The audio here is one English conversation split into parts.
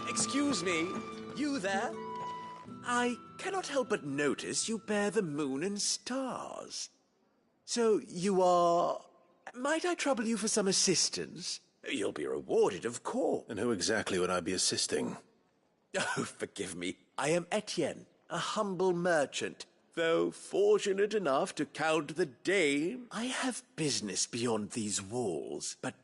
Excuse me, you there? I cannot help but notice you bear the moon and stars. So you are... Might I trouble you for some assistance? You'll be rewarded, of course. And who exactly would I be assisting? Oh, forgive me. I am Etienne, a humble merchant. Though fortunate enough to count the day, I have business beyond these walls, but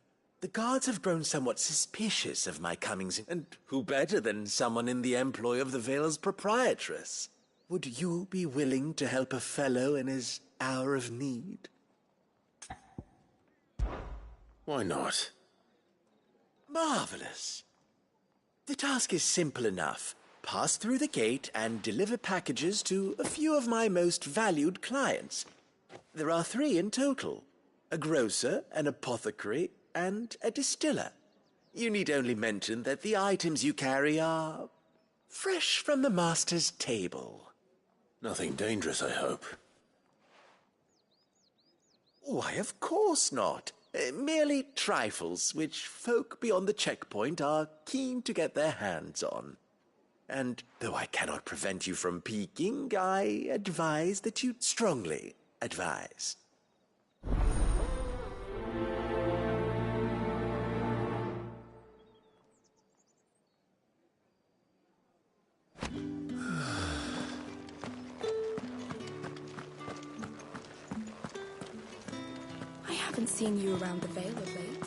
the guards have grown somewhat suspicious of my comings, and who better than someone in the employ of the Vale's proprietress? Would you be willing to help a fellow in his hour of need? Why not? Marvelous. The task is simple enough. Pass through the gate and deliver packages to a few of my most valued clients. There are 3 in total: a grocer, an apothecary, and a distiller. You need only mention that the items you carry are fresh from the master's table. Nothing dangerous, I hope. Why, of course not. Merely trifles which folk beyond the checkpoint are keen to get their hands on. And though I cannot prevent you from peeking, I advise that you strongly advise. I haven't seen you around the Vale of late.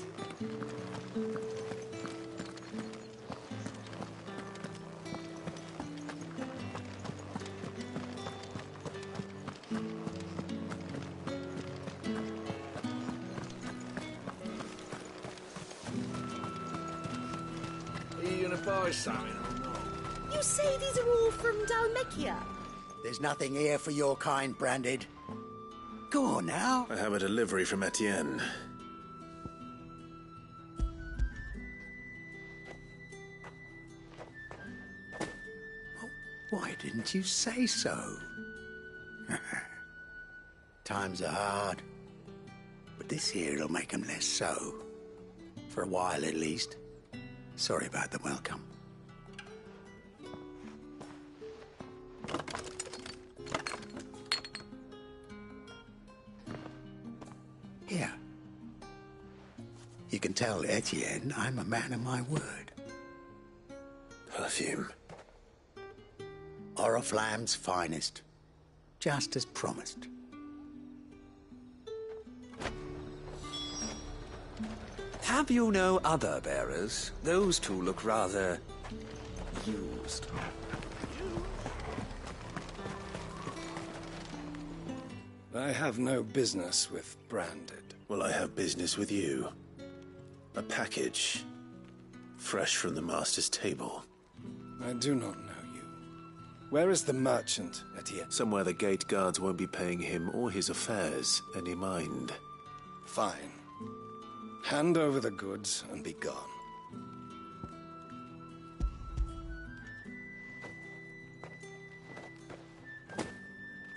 Are you gonna buy something or not? You say these are all from Dalmekia? There's nothing here for your kind, Branded. Go on now. I have a delivery from Etienne. Why didn't you say so? Times are hard, but this here'll make 'em less so. For a while, at least. Sorry about the welcome. Here. You can tell Etienne I'm a man of my word. Perfume. Oriflamme's finest. Just as promised. Have you no other bearers? Those two look rather used. I have no business with Branded. Well, I have business with you. A package. Fresh from the master's table. I do not know you. Where is the merchant, Etienne? Somewhere the gate guards won't be paying him or his affairs any mind. Fine. Hand over the goods and be gone.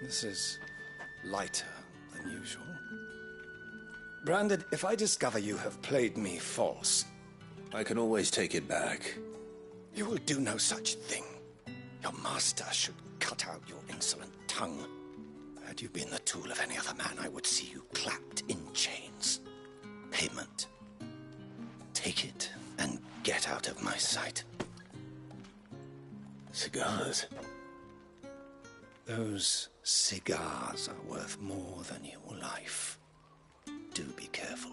This is lighter than usual. Branded, if I discover you have played me false... I can always take it back. You will do no such thing. Your master should cut out your insolent tongue. Had you been the tool of any other man, I would see you clapped in chains. Payment. Take it and get out of my sight. Cigars. Those cigars are worth more than your life. Do be careful.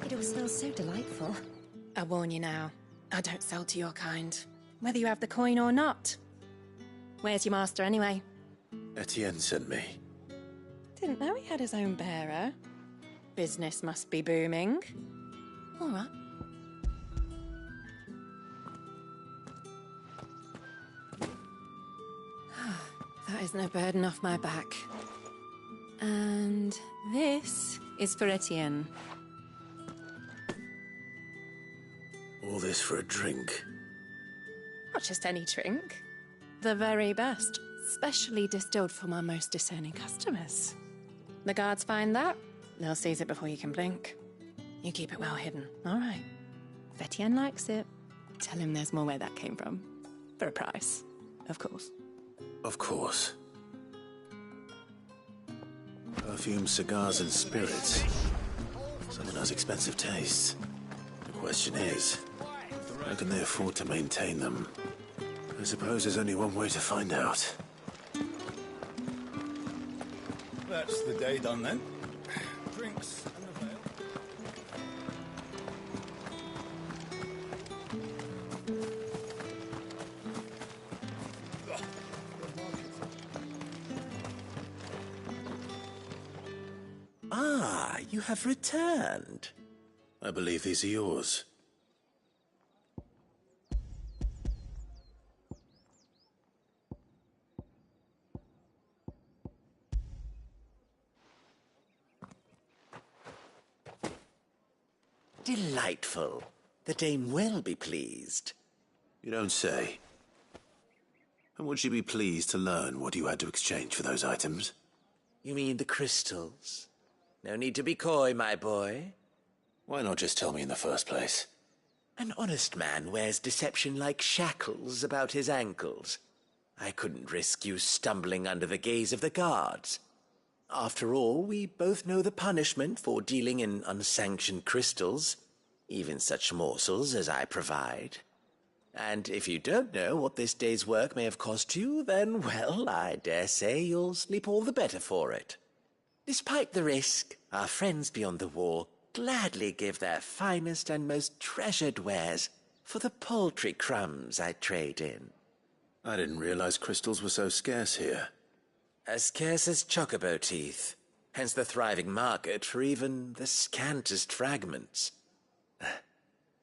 It all smells so delightful. I warn you now, I don't sell to your kind, whether you have the coin or not. Where's your master, anyway? Etienne sent me. Didn't know he had his own bearer. Business must be booming. All right. That is no burden off my back. And this is for Etienne. All this for a drink. Not just any drink. The very best, specially distilled for my most discerning customers. The guards find that, they'll seize it before you can blink. You keep it well hidden, all right? If Etienne likes it, tell him there's more where that came from. For a price, of course. Of course. Perfume, cigars, and spirits. Someone has expensive tastes. The question is, how can they afford to maintain them? I suppose there's only one way to find out. That's the day done then. Drinks and a veil. Ah, you have returned. I believe these are yours. Delightful. The dame will be pleased. You don't say. And would she be pleased to learn what you had to exchange for those items? You mean the crystals? No need to be coy, my boy. Why not just tell me in the first place? An honest man wears deception like shackles about his ankles. I couldn't risk you stumbling under the gaze of the guards. After all, we both know the punishment for dealing in unsanctioned crystals, even such morsels as I provide. And if you don't know what this day's work may have cost you, then, well, I dare say you'll sleep all the better for it. Despite the risk, our friends beyond the wall gladly give their finest and most treasured wares for the paltry crumbs I trade in. I didn't realize crystals were so scarce here. As scarce as chocobo teeth, hence the thriving market for even the scantest fragments.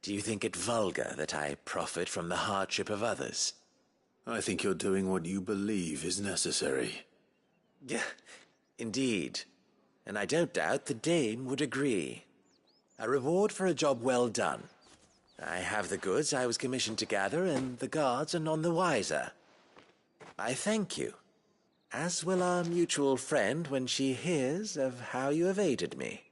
Do you think it vulgar that I profit from the hardship of others? I think you're doing what you believe is necessary. Yeah, indeed. And I don't doubt the dame would agree. A reward for a job well done. I have the goods I was commissioned to gather, and the guards are none the wiser. I thank you, as will our mutual friend when she hears of how you have aided me.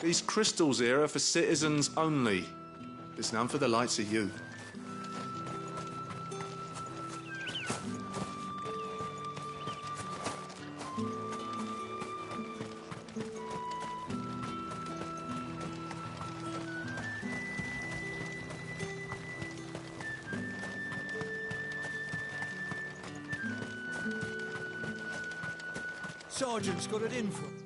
These crystals here are for citizens only. There's none for the likes of you. Sergeant's got it in for him.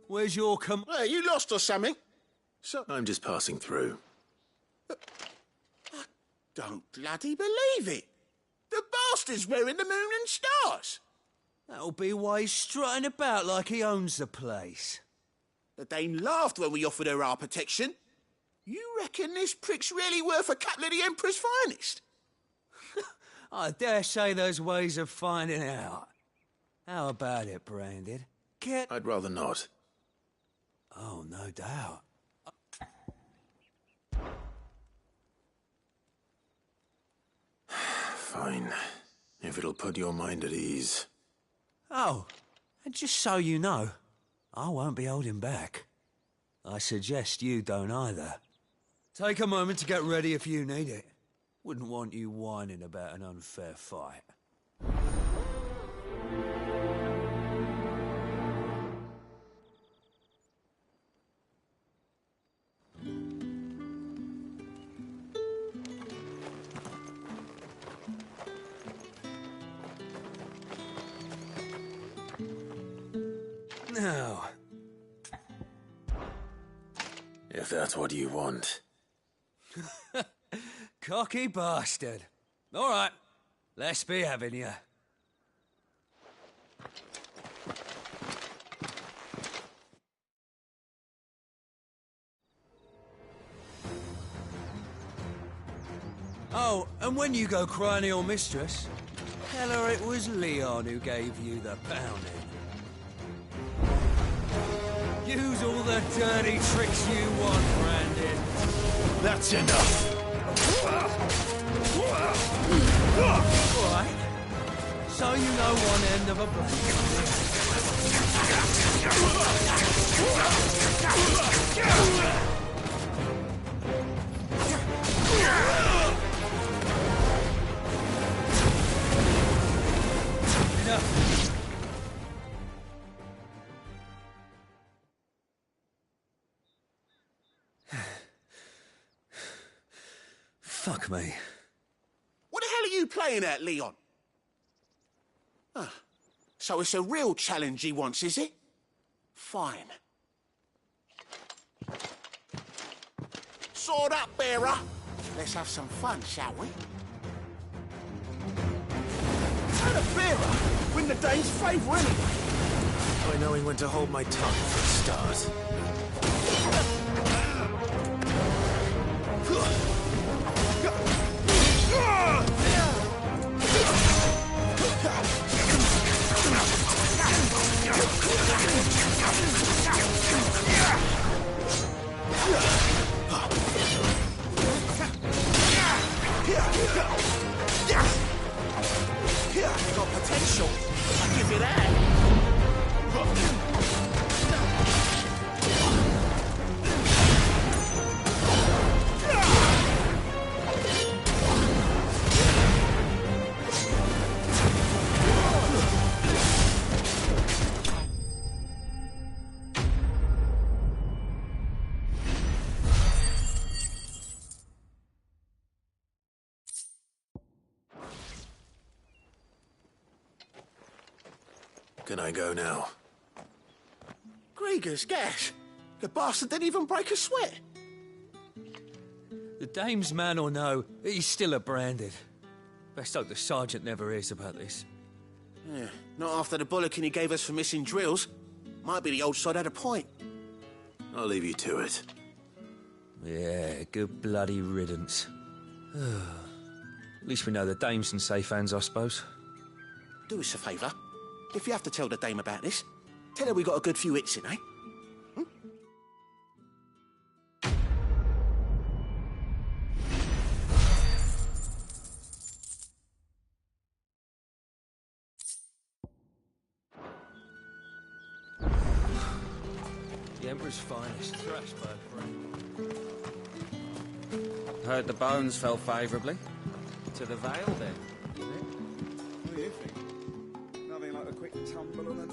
Where's your Hey, you lost or something? I'm just passing through. I don't bloody believe it. The bastard's wearing the moon and stars. That'll be why he's strutting about like he owns the place. The dame laughed when we offered her our protection. You reckon this prick's really worth a couple of the Emperor's finest? I dare say there's ways of finding out. How about it, Branded? Get... I'd rather not. Oh, no doubt. Fine. If it'll put your mind at ease. Oh, and just so you know, I won't be holding back. I suggest you don't either. Take a moment to get ready if you need it. Wouldn't want you whining about an unfair fight. Now, If that's what you want. cocky bastard. All right, let's be having you. Oh, and when you go crying to your mistress, tell her it was Leon who gave you the pounding. Use all the dirty tricks you want, Brandon. That's enough. All right. So you know one end of a Enough. Fuck me. What the hell are you playing at, Leon? Ah, so it's a real challenge he wants, is it? Fine. Sword up, bearer. Let's have some fun, shall we? How the bearer win the Dane's favour anyway? By knowing when to hold my tongue for a start. Got potential. I give you that. Can I go now? Grieger's gas. The bastard didn't even break a sweat. The dame's man or no, he's still a branded. Best hope the sergeant never hears about this. Yeah, not after the bollocking he gave us for missing drills. Might be the old sod had a point. I'll leave you to it. Yeah, good bloody riddance. At least we know the dame's in safe hands, I suppose. Do us a favour. If you have to tell the dame about this, tell her we got a good few hits in, eh? The Emperor's finest, Thrashburg, Heard the bones fell favourably. To the Vale, then. What do you think? Nothing like a quick tumble on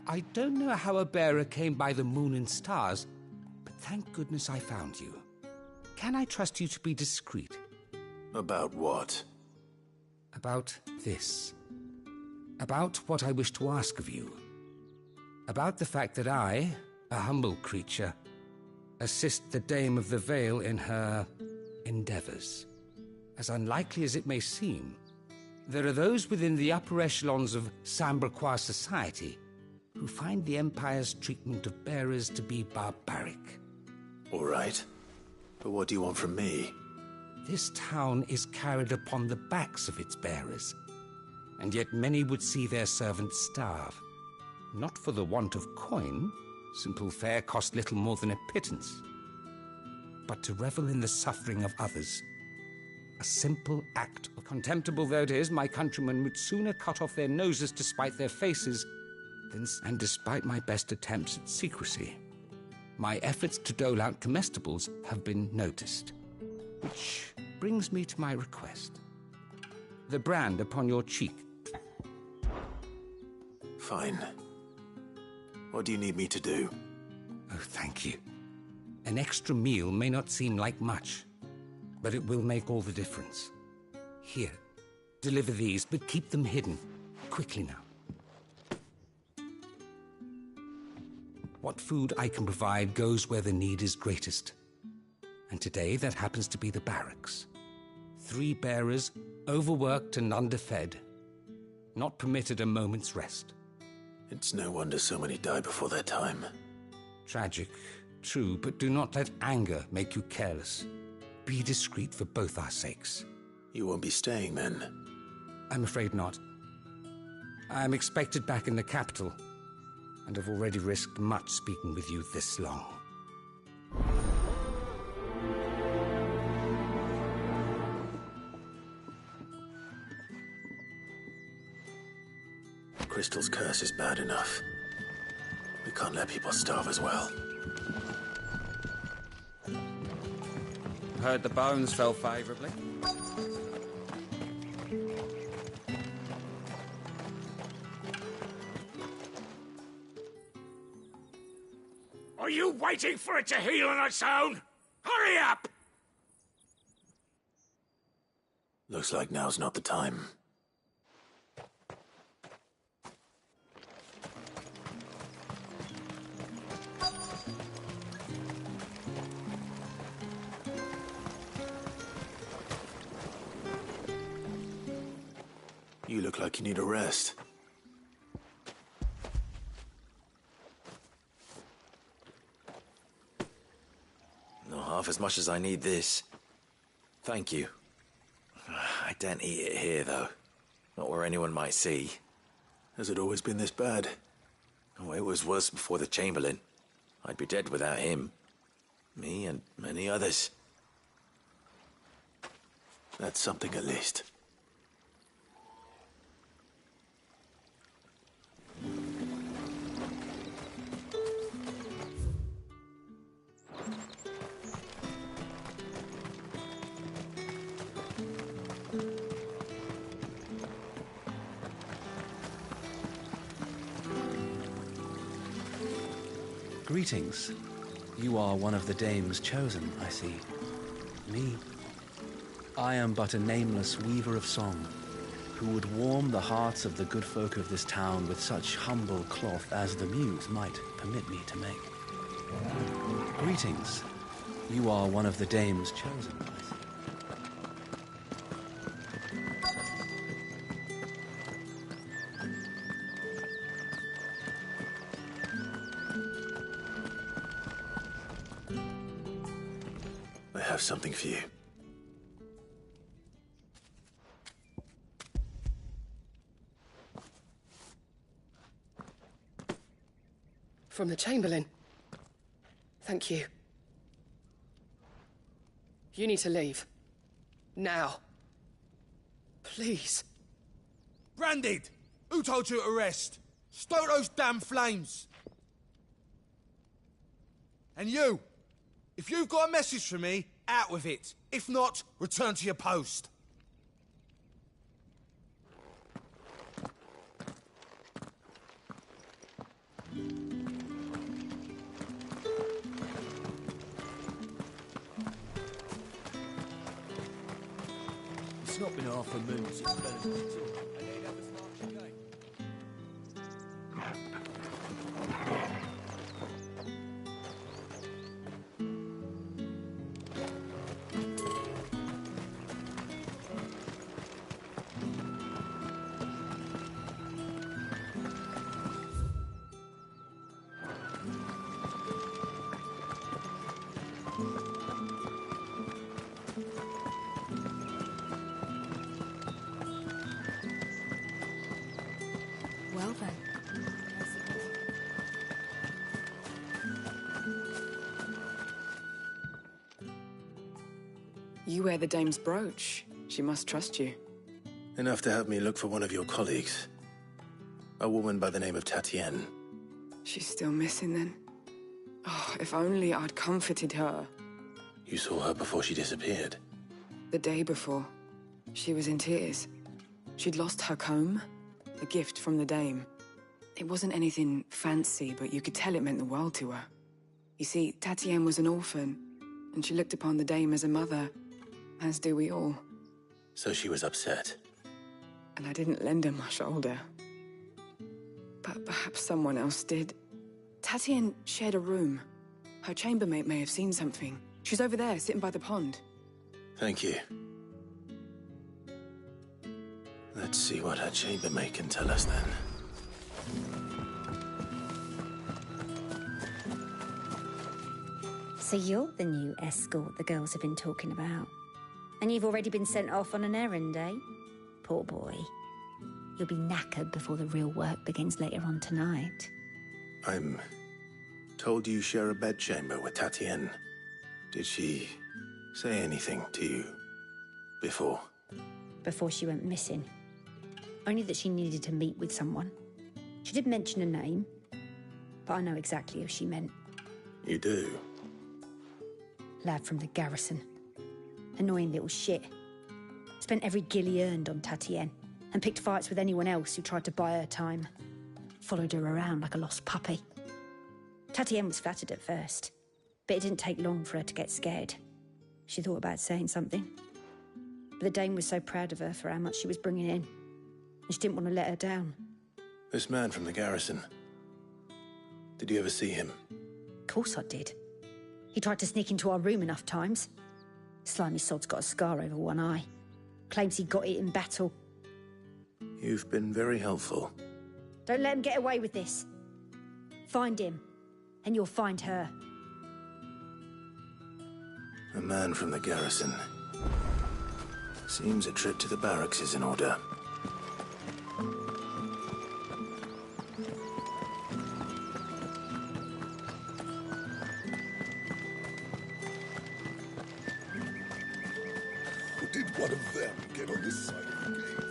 I don't know how a bearer came by the moon and stars, but thank goodness I found you. Can I trust you to be discreet? About what? About this. About what I wish to ask of you. About the fact that I, a humble creature, assist the Dame of the Vale in her endeavours. As unlikely as it may seem, there are those within the upper echelons of Samberquois society who find the Empire's treatment of bearers to be barbaric. All right. But what do you want from me? This town is carried upon the backs of its bearers, and yet many would see their servants starve. Not for the want of coin, simple fare cost little more than a pittance, but to revel in the suffering of others. A simple act, contemptible though it is, my countrymen would sooner cut off their noses to spite their faces than, and despite my best attempts at secrecy, my efforts to dole out comestibles have been noticed. Which brings me to my request. The brand upon your cheek. Fine. What do you need me to do? Oh, thank you. An extra meal may not seem like much, but it will make all the difference. Here, deliver these, but keep them hidden. Quickly now. What food I can provide goes where the need is greatest. And today that happens to be the barracks. 3 bearers, overworked and underfed, not permitted a moment's rest. It's no wonder so many die before their time. Tragic, true, but do not let anger make you careless. Be discreet for both our sakes. You won't be staying then? I'm afraid not. I'm expected back in the capital, and have already risked much speaking with you this long. Crystal's curse is bad enough. We can't let people starve as well. Heard the bones fell favourably. Are you waiting for it to heal on its own? Hurry up! Looks like now's not the time. You look like you need a rest. Not half as much as I need this. Thank you. I daren't eat it here, though. Not where anyone might see. Has it always been this bad? Oh, it was worse before the Chamberlain. I'd be dead without him. Me and many others. That's something at least. Greetings. You are one of the dames chosen, I see. Me? I am but a nameless weaver of song, who would warm the hearts of the good folk of this town with such humble cloth as the muse might permit me to make. Greetings. You are one of the dames chosen, I see. I have something for you. From the Chamberlain. Thank you. You need to leave. Now. Please. Branded! Who told you to rest? Stoke those damn flames! And you! If you've got a message for me, out with it. If not, return to your post. It's not been half a moon since Benedict. Well then. You wear the dame's brooch. She must trust you. Enough to have me look for one of your colleagues. A woman by the name of Tatienne. She's still missing then. Oh, if only I'd comforted her. You saw her before she disappeared? The day before. She was in tears. She'd lost her comb, a gift from the Dame. It wasn't anything fancy, but you could tell it meant the world to her. You see, Tatienne was an orphan, and she looked upon the Dame as a mother, as do we all. So she was upset. And I didn't lend her my shoulder. But perhaps someone else did. Tatienne shared a room. Her chambermaid may have seen something. She's over there, sitting by the pond. Thank you. Let's see what her chambermaid can tell us then. So you're the new escort the girls have been talking about. And you've already been sent off on an errand, eh? Poor boy. You'll be knackered before the real work begins later on tonight. I'm told you share a bedchamber with Tatienne. Did she say anything to you before? Before she went missing. Only that she needed to meet with someone. She did mention a name, but I know exactly who she meant. You do? Lad from the garrison. Annoying little shit. Spent every guil he earned on Tatienne, and picked fights with anyone else who tried to buy her time. Followed her around like a lost puppy. Tatienne was flattered at first, but it didn't take long for her to get scared. She thought about saying something. But the Dame was so proud of her for how much she was bringing in, and she didn't want to let her down. This man from the garrison. Did you ever see him? Of course I did. He tried to sneak into our room enough times. Slimy sod's got a scar over one eye. Claims he got it in battle. You've been very helpful. Don't let him get away with this. Find him, and you'll find her. A man from the garrison. Seems a trip to the barracks is in order. Did one of them get on this side of the gate?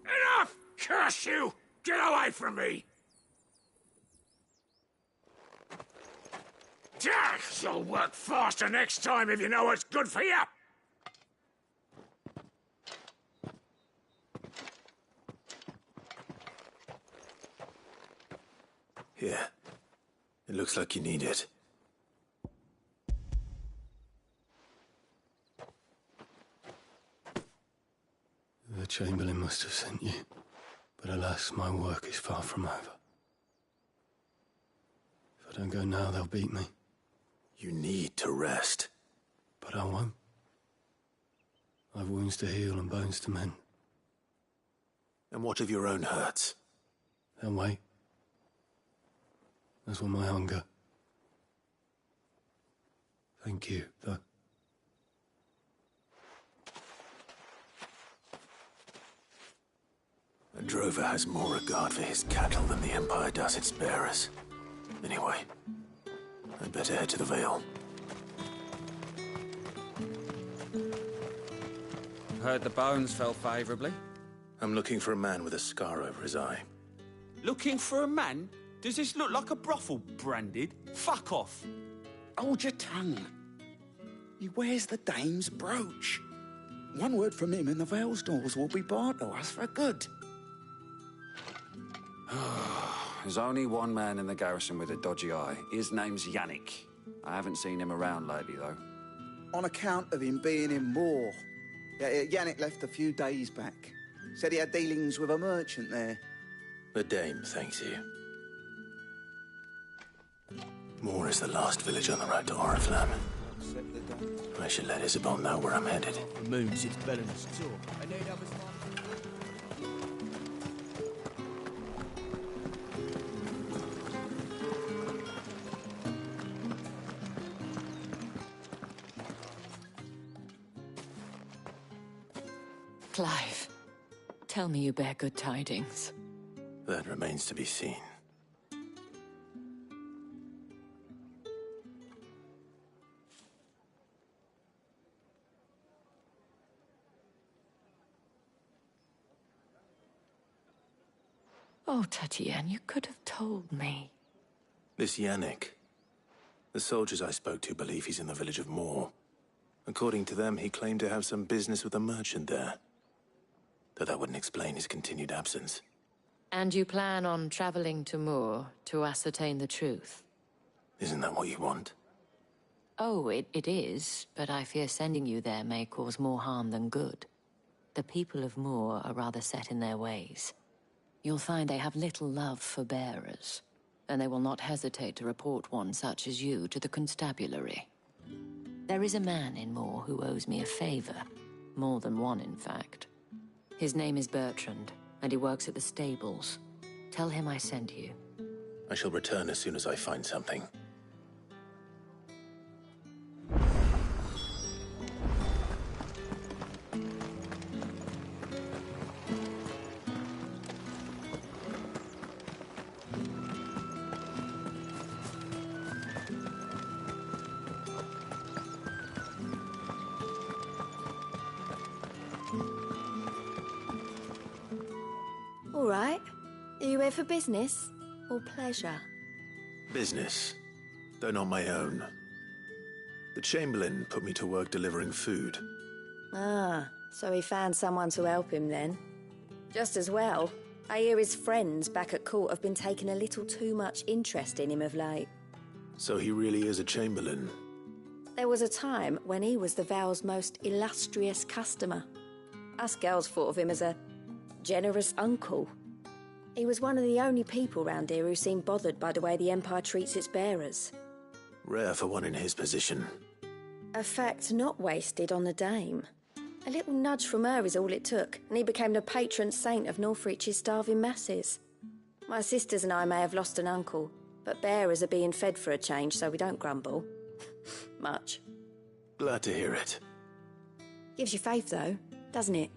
Enough! Curse you! Get away from me! You'll work faster next time if you know what's good for you! Here. It looks like you need it. The Chamberlain must have sent you, but alas, my work is far from over. If I don't go now, they'll beat me. You need to rest. But I won't. I've wounds to heal and bones to mend. And what of your own hurts? They'll wait. As will my hunger. Thank you, though. A drover has more regard for his cattle than the Empire does its bearers. Anyway, I'd better head to the Vale. Heard the bones fell favourably. I'm looking for a man with a scar over his eye. Looking for a man? Does this look like a brothel, Branded? Fuck off. Hold your tongue. He wears the Dame's brooch. One word from him and the Vale's doors will be barred to us for good. There's only one man in the garrison with a dodgy eye. His name's Yannick. I haven't seen him around lately, though. On account of him being in war. Yeah, Yannick left a few days back. Said he had dealings with a merchant there. The Dame thanks you. Moor is the last village on the road to Oriflamme. I should let Isabel know where I'm headed. The moon sits Belen's talk. Clive, tell me you bear good tidings. That remains to be seen. Oh, Tatienne, you could have told me. This Yannick. The soldiers I spoke to believe he's in the village of Moor. According to them, he claimed to have some business with a merchant there. Though that wouldn't explain his continued absence. And you plan on traveling to Moor to ascertain the truth? Isn't that what you want? Oh, it is, but I fear sending you there may cause more harm than good. The people of Moor are rather set in their ways. You'll find they have little love for bearers, and they will not hesitate to report one such as you to the constabulary. There is a man in Moor who owes me a favor. More than one, in fact. His name is Bertrand, and he works at the stables. Tell him I sent you. I shall return as soon as I find something. All right. Are you here for business or pleasure? Business, though not my own. The Chamberlain put me to work delivering food. Ah, so he found someone to help him then. Just as well. I hear his friends back at court have been taking a little too much interest in him of late. So he really is a Chamberlain. There was a time when he was the Vale's most illustrious customer. Us girls thought of him as a generous uncle. He was one of the only people round here who seemed bothered by the way the Empire treats its bearers. Rare for one in his position. A fact not wasted on the dame. A little nudge from her is all it took, and he became the patron saint of Northreach's starving masses. My sisters and I may have lost an uncle, but bearers are being fed for a change, so we don't grumble. Much. Glad to hear it. Gives you faith, though, doesn't it?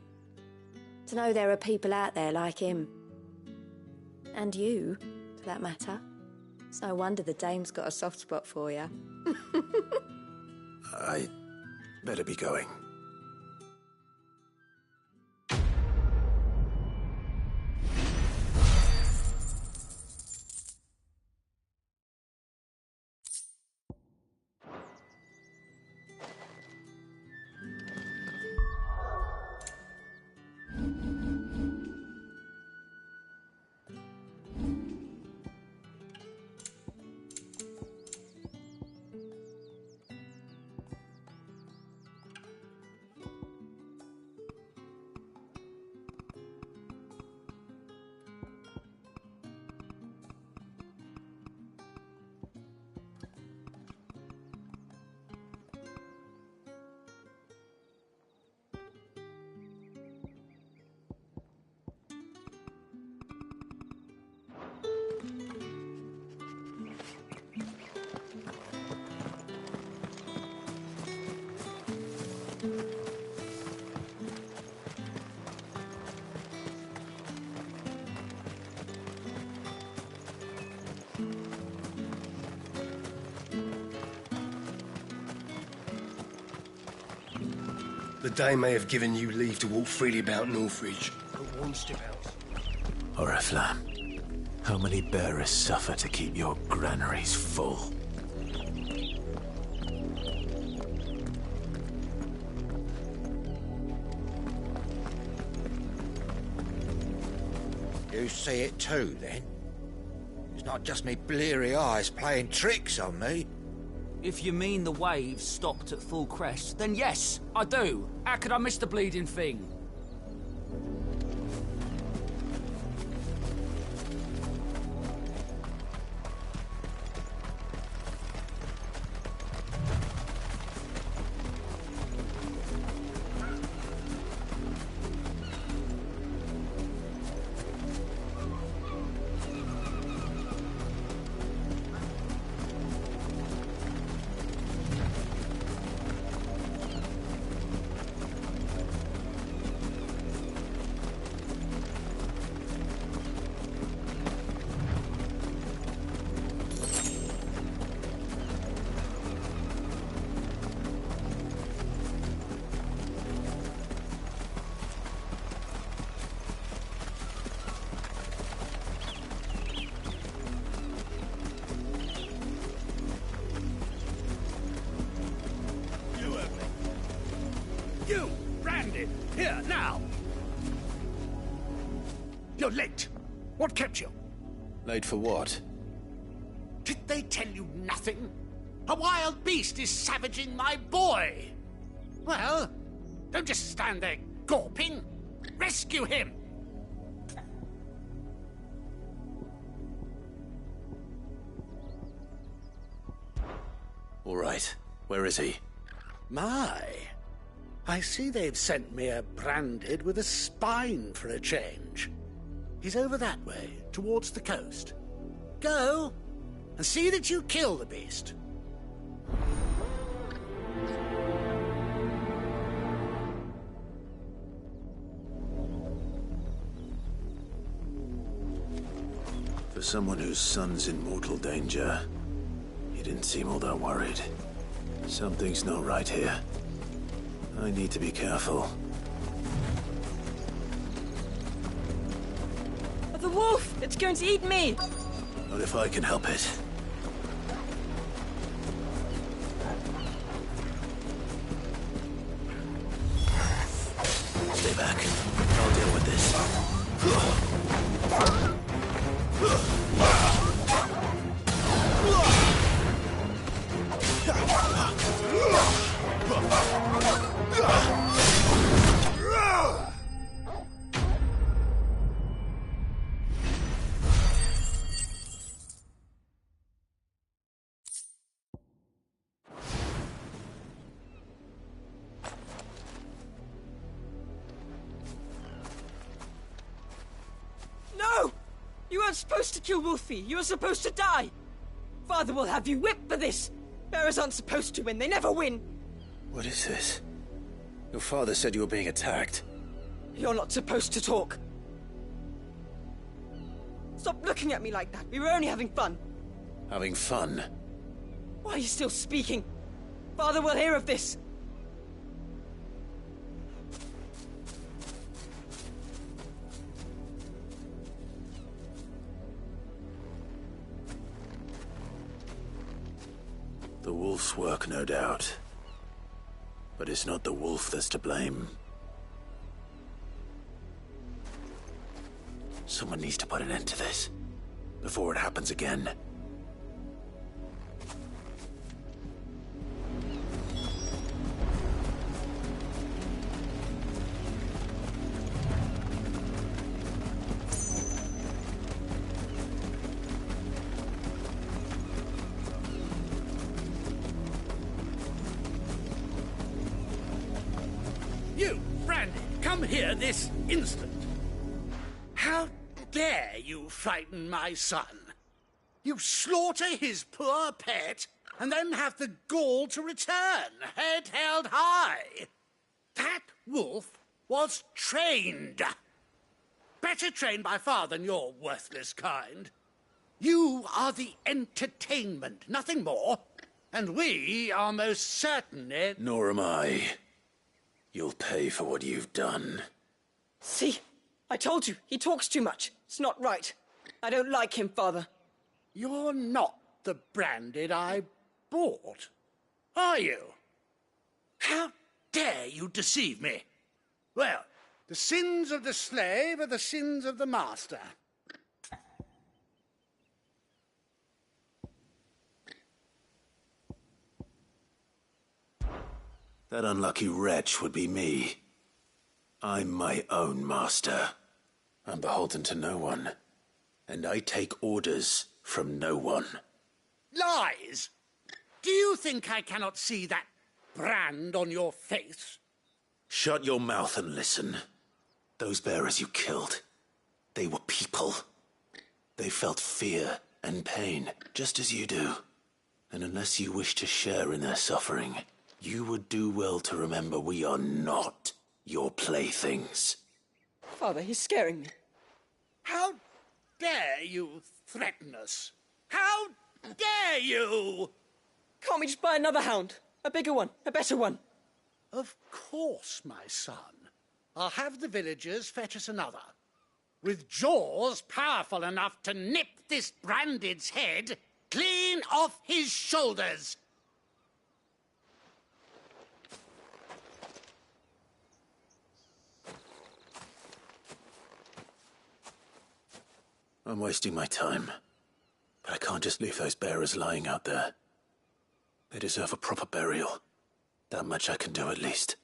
To know there are people out there like him. And you, for that matter. It's no wonder the dame's got a soft spot for you. I better be going. The Dame may have given you leave to walk freely about Northreach, but one step out. Oriflamme, how many bearers suffer to keep your granaries full? You see it too, then? It's not just me bleary eyes playing tricks on me. If you mean the waves stopped at full crest, then yes, I do. How could I miss the bleeding thing? You're late. What kept you? Late for what? Did they tell you nothing? A wild beast is savaging my boy. Well, don't just stand there gawping. Rescue him. All right. Where is he? My. I see they've sent me a branded with a spine for a change. He's over that way, towards the coast. Go, and see that you kill the beast. For someone whose son's in mortal danger, he didn't seem all that worried. Something's not right here. I need to be careful. The wolf! It's going to eat me! Not if I can help it. Stay back. I'll deal with this. No! You weren't supposed to kill Wolfie. You were supposed to die. Father will have you whipped for this. Bearers aren't supposed to win. They never win. What is this? Your father said you were being attacked. You're not supposed to talk. Stop looking at me like that. We were only having fun. Having fun? Why are you still speaking? Father will hear of this. The wolf's work, no doubt. But it's not the wolf that's to blame. Someone needs to put an end to this, before it happens again. You, Brandy, come here this instant. How dare you frighten my son? You slaughter his poor pet, and then have the gall to return, head held high. That wolf was trained. Better trained by far than your worthless kind. You are the entertainment, nothing more. And we are most certainly... Nor am I. You'll pay for what you've done. See? I told you, he talks too much. It's not right. I don't like him, Father. You're not the branded I bought, are you? How dare you deceive me? Well, the sins of the slave are the sins of the master. That unlucky wretch would be me. I'm my own master. I'm beholden to no one. And I take orders from no one. Lies! Do you think I cannot see that brand on your face? Shut your mouth and listen. Those bearers you killed, they were people. They felt fear and pain, just as you do. And unless you wish to share in their suffering, you would do well to remember we are not your playthings. Father, he's scaring me. How dare you threaten us? How dare you? Can't we just buy another hound? A bigger one, a better one. Of course, my son. I'll have the villagers fetch us another. With jaws powerful enough to nip this branded's head clean off his shoulders. I'm wasting my time. But I can't just leave those bearers lying out there. They deserve a proper burial. That much I can do at least.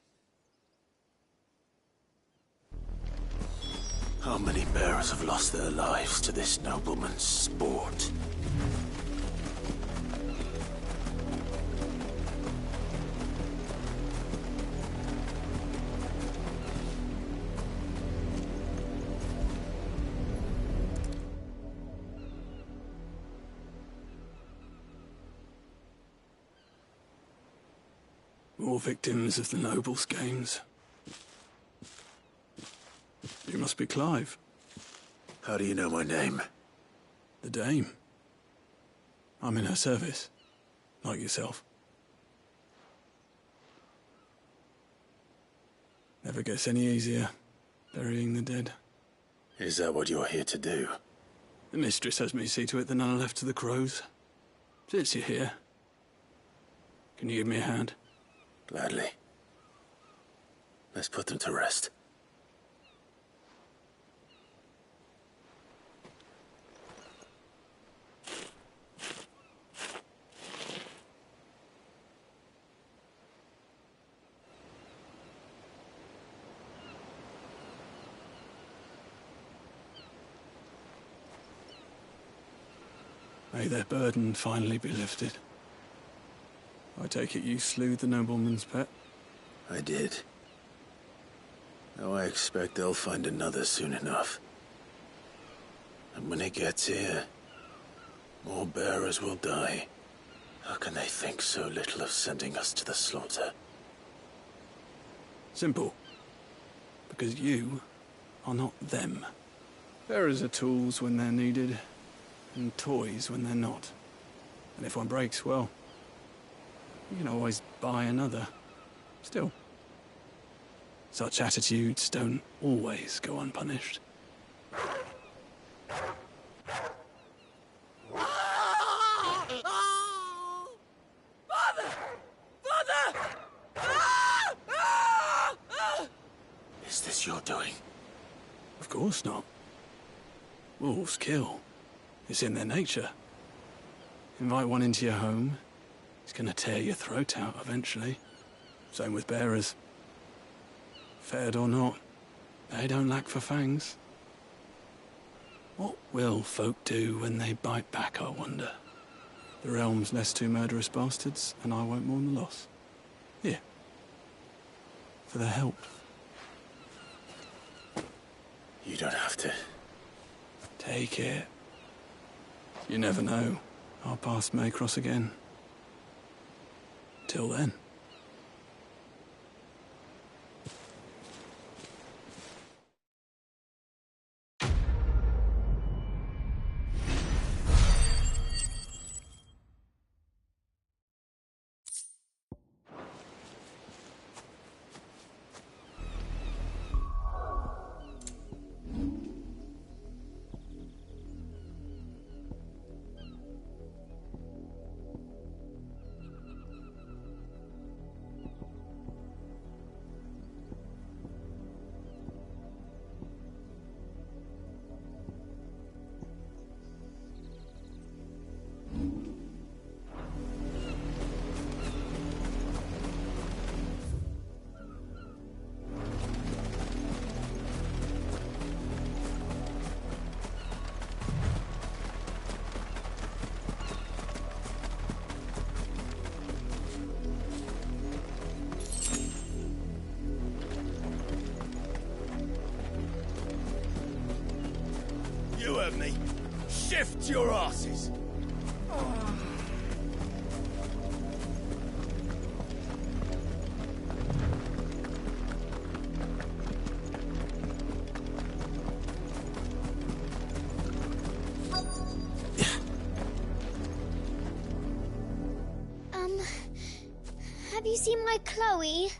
How many bearers have lost their lives to this nobleman's sport? More victims of the nobles' games. You must be Clive. How do you know my name? The Dame. I'm in her service, like yourself. Never gets any easier, burying the dead. Is that what you're here to do? The mistress has me see to it that none are left to the crows. Since you're here, can you give me a hand? Gladly. Let's put them to rest. May their burden finally be lifted. I take it you slew the nobleman's pet? I did. Now I expect they'll find another soon enough. And when it gets here, more bearers will die. How can they think so little of sending us to the slaughter? Simple. Because you are not them. Bearers are tools when they're needed, and toys when they're not. And if one breaks, well, you can always buy another. Still, such attitudes don't always go unpunished. Is this your doing? Of course not. Wolves kill. It's in their nature. Invite one into your home, he's gonna tear your throat out eventually. Same with bearers. Fed or not, they don't lack for fangs. What will folk do when they bite back, I wonder? The realm's less two murderous bastards, and I won't mourn the loss. Here. For the help. You don't have to. Take it. You never know. Our paths may cross again. Till then. You heard me. Shift your asses. Have you seen my Chloe?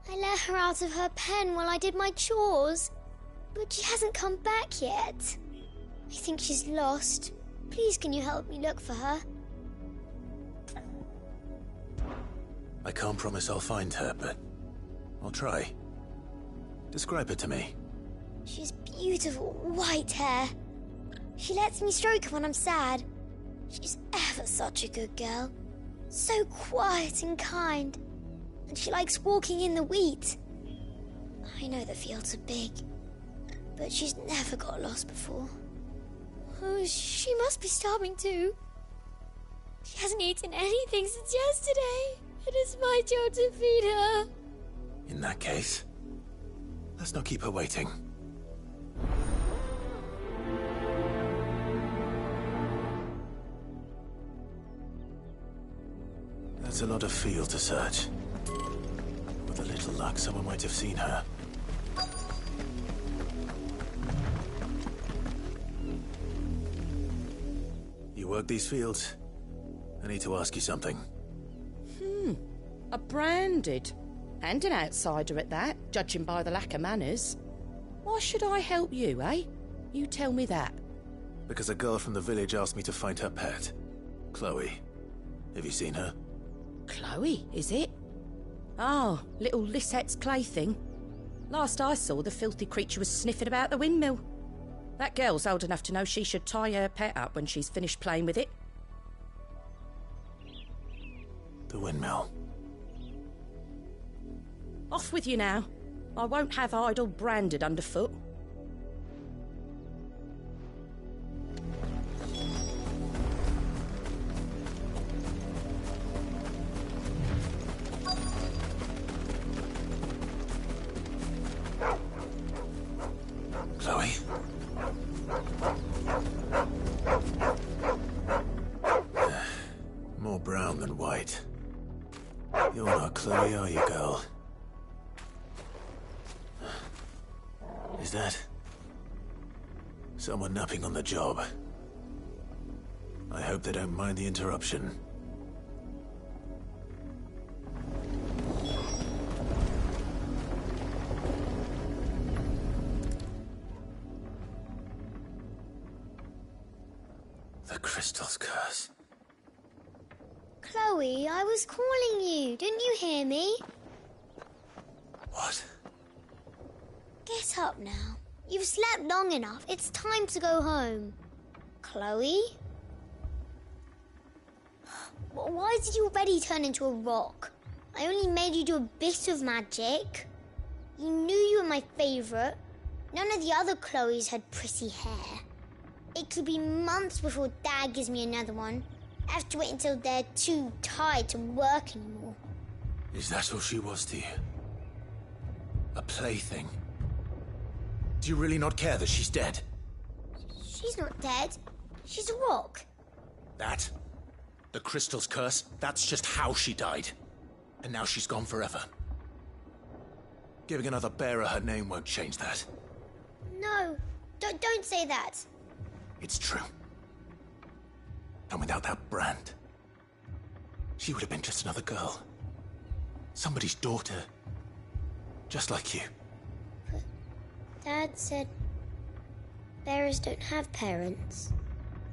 I let her out of her pen while I did my chores, but she hasn't come back yet. I think she's lost. Please, can you help me look for her? I can't promise I'll find her, but I'll try. Describe her to me. She has beautiful white hair. She lets me stroke her when I'm sad. She's ever such a good girl. So quiet and kind. And she likes walking in the wheat. I know the fields are big, but she's never got lost before. Oh, she must be starving too. She hasn't eaten anything since yesterday. It is my job to feed her. In that case, let's not keep her waiting. That's a lot of field to search. With a little luck, someone might have seen her. You work these fields? I need to ask you something. A branded. And an outsider at that, judging by the lack of manners. Why should I help you, eh? You tell me that. Because a girl from the village asked me to find her pet. Chloe. Have you seen her? Chloe, is it? Oh, little Lisette's plaything. Last I saw, the filthy creature was sniffing about the windmill. That girl's old enough to know she should tie her pet up when she's finished playing with it. The windmill. Off with you now. I won't have idle branded underfoot. Chloe? More brown than white. You're not Chloe, are you, girl? Is that someone napping on the job? I hope they don't mind the interruption. The crystal's curse. Chloe, I was calling you. Didn't you hear me? What? Get up now. You've slept long enough. It's time to go home. Chloe? Why did you already turn into a rock? I only made you do a bit of magic. You knew you were my favourite. None of the other Chloes had pretty hair. It could be months before Dad gives me another one. I have to wait until they're too tired to work anymore. Is that all she was to you? A plaything? Do you really not care that she's dead? She's not dead. She's a rock. That? The crystal's curse? That's just how she died. And now she's gone forever. Giving another bearer her name won't change that. No, don't say that. It's true. And without that brand, she would have been just another girl. Somebody's daughter. Just like you. But Dad said bearers don't have parents.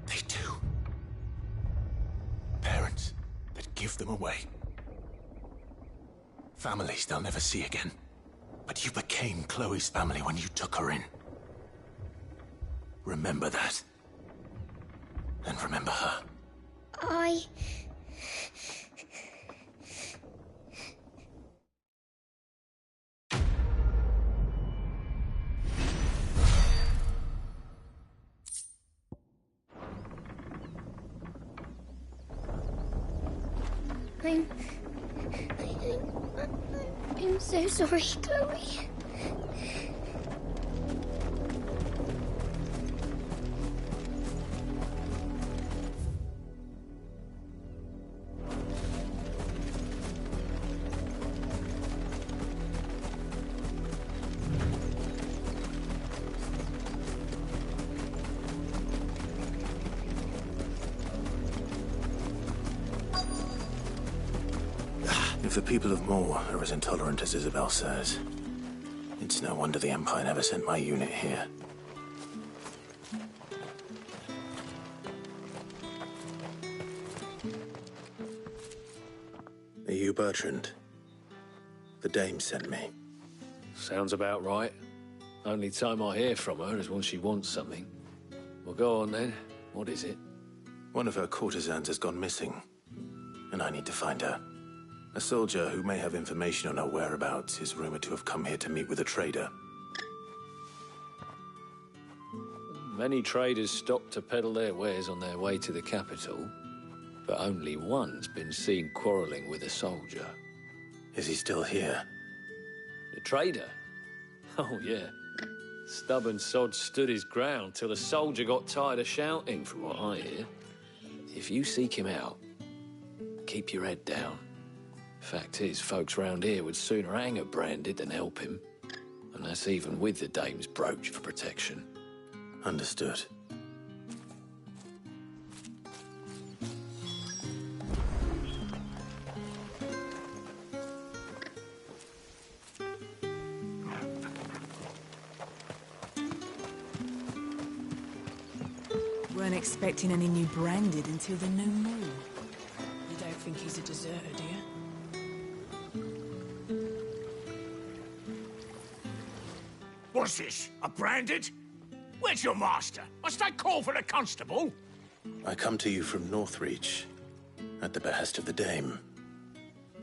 They do. Parents that give them away. Families they'll never see again. But you became Chloe's family when you took her in. Remember that. And remember her. I'm so sorry, Chloe. If the people of Moor are as intolerant as Isabel says, it's no wonder the Empire never sent my unit here. Are you Bertrand? The dame sent me. Sounds about right. Only time I hear from her is when she wants something. Well, go on then. What is it? One of her courtesans has gone missing, and I need to find her. A soldier who may have information on her whereabouts is rumored to have come here to meet with a trader. Many traders stop to peddle their wares on their way to the capital, but only one's been seen quarrelling with a soldier. Is he still here? The trader? Oh, yeah. Stubborn sod stood his ground till the soldier got tired of shouting, from what I hear. If you seek him out, keep your head down. Fact is, folks round here would sooner hang a branded than help him. And that's even with the dame's brooch for protection. Understood. Weren't expecting any new branded until the new moon. You don't think he's a deserter, do you? What's this? A branded? Where's your master? Must I call for the constable? I come to you from Northreach, at the behest of the Dame.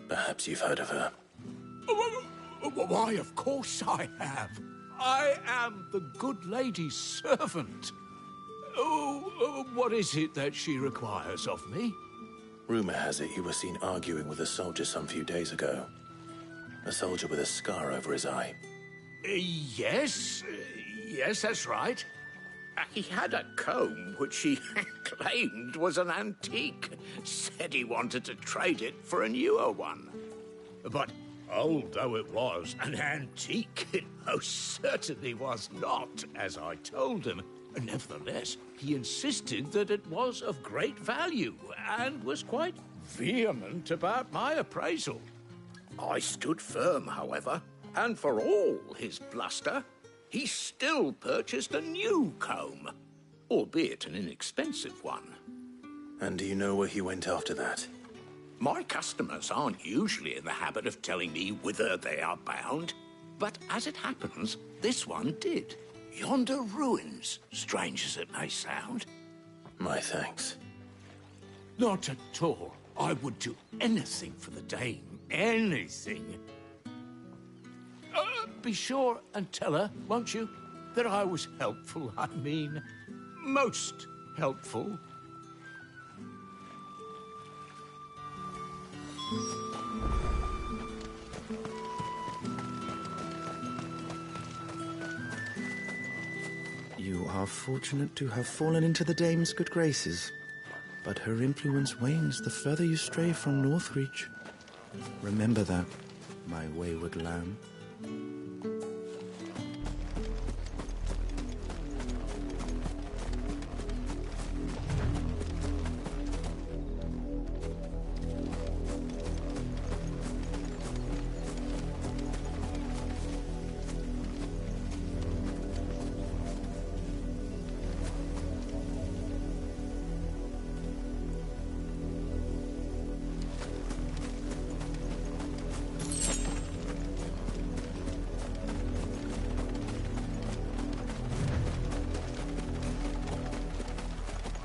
Perhaps you've heard of her. Why, of course I have. I am the good lady's servant. What is it that she requires of me? Rumor has it you were seen arguing with a soldier some few days ago. A soldier with a scar over his eye. Yes, that's right. He had a comb which he claimed was an antique. Said he wanted to trade it for a newer one. But old though it was, an antique it most certainly was not, as I told him. Nevertheless, he insisted that it was of great value and was quite vehement about my appraisal. I stood firm, however, and for all his bluster, he still purchased a new comb, albeit an inexpensive one. And do you know where he went after that? My customers aren't usually in the habit of telling me whither they are bound, but as it happens, this one did. Yonder ruins, strange as it may sound. My thanks. Not at all. I would do anything for the Dame. Anything. Be sure and tell her, won't you, that I was helpful. I mean, most helpful. You are fortunate to have fallen into the Dame's good graces, but her influence wanes the further you stray from Northreach. Remember that, my wayward lamb.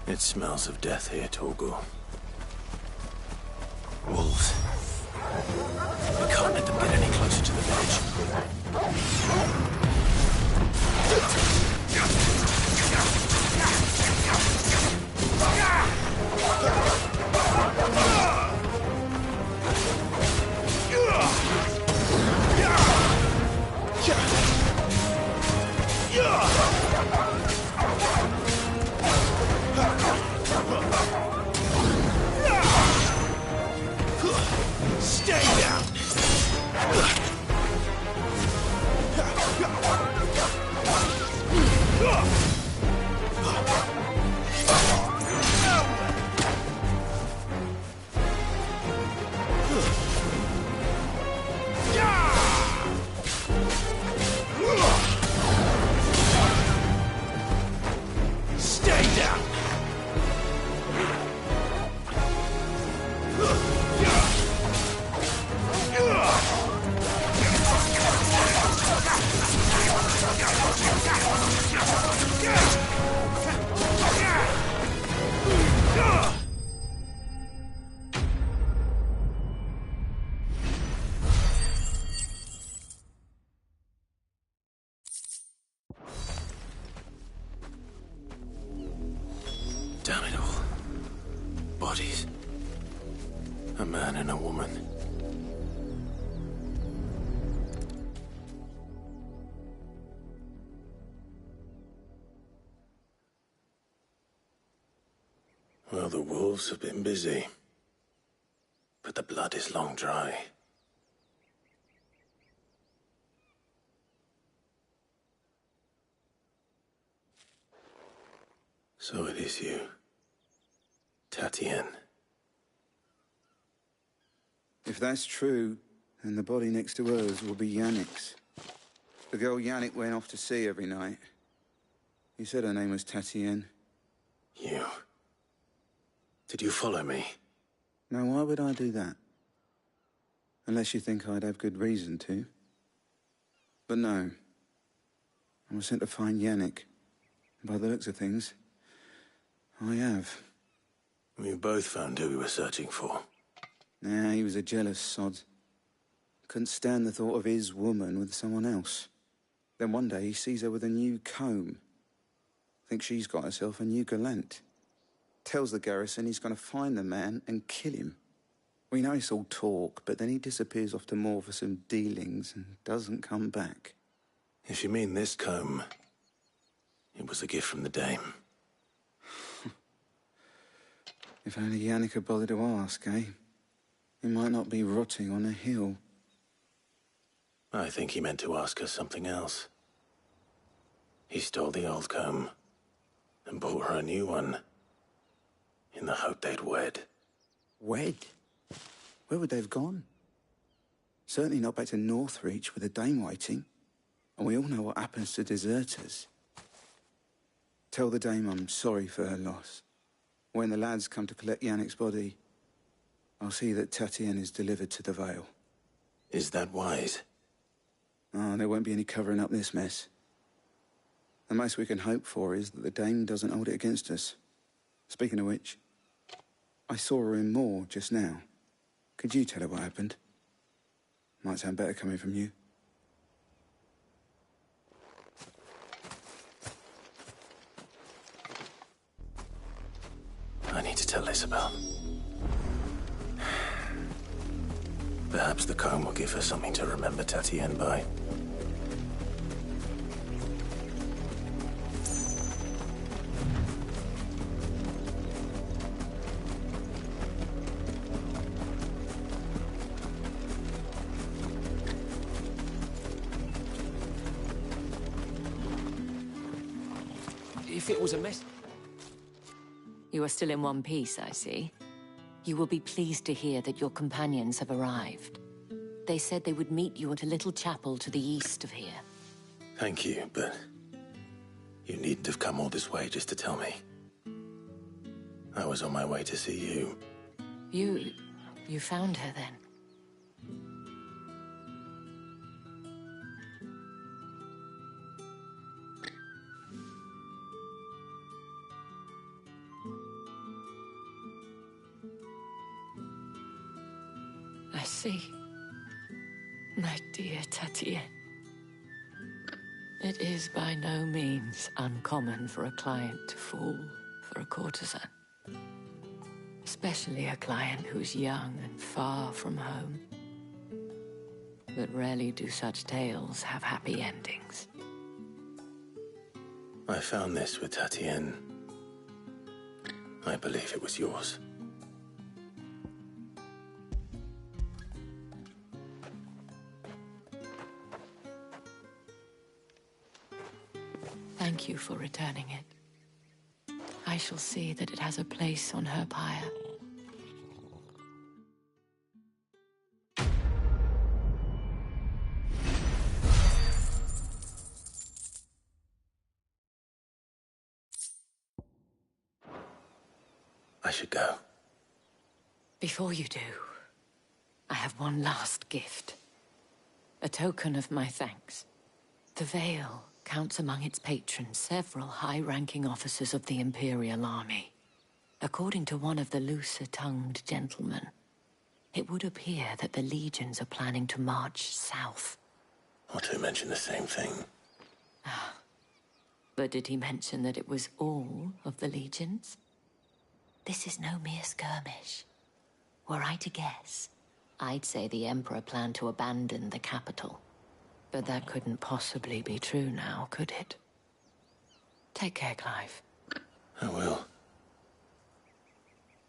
It smells of death here, Torgal. Wolves. We can't let them get any closer to the village. Stay down! bodies. A man and a woman. Well, the wolves have been busy. But the blood is long dry. So it is you, Tatienne. If that's true, then the body next to hers will be Yannick's. The girl Yannick went off to see every night. He said her name was Tatienne. You... Did you follow me? Now, why would I do that? Unless you think I'd have good reason to. But no. I was sent to find Yannick. By the looks of things, I have. We both found who we were searching for. Nah, he was a jealous sod. Couldn't stand the thought of his woman with someone else. Then one day he sees her with a new comb. Thinks she's got herself a new gallant. Tells the garrison he's going to find the man and kill him. We know it's all talk, but then he disappears off to Moor for some dealings and doesn't come back. If you mean this comb, it was a gift from the dame. If only Yannick had bothered to ask, eh? He might not be rotting on a hill. I think he meant to ask her something else. He stole the old comb and bought her a new one. In the hope they'd wed. Wed? Where would they have gone? Certainly not back to Northreach with a dame waiting. And we all know what happens to deserters. Tell the dame I'm sorry for her loss. When the lads come to collect Yannick's body, I'll see that Tatienne is delivered to the Vale. Is that wise? Oh, there won't be any covering up this mess. The most we can hope for is that the dame doesn't hold it against us. Speaking of which, I saw her in Moor just now. Could you tell her what happened? Might sound better coming from you. I need to tell Isabel. Perhaps the comb will give her something to remember Tatienne by. If it was a mess... You are still in one piece, I see. You will be pleased to hear that your companions have arrived. They said they would meet you at a little chapel to the east of here. Thank you, but you needn't have come all this way just to tell me. I was on my way to see you. You found her then? I see. My dear Tatienne. It is by no means uncommon for a client to fall for a courtesan. Especially a client who's young and far from home. But rarely do such tales have happy endings. I found this with Tatienne. I believe it was yours. Thank you for returning it. I shall see that it has a place on her pyre. I should go. Before you do, I have one last gift. A token of my thanks. The Vale counts among its patrons several high-ranking officers of the Imperial Army. According to one of the looser-tongued gentlemen, it would appear that the legions are planning to march south. Or to mention the same thing. But did he mention that it was all of the legions? This is no mere skirmish. Were I to guess, I'd say the Emperor planned to abandon the capital. But that couldn't possibly be true now, could it? Take care, Clive. I will.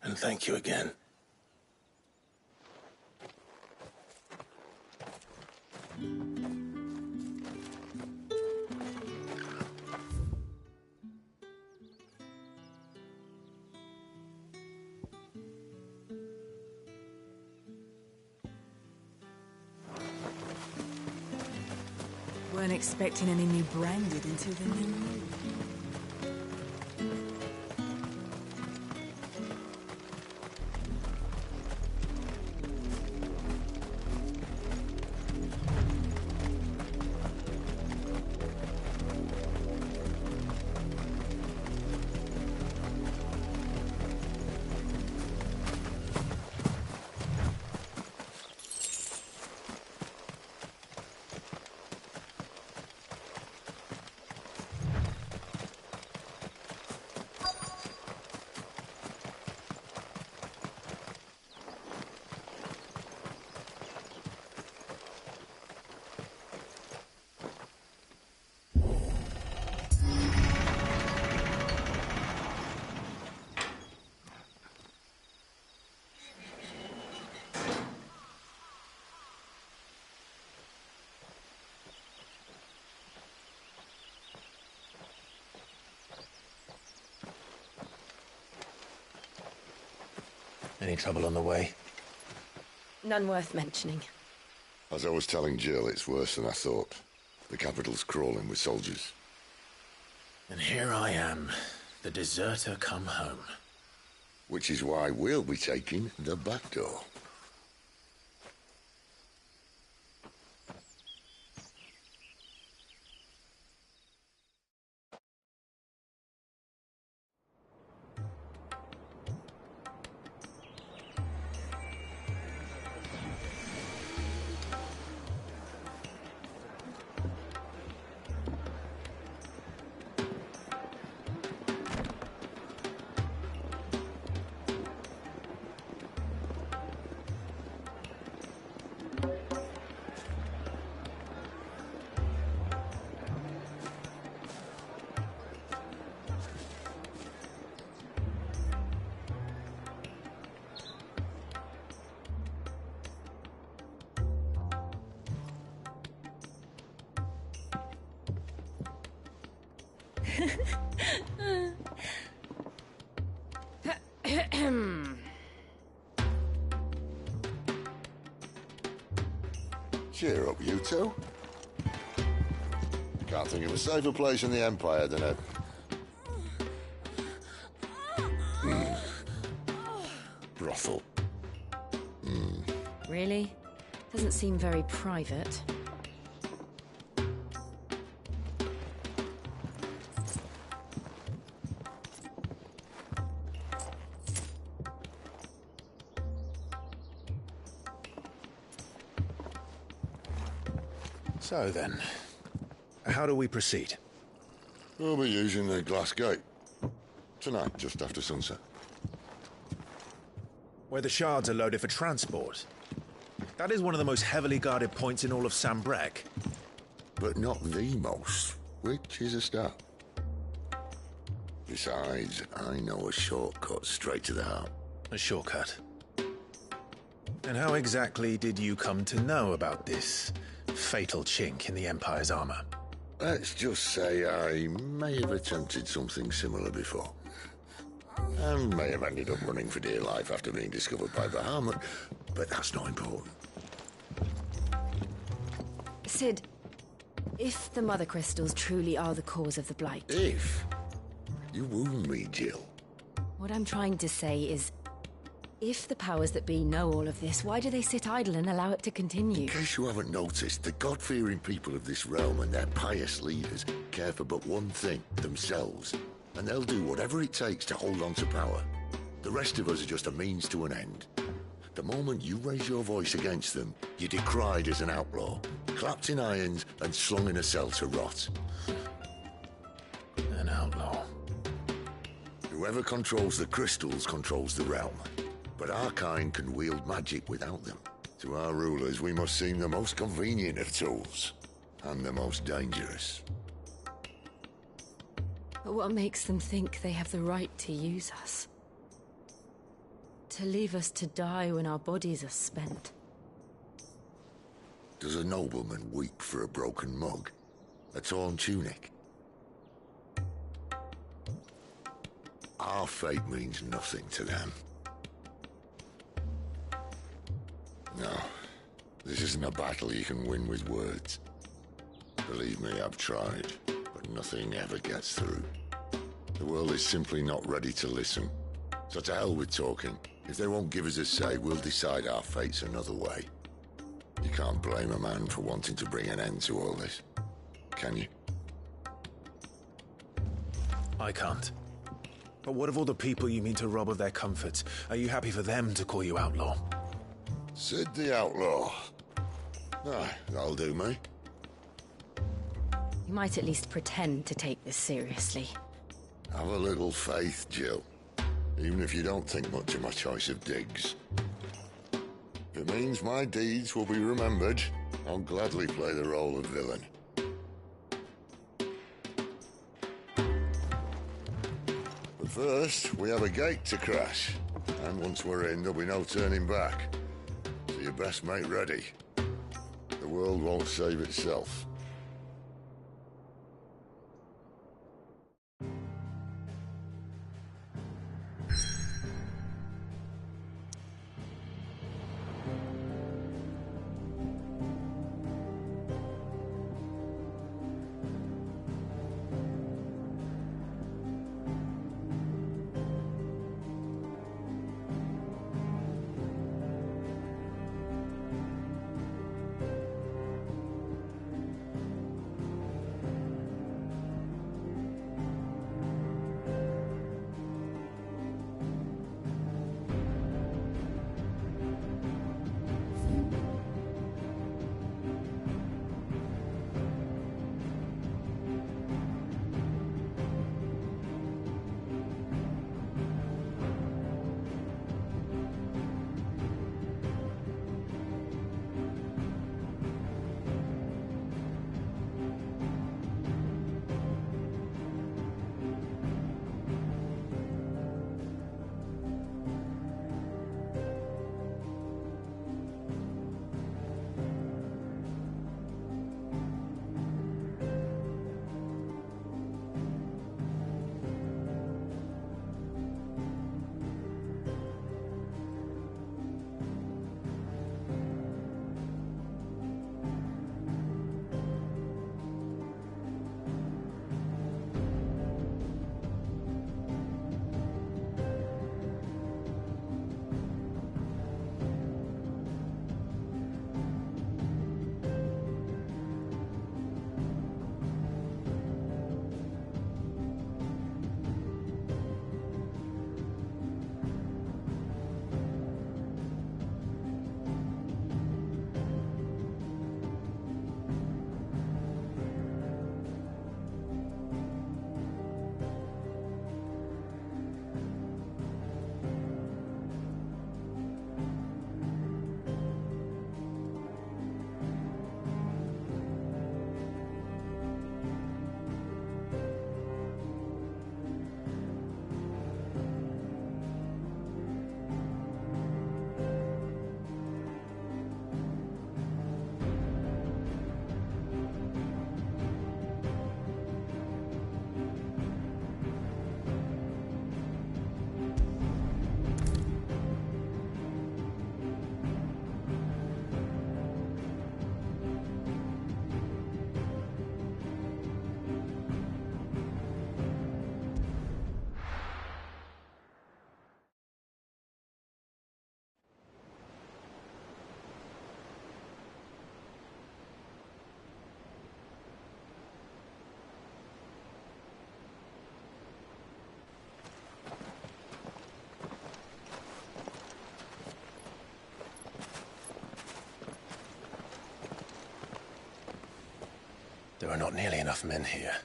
And thank you again. Weren't expecting any new branded until the new moon. Any trouble on the way? None worth mentioning. As I was telling Jill, it's worse than I thought. The capital's crawling with soldiers. And here I am, the deserter come home. Which is why we'll be taking the back door. Cheer up, you two. Can't think of a safer place in the Empire than a... brothel. Really? Doesn't seem very private. So then, how do we proceed? We'll be using the glass gate. Tonight, just after sunset. Where the shards are loaded for transport. That is one of the most heavily guarded points in all of Sambrec. But not the most, which is a start. Besides, I know a shortcut straight to the heart. A shortcut? And how exactly did you come to know about this fatal chink in the Empire's armor? Let's just say I may have attempted something similar before. And may have ended up running for dear life after being discovered by Bahamut, but that's not important. Sid, if the Mother Crystals truly are the cause of the Blight... If? You wound me, Jill. What I'm trying to say is, if the powers that be know all of this, why do they sit idle and allow it to continue? In case you haven't noticed, the God-fearing people of this realm and their pious leaders care for but one thing, themselves. And they'll do whatever it takes to hold on to power. The rest of us are just a means to an end. The moment you raise your voice against them, you're decried as an outlaw, clapped in irons and slung in a cell to rot. An outlaw. Who Whoever controls the crystals controls the realm. But our kind can wield magic without them. To our rulers, we must seem the most convenient of tools. And the most dangerous. But what makes them think they have the right to use us? To leave us to die when our bodies are spent? Does a nobleman weep for a broken mug? A torn tunic? Our fate means nothing to them. No, this isn't a battle you can win with words. Believe me, I've tried, but nothing ever gets through. The world is simply not ready to listen. So to hell with talking. If they won't give us a say, we'll decide our fates another way. You can't blame a man for wanting to bring an end to all this, can you? I can't. But what of all the people you mean to rob of their comforts? Are you happy for them to call you outlaw? Sid the outlaw. Aye, that'll do me. You might at least pretend to take this seriously. Have a little faith, Jill. Even if you don't think much of my choice of digs. If it means my deeds will be remembered, I'll gladly play the role of villain. But first, we have a gate to crash. And once we're in, there'll be no turning back. So you best make ready. The world won't save itself. There are not nearly enough men here.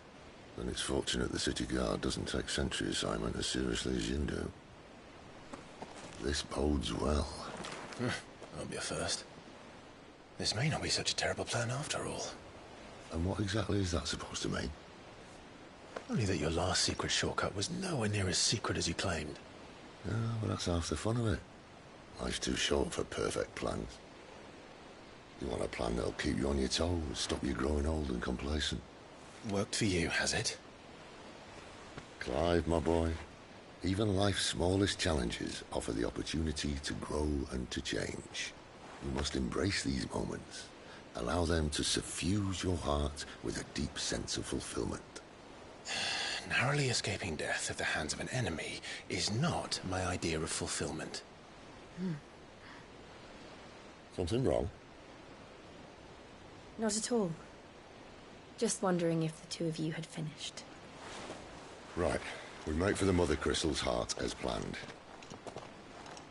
Then it's fortunate the city guard doesn't take sentry assignment as seriously as you do. This bodes well. Won't be a first. This may not be such a terrible plan after all. And what exactly is that supposed to mean? Only that your last secret shortcut was nowhere near as secret as you claimed. Yeah, well, that's half the fun of it. Life's too short for perfect plans. You want a plan that'll keep you on your toes, stop you growing old and complacent. Worked for you, has it? Clive, my boy, even life's smallest challenges offer the opportunity to grow and to change. You must embrace these moments. Allow them to suffuse your heart with a deep sense of fulfillment. Narrowly escaping death at the hands of an enemy is not my idea of fulfillment. Something wrong? Not at all. Just wondering if the two of you had finished. Right. We make for the Mother Crystal's heart as planned.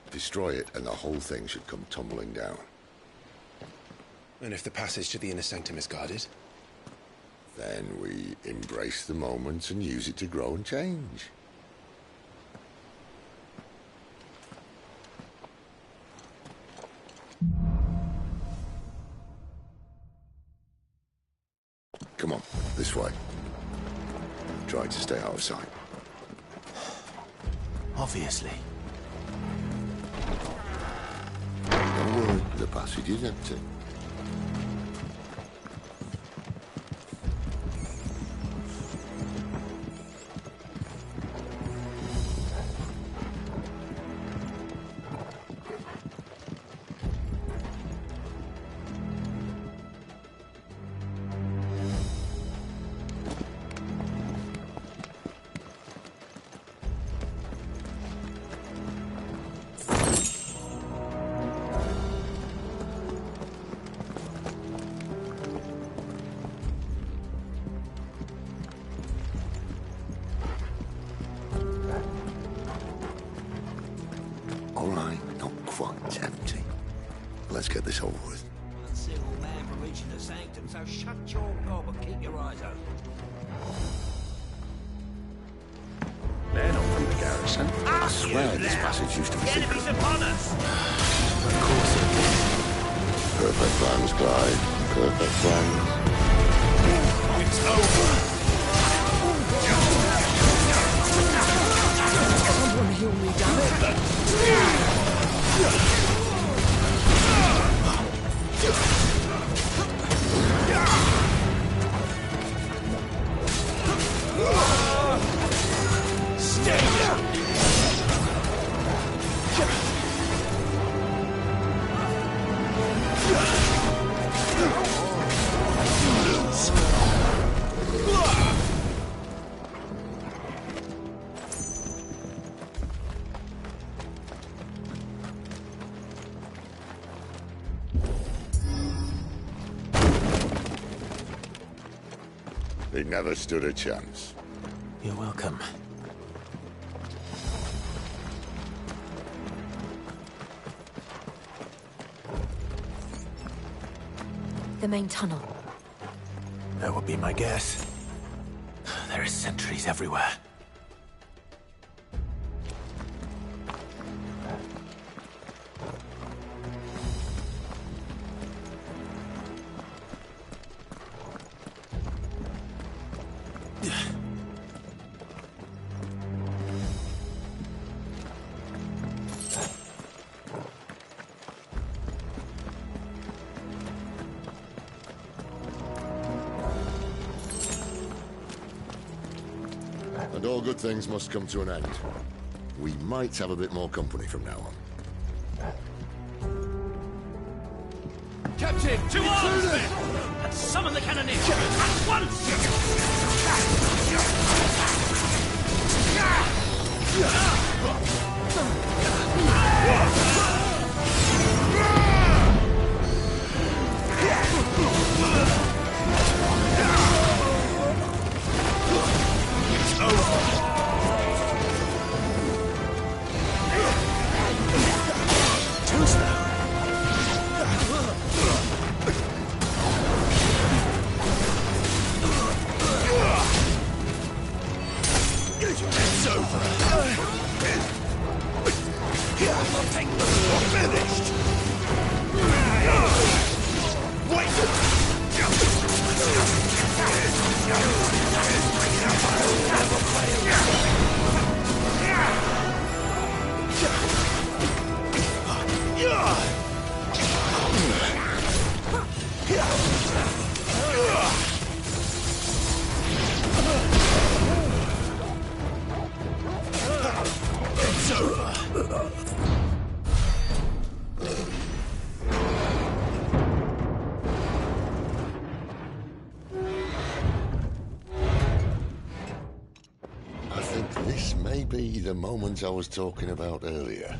Destroy it and the whole thing should come tumbling down. And if the passage to the inner sanctum is guarded? Then we embrace the moment and use it to grow and change. Come on, this way. Try to stay out of sight. Obviously. Don't worry, the passage is empty. Let's get this over with. Uncivil man for reaching the sanctum, so shut your gob and keep your eyes open. They're not from the garrison. I swear this passage used to be secret. Enemies upon us! Of course it is. Perfect plans, Clyde. Perfect plans. It's over! Someone heal me, damn it! They never stood a chance. You're welcome. The main tunnel. That would be my guess. There are sentries everywhere. And all good things must come to an end. We might have a bit more company from now on. Captain! To arms! And summon the cannoneer! At once! It's over! the moment I was talking about earlier.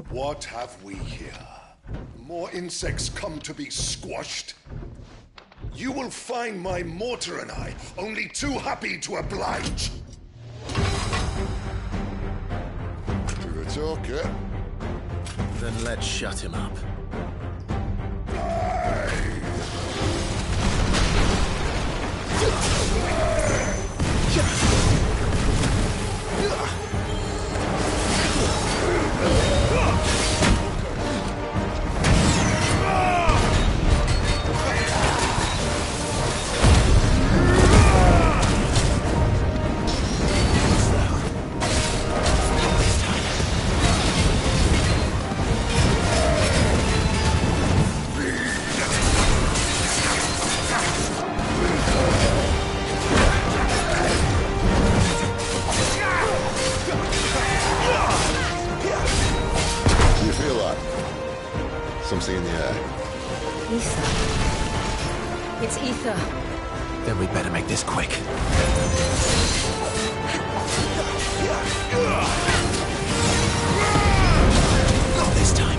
What have we here? More insects come to be squashed? You will find my mortar and I only too happy to oblige. You're a talker. Then let's shut him up. Something in the air. Ether. It's ether. Then we better make this quick. Not this time.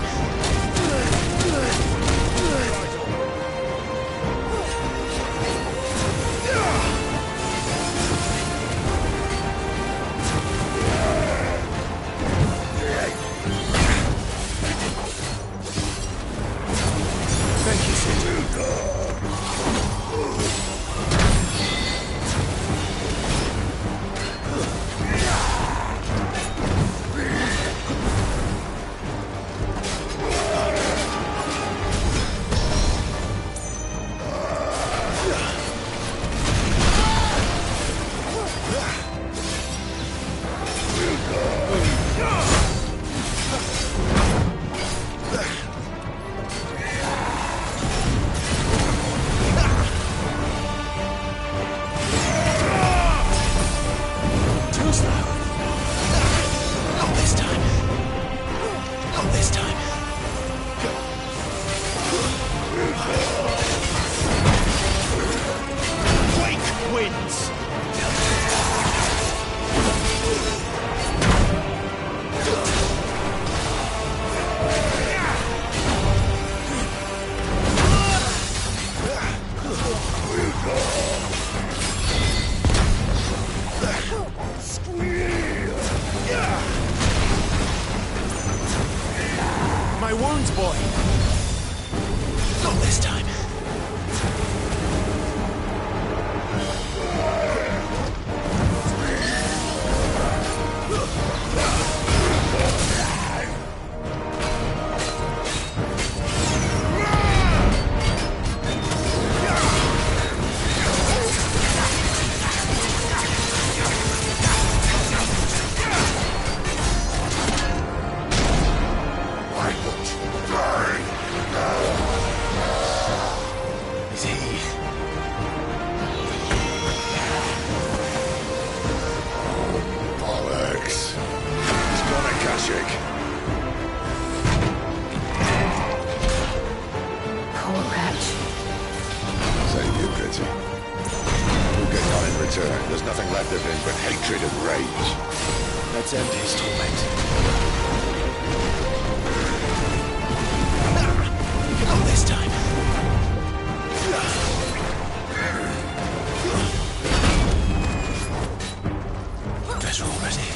My wounds, boy! Not this time. There's nothing left of him but hatred and rage. Let's end his torment. Not this time. Better already.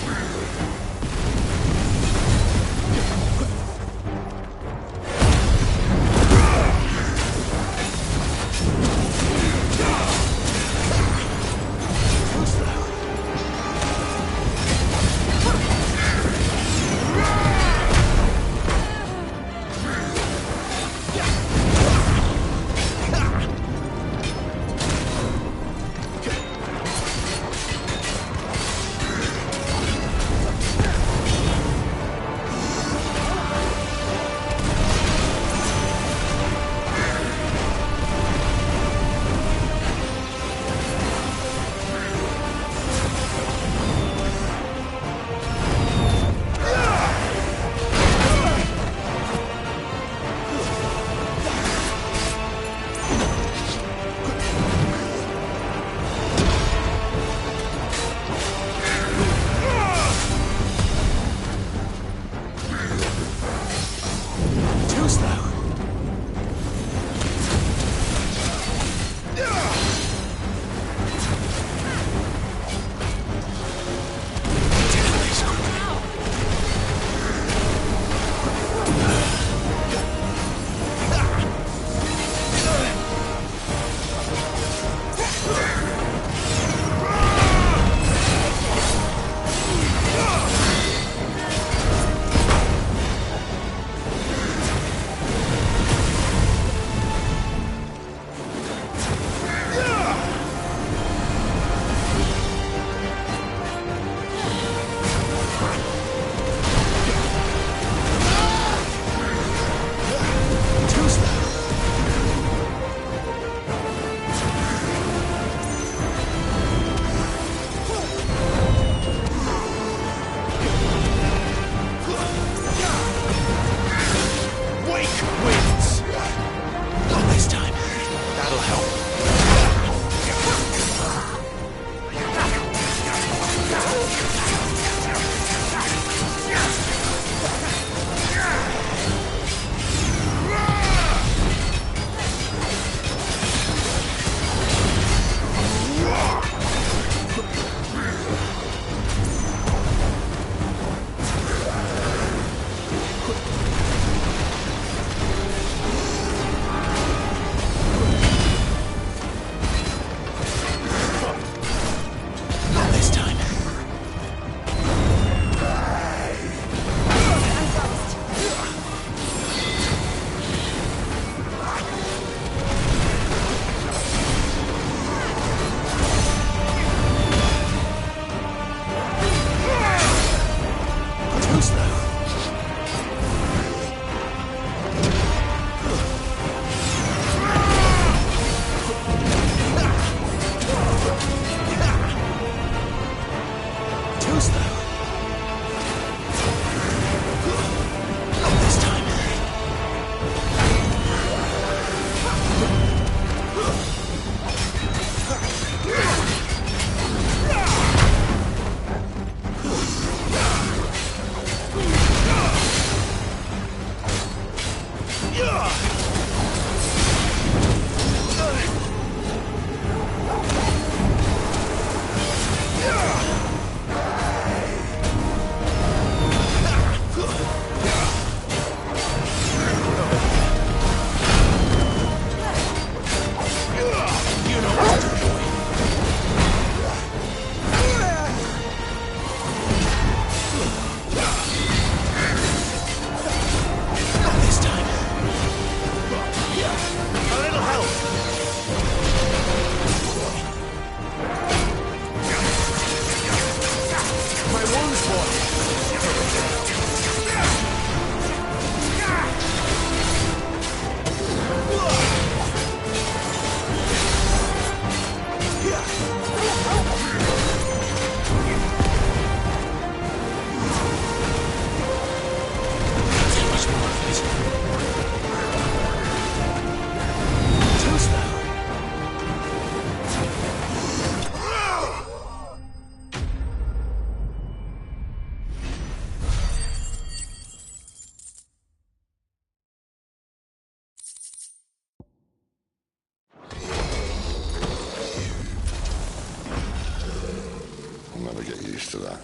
rest of that.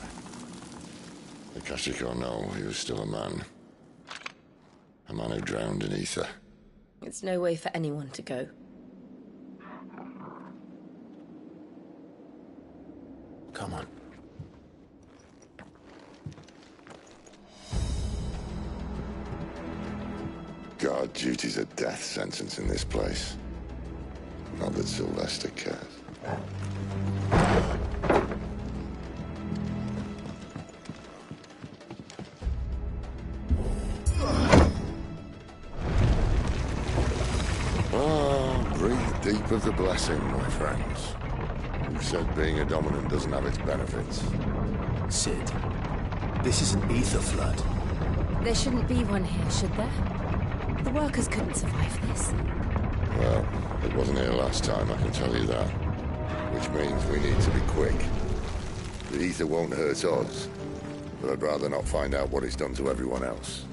Akashic or no, he was still a man. A man who drowned in ether. It's no way for anyone to go. Come on. God, duty's a death sentence in this place. Not that Sylvester cares. Breathe deep of the blessing, my friends. Who said being a dominant doesn't have its benefits? Sid, this is an ether flood. There shouldn't be one here, should there? The workers couldn't survive this. Well, it wasn't here last time, I can tell you that. Which means we need to be quick. The ether won't hurt us, but I'd rather not find out what it's done to everyone else.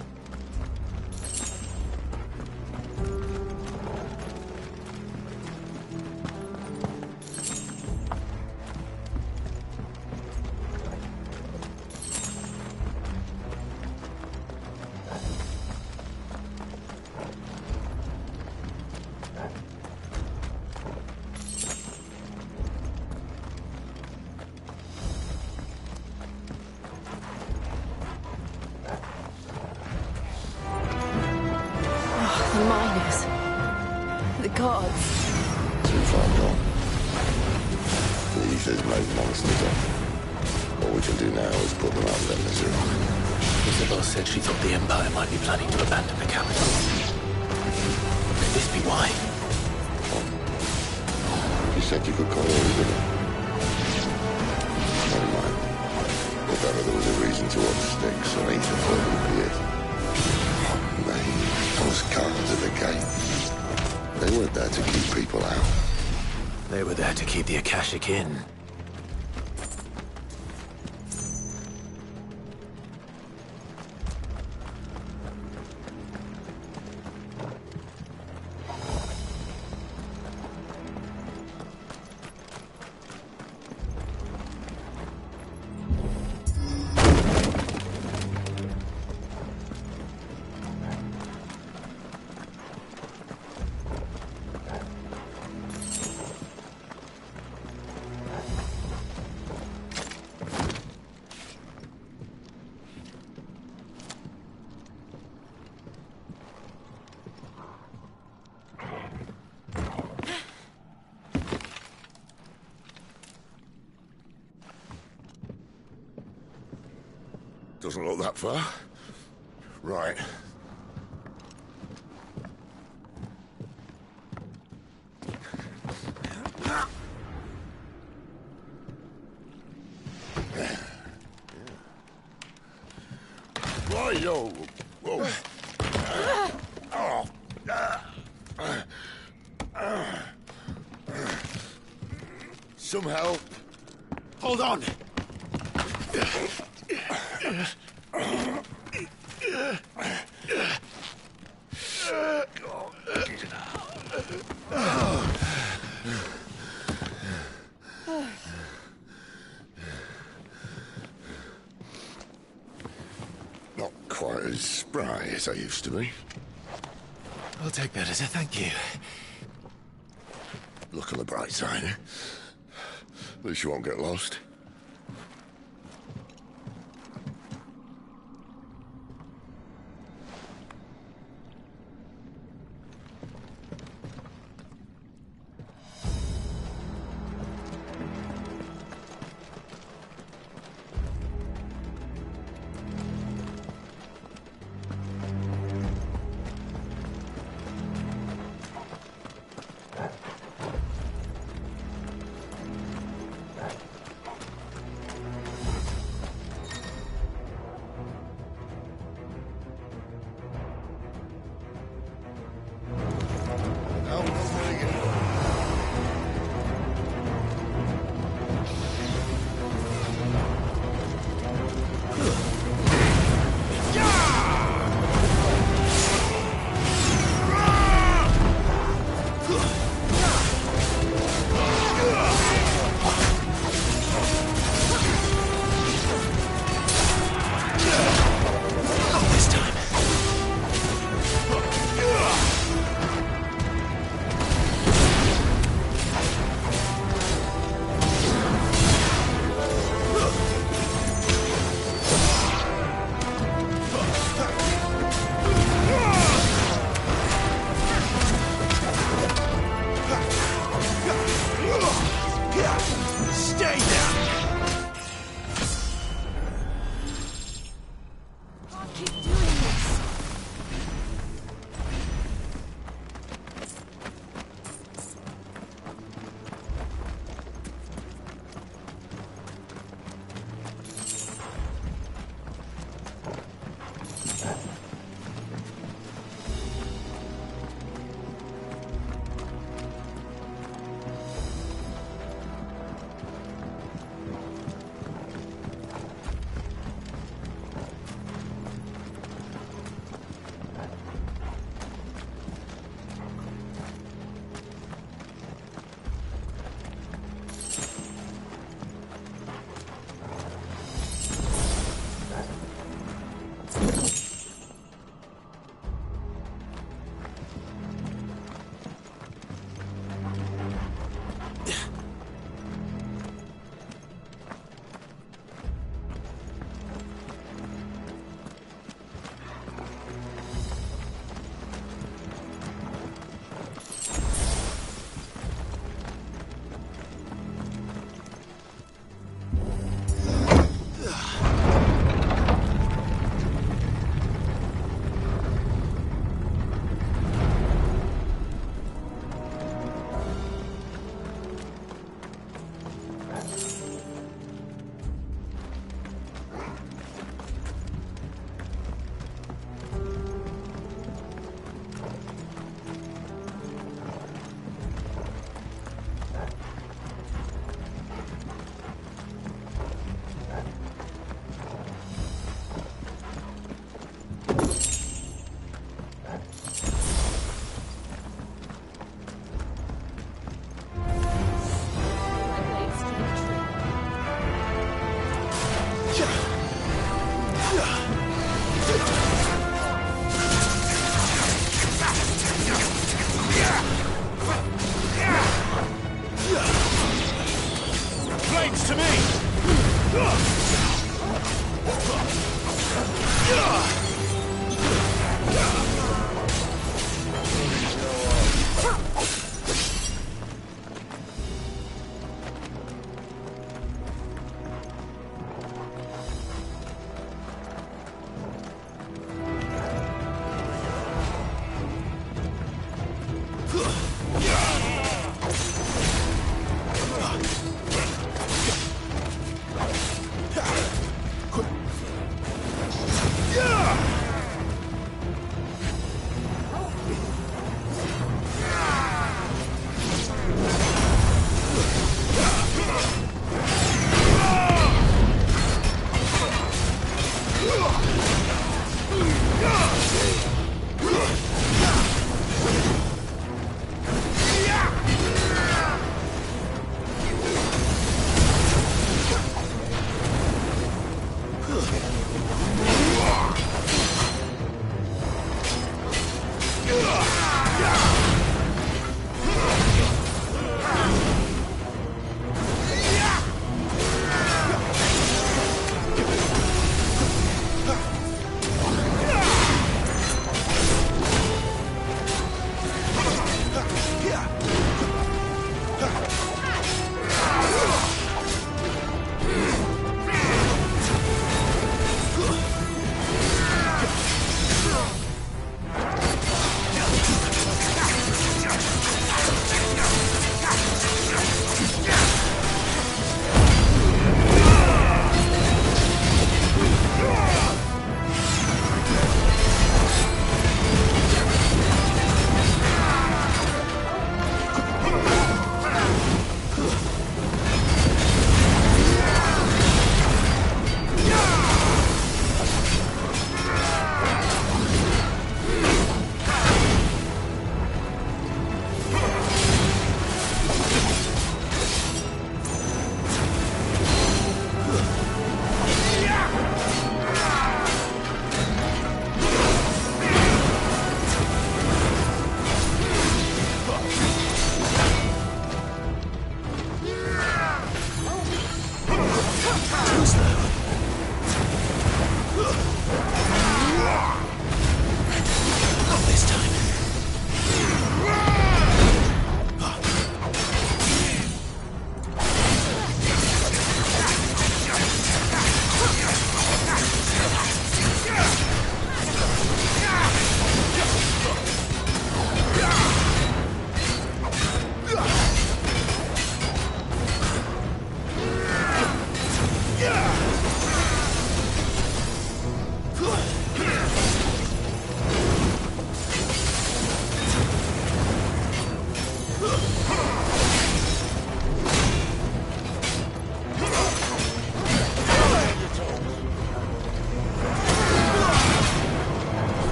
The miners. The gods. Too far gone. The ether's made monsters up. All we can do now is put them out of their misery. Isabel said she thought the Empire might be planning to abandon the capital. Could this be why? You said you could call her, didn't you? Never mind. If ever there was a reason to up sticks, an ether flood would be it. Those guards at the gate. They weren't there to keep people out. They were there to keep the Akashic in. Doesn't look that far. Right. Right, yo. Whoa. Some help. Hold on. Not quite as spry as I used to be. I'll take that as a thank you. Look on the bright side, eh? At least you won't get lost.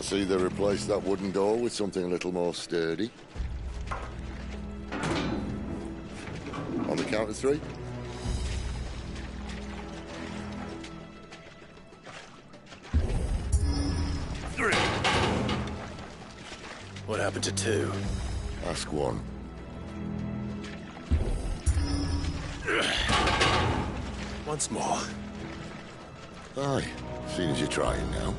see they replaced that wooden door with something a little more sturdy. On the count of 3. What happened to 2? Ask 1. Once more. Aye, seeing as you're trying now.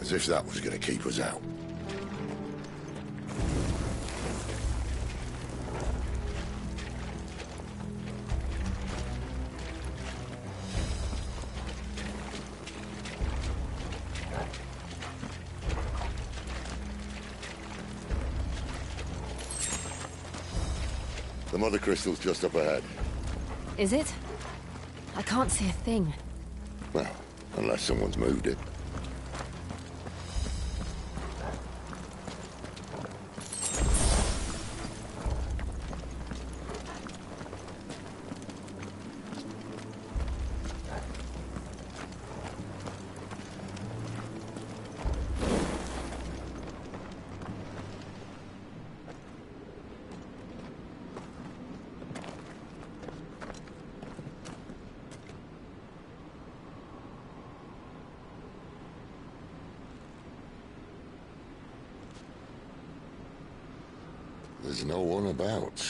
As if that was going to keep us out. The mother crystal's just up ahead. Is it? I can't see a thing. Well, unless someone's moved it. There's no one about.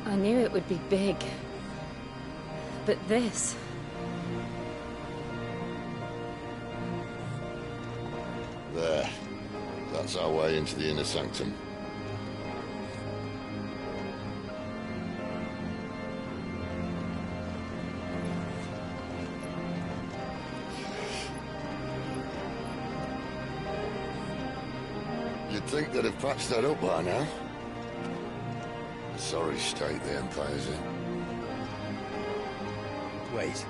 I knew it would be big. But this... There. That's our way into the inner sanctum. You'd think they'd have patched that up by now. A sorry state the Empire's in. Wait.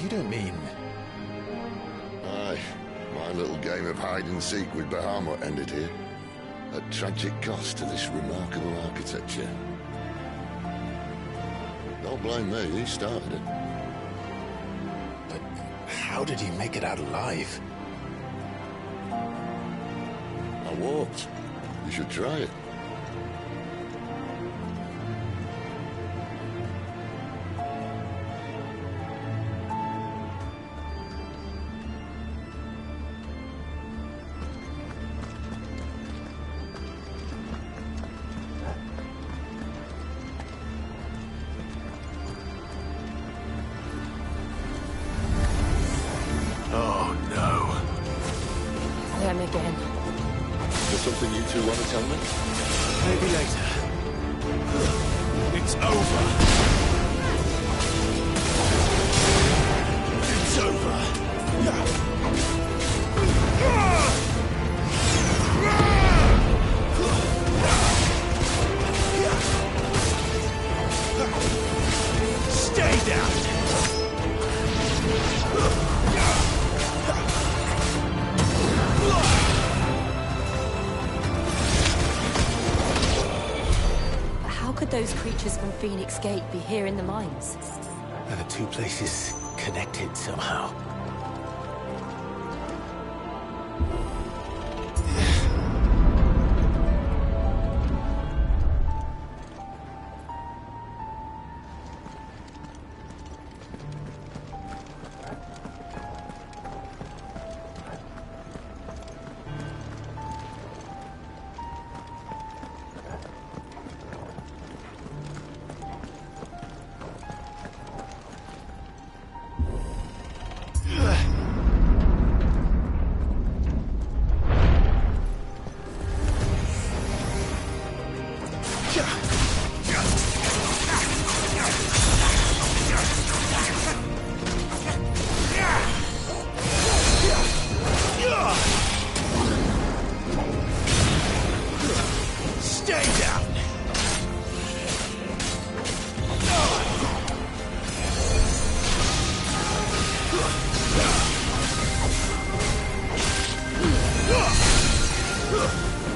You don't mean... Aye. My little game of hide-and-seek with Bahamut ended here. At tragic cost to this remarkable architecture. Don't blame me, he started it. But how did he make it out alive? I walked. You should try it. Oh, no. Them again. There's something you two want to tell me? Maybe later. It's over. It's over. Stay down. How could those creatures from Phoenix Gate be here in the mines? Are the two places connected somehow?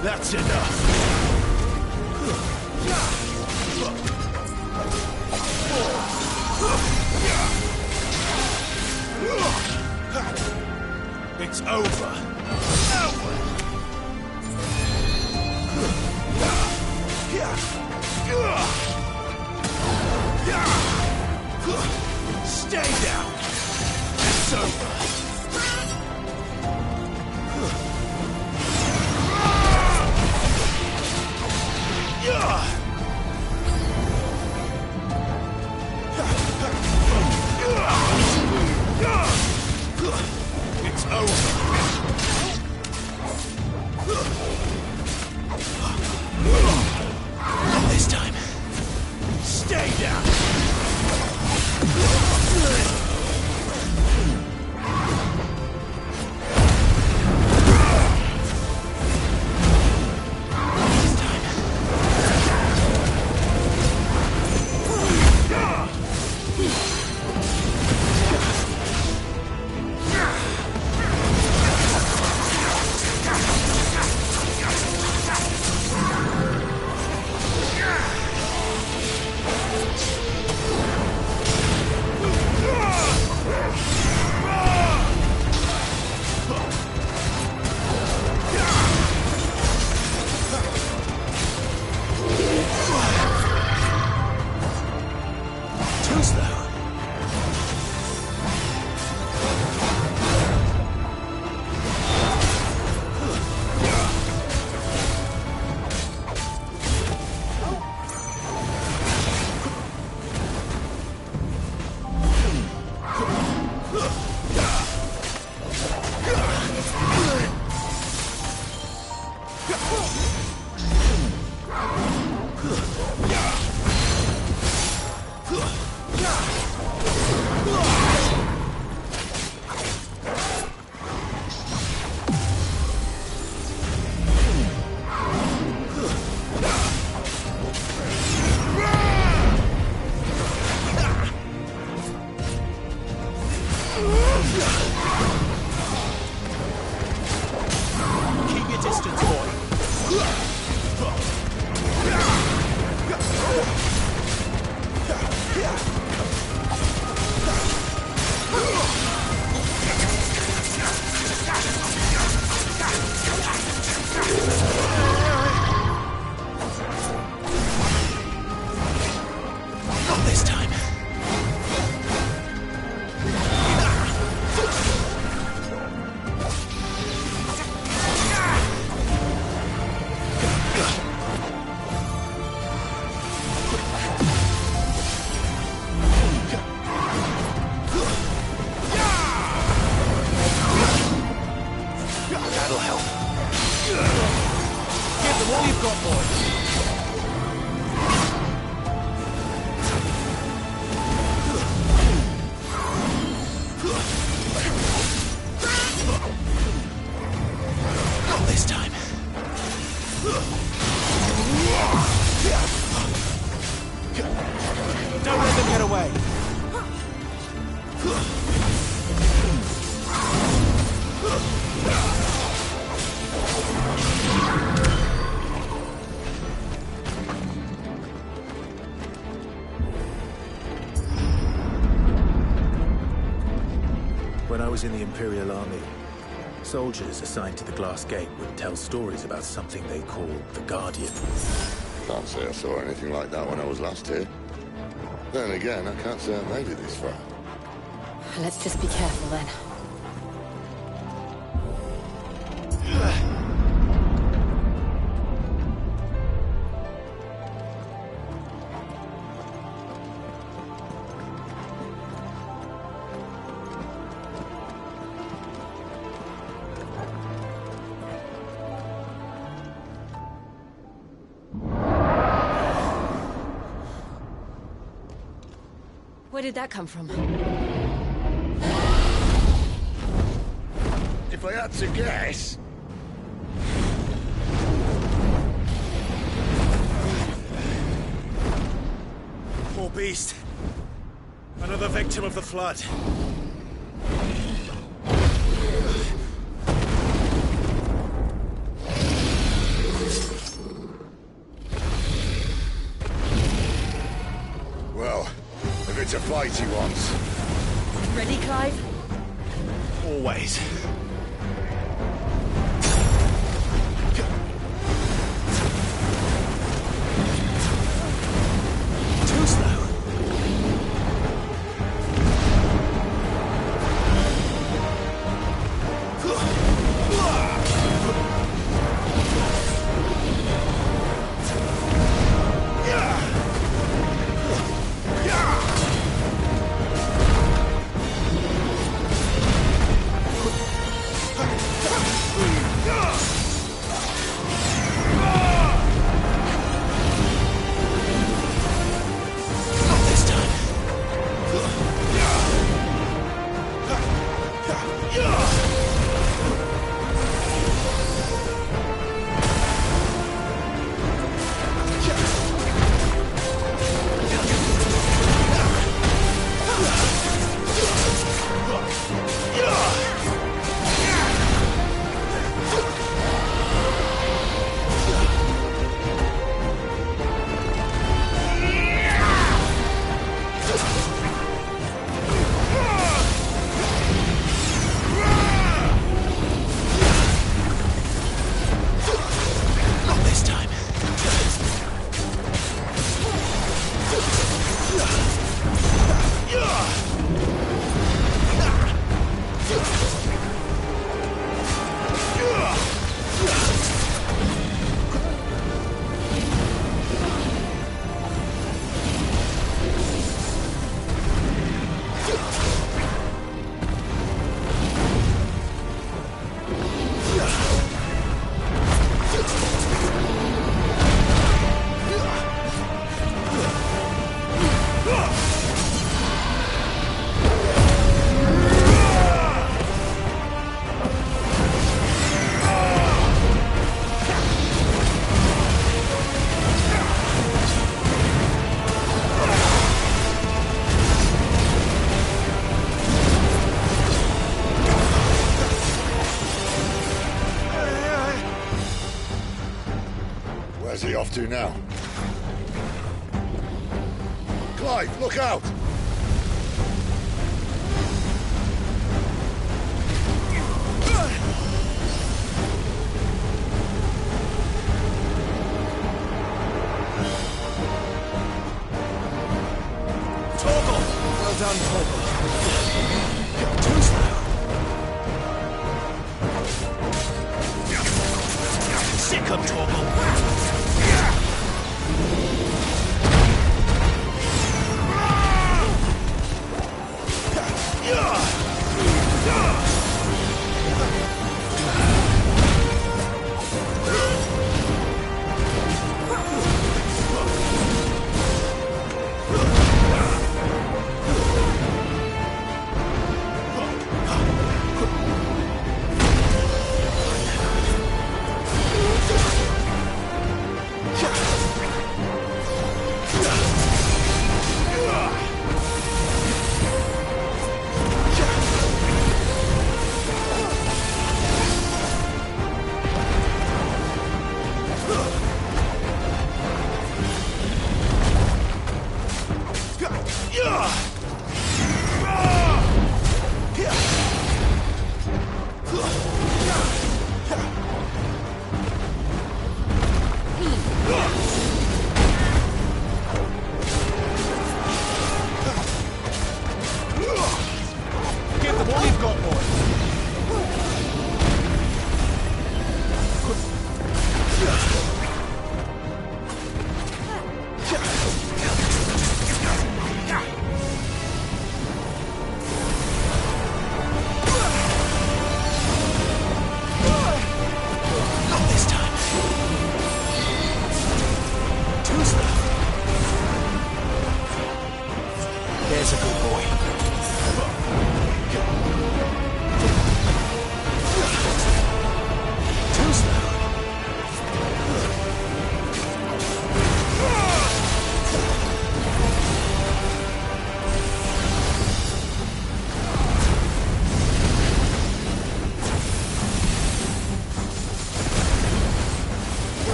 That's enough. It's over. Stay down. It's over. It's over. Not this time. Stay down. Don't let them get away. When I was in the Imperial Army, soldiers assigned to the Glass Gate would tell stories about something they called the Guardian. Can't say I saw anything like that when I was last here. Then again, I can't say I made it this far. Let's just be careful then. Where did that come from? If I had to guess... Poor beast. Another victim of the Flood. right he wants. Ready, Clive? Always. Too slow. Where's he off to now? Clive, look out! Torgal! Well done, Torgal. Too slow. Sick of Torgal. 啊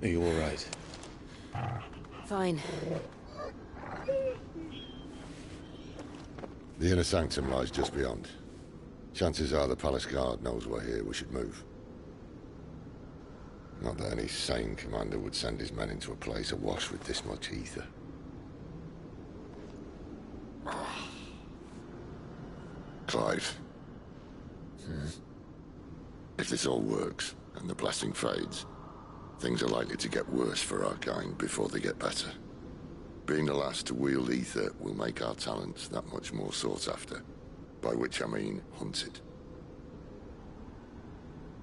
Are you all right? Fine. The inner sanctum lies just beyond. Chances are the palace guard knows we're here. We should move. Not that any sane commander would send his men into a place awash with this much ether. Clive. If this all works, and the blessing fades, things are likely to get worse for our kind before they get better. Being the last to wield ether will make our talents that much more sought after. By which I mean hunted.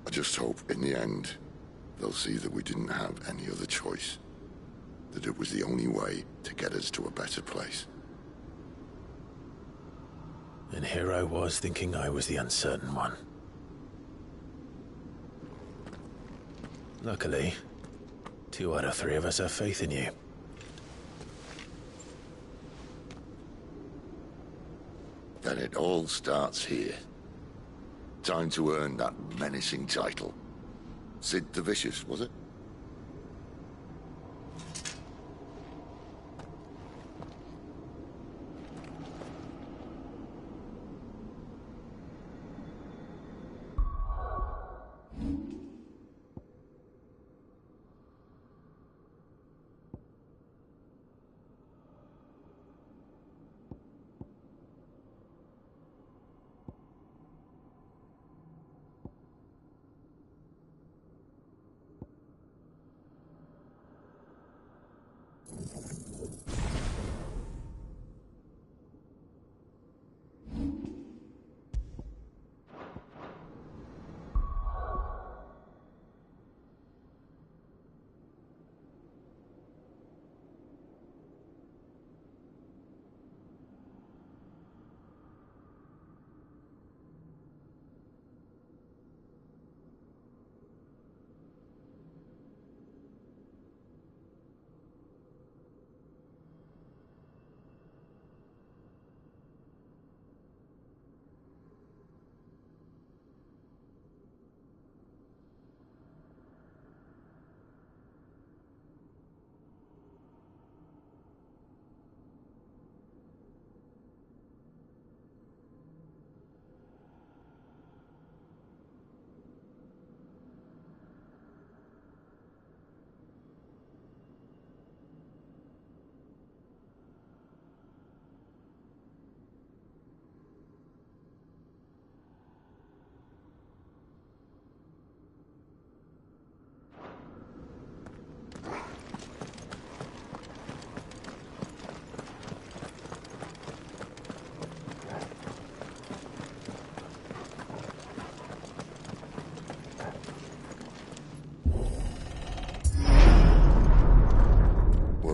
I just hope, in the end, they'll see that we didn't have any other choice. That it was the only way to get us to a better place. And here I was thinking I was the uncertain one. Luckily, 2 out of 3 of us have faith in you. Then it all starts here. Time to earn that menacing title. Sid the Vicious, was it?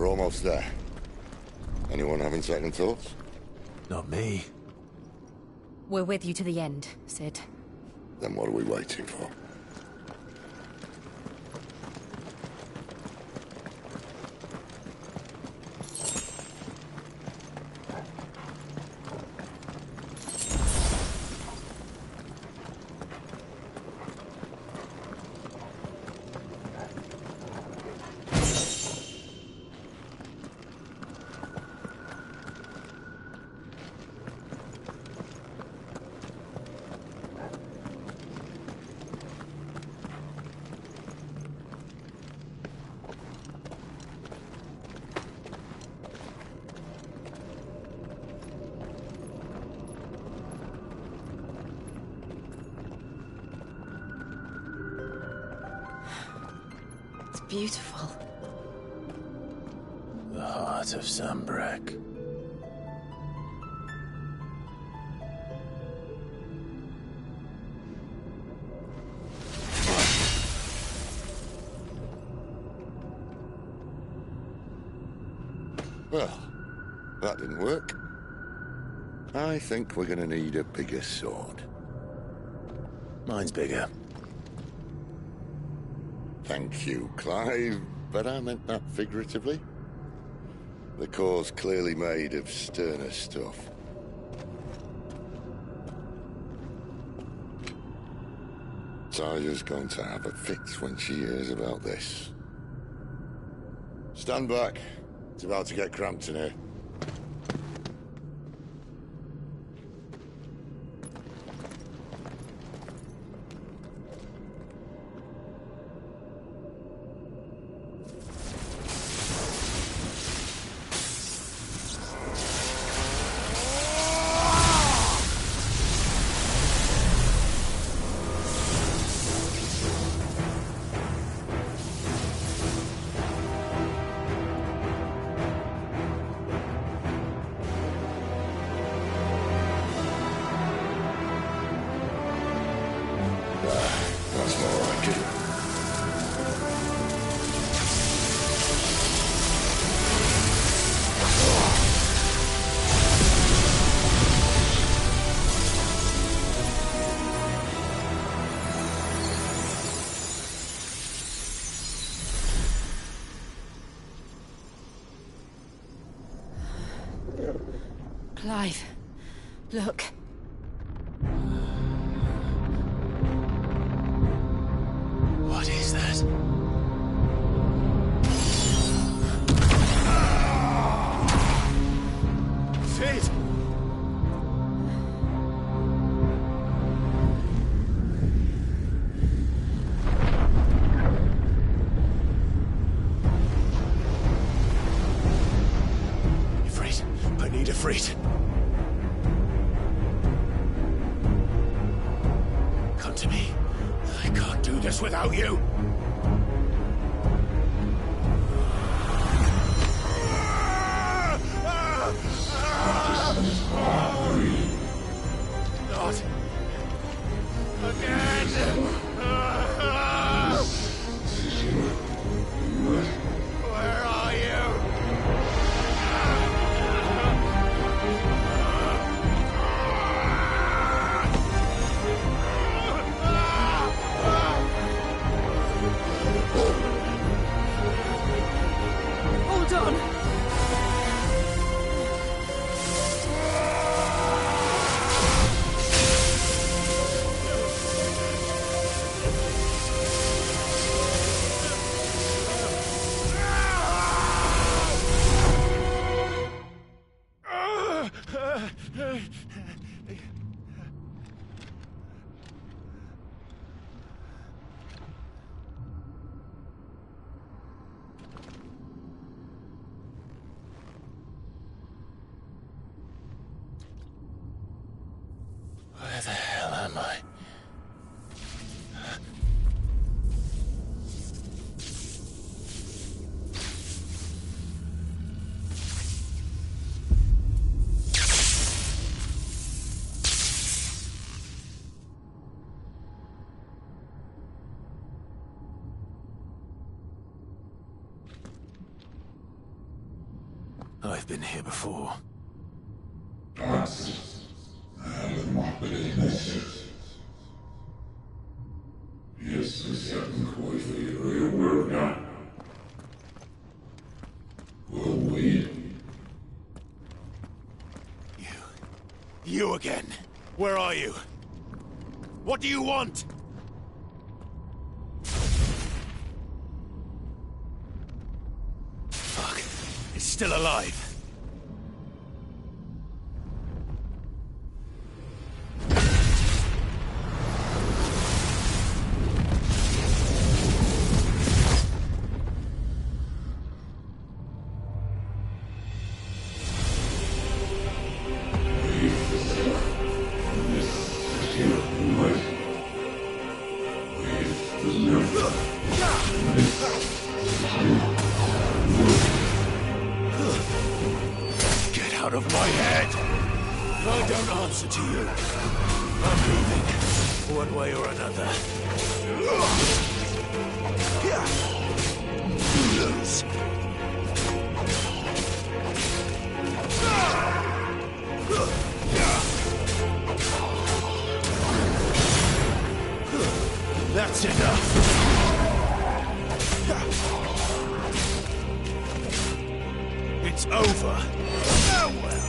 Almost there. Anyone having second thoughts? Not me. We're with you to the end, Sid. Then what are we waiting for? Beautiful. The heart of Sambrek. Well, that didn't work. I think we're gonna need a bigger sword. Mine's bigger. Thank you, Clive, but I meant that figuratively. The core's clearly made of sterner stuff. Taya's going to have a fit when she hears about this. Stand back. It's about to get cramped in here. Clive, look. What is that? Sid! Ifrit, I need Ifrit. Come to me. I can't do this without you. Not again. Where are you? Hold on! Where the hell am I? I've been here before. You again. Where are you? What do you want? Fuck. It's still alive. Get out of my head! I don't answer to you. I'm leaving, one way or another. Lose. That's enough. It's over. Oh well.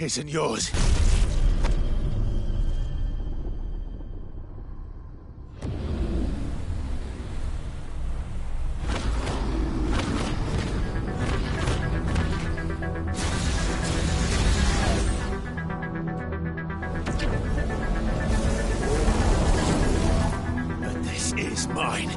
isn't yours. But this is mine.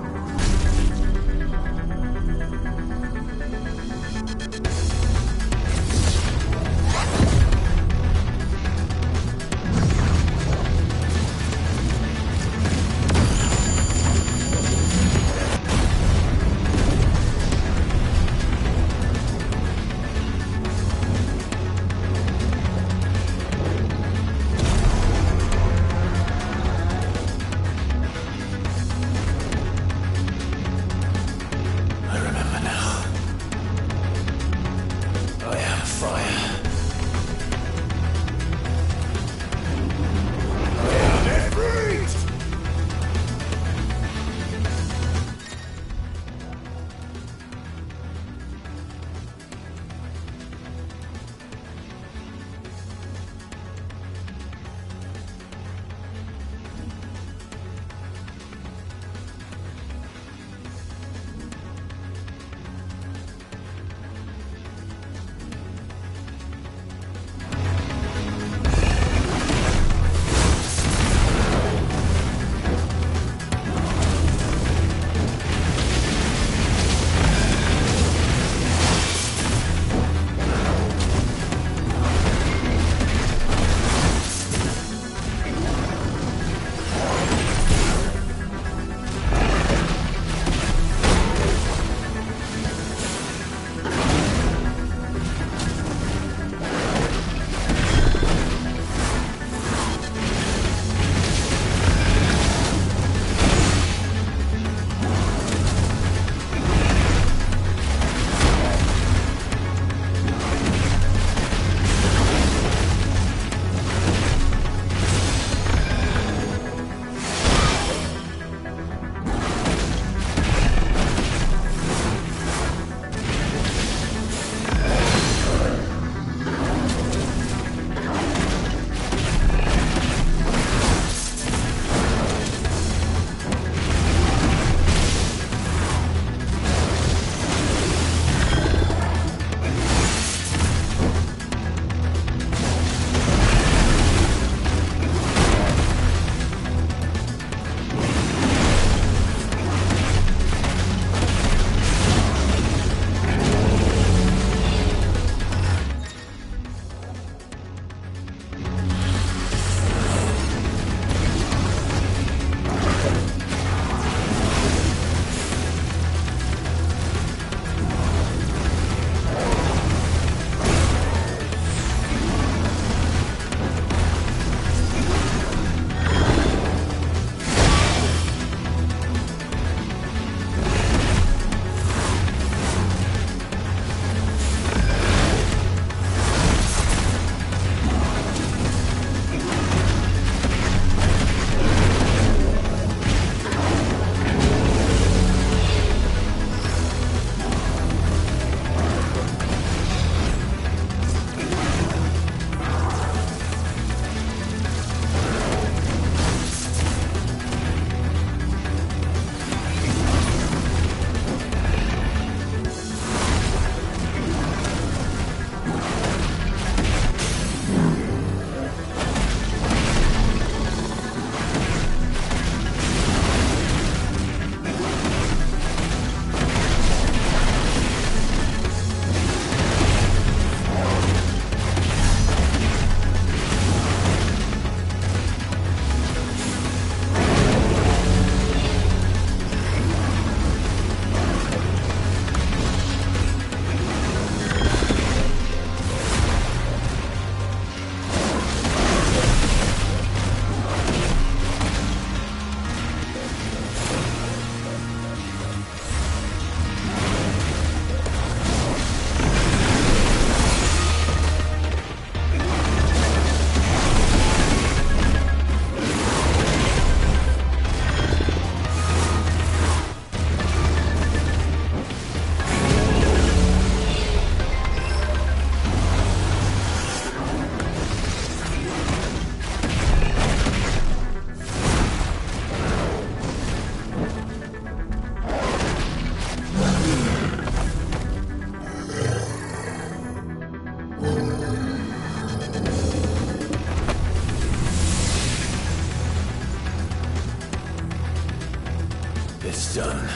It's done.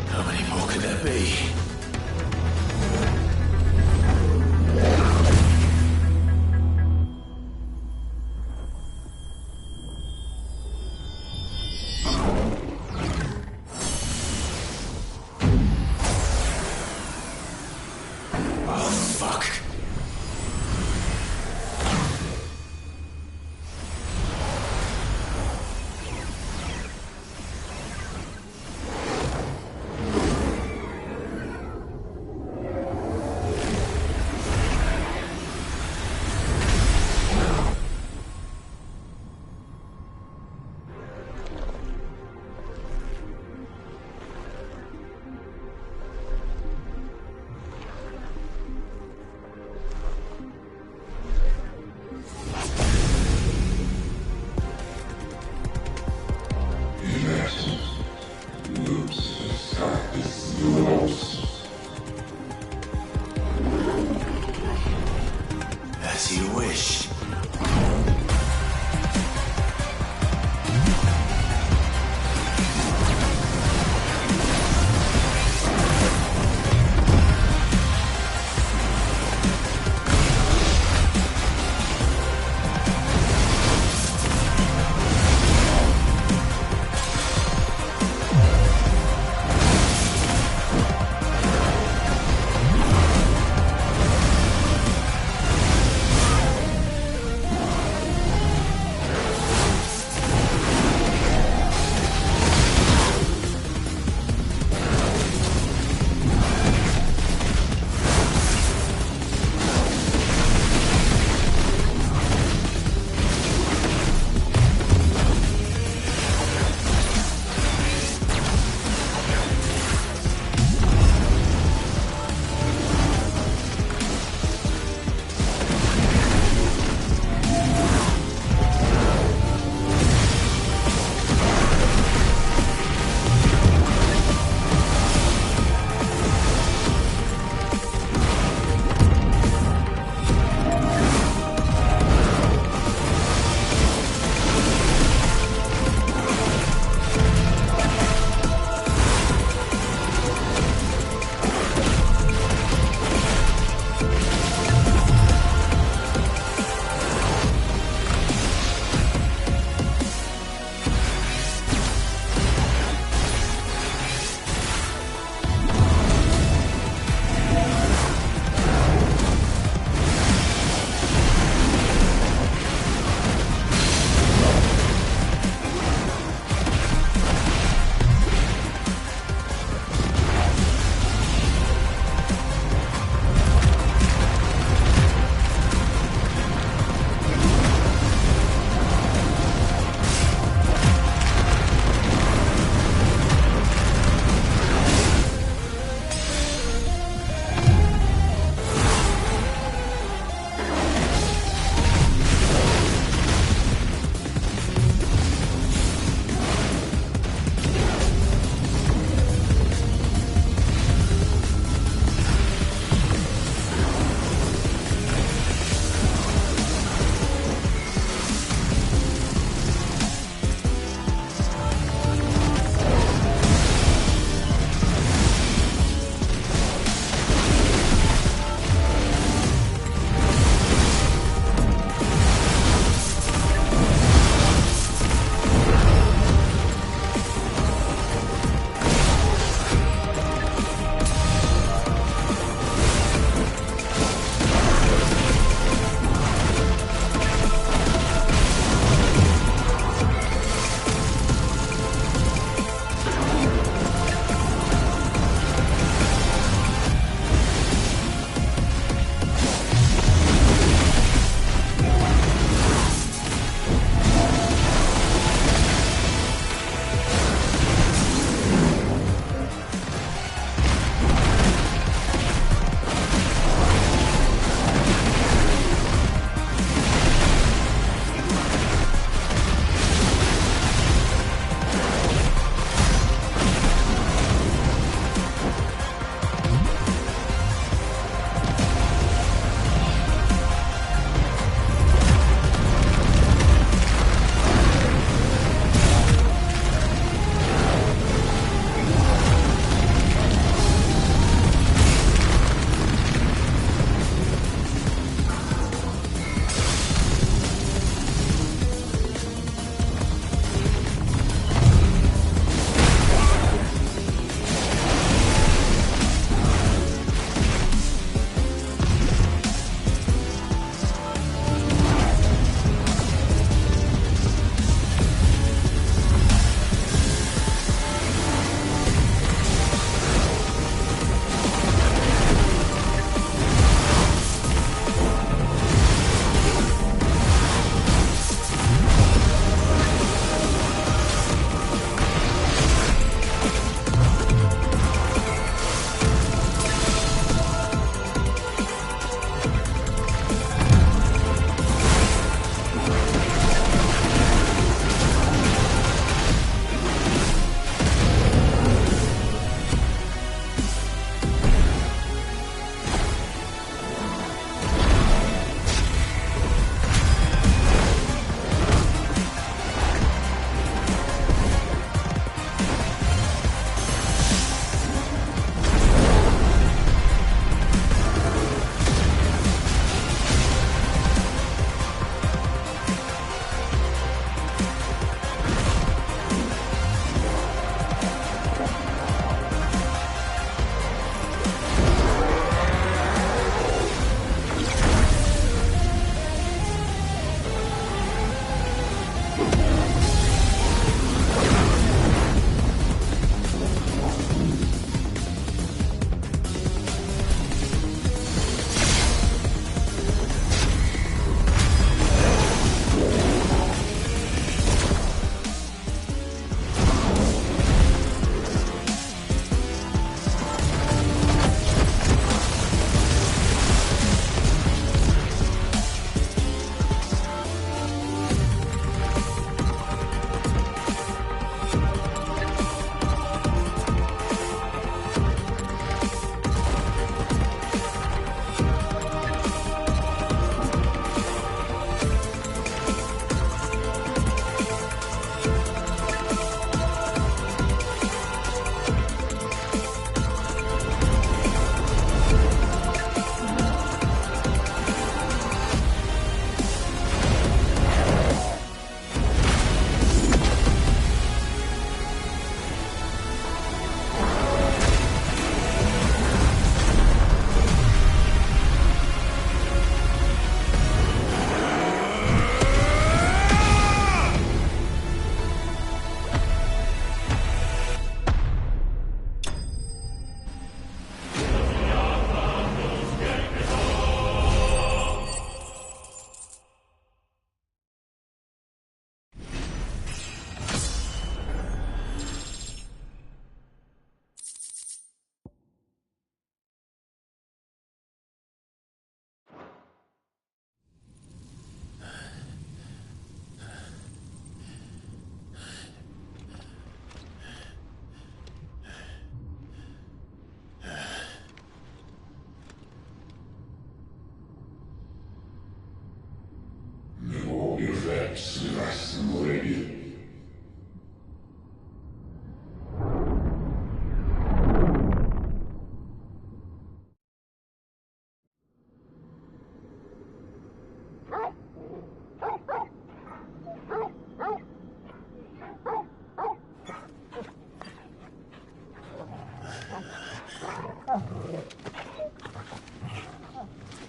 How many more could there be? As you wish.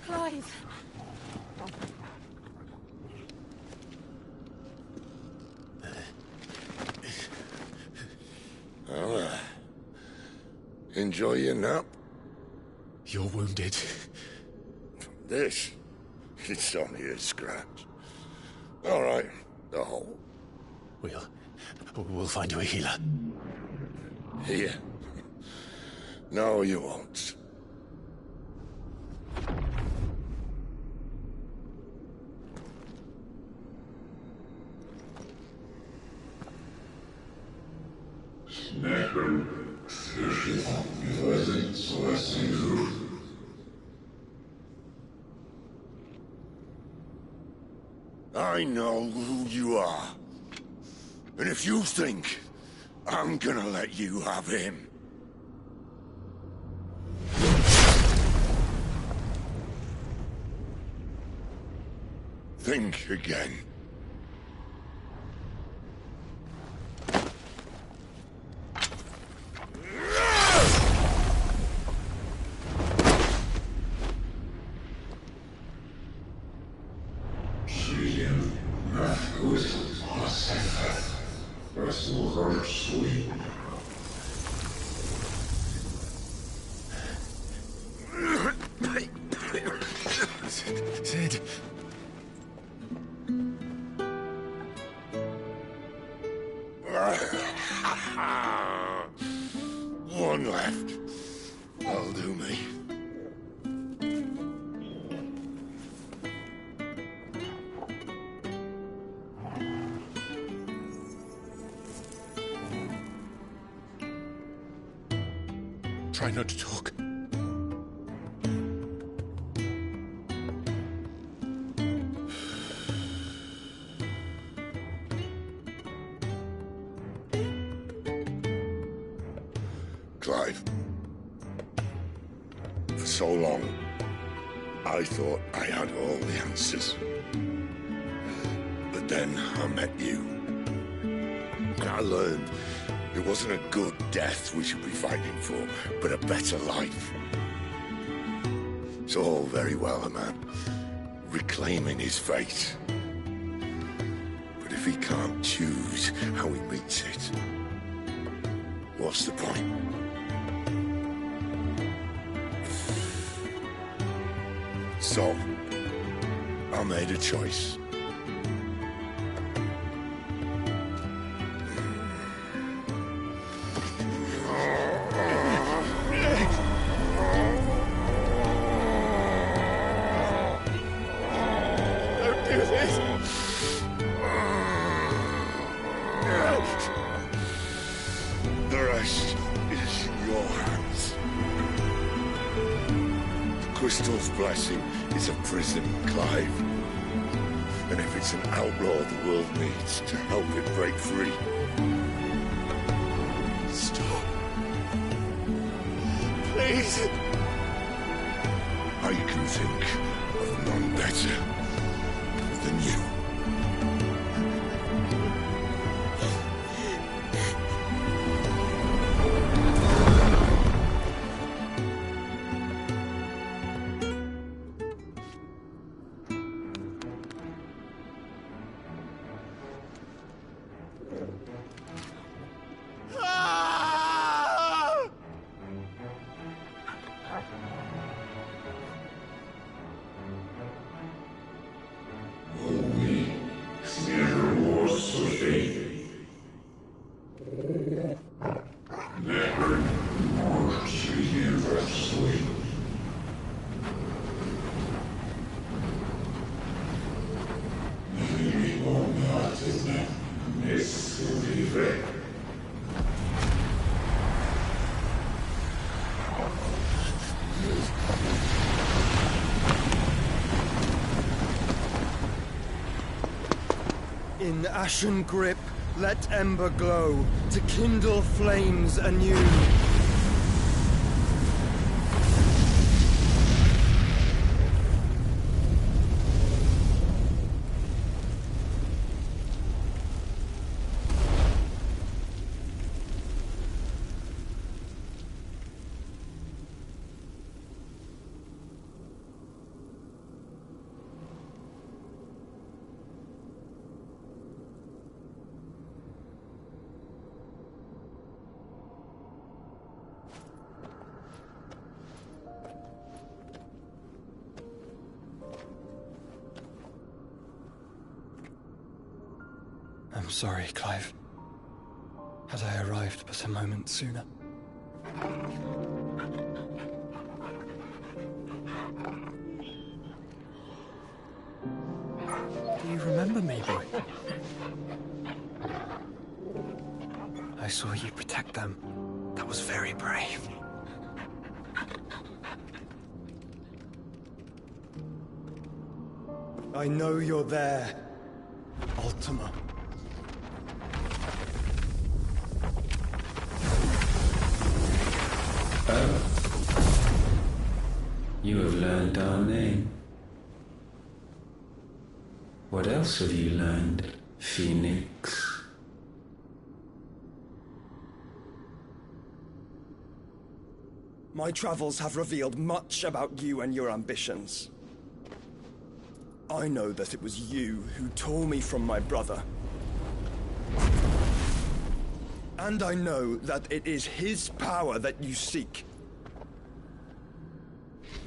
Clive. Well, enjoy your nap. You're wounded. This? It's only a scratch. All right, the hole. We'll find you a healer. Here? No, you won't. I know who you are. And if you think I'm gonna let you have him... think again. Sid. One left. That'll do me. Try not to talk. Clive. For so long, I thought I had all the answers. But then I met you. And I learned it wasn't a good death we should be fighting for, but a better life. It's all very well, a man reclaiming his fate. But if he can't choose how he meets it, what's the point? So, I made a choice. Don't do this! The rest is in your hands. The Crystal's blessing is a prison, Clive. And if it's an outlaw the world needs to help it break free... Stop. Please. I can think of none better than you. In ashen grip, let ember glow, to kindle flames anew. I'm sorry, Clive. Had I arrived but a moment sooner. Do you remember me, boy? I saw you protect them. That was very brave. I know you're there, Ultima. You have learned our name. What else have you learned, Phoenix? My travels have revealed much about you and your ambitions. I know that it was you who tore me from my brother. And I know that it is his power that you seek.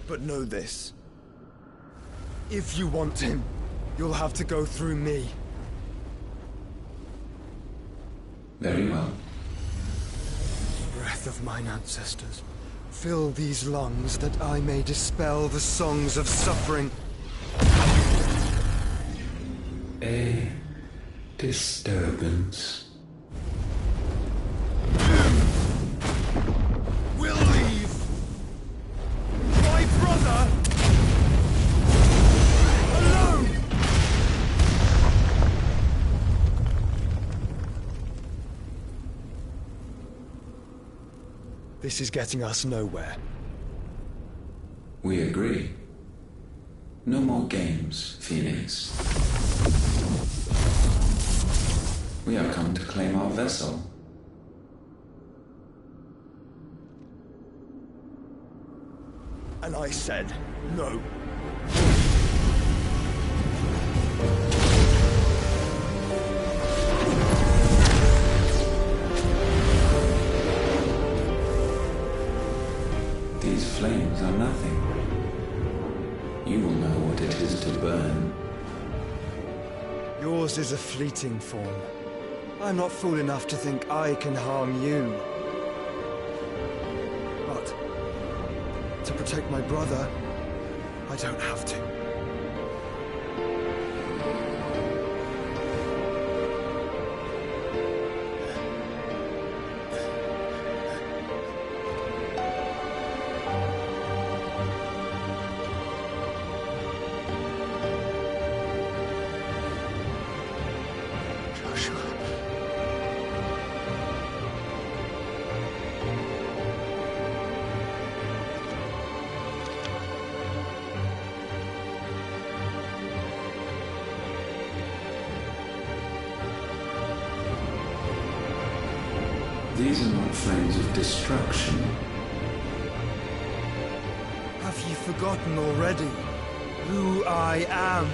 But know this. If you want him, you'll have to go through me. Very well. Breath of mine ancestors, fill these lungs that I may dispel the songs of suffering. A disturbance. We'll leave. My brother alone. This is getting us nowhere. We agree. No more games, Phoenix. We are come to claim our vessel. And I said no. These flames are nothing. You will know what it is to burn. Yours is a fleeting form. I'm not fool enough to think I can harm you. But to protect my brother, I don't have to. These are not flames of destruction. Have you forgotten already who I am?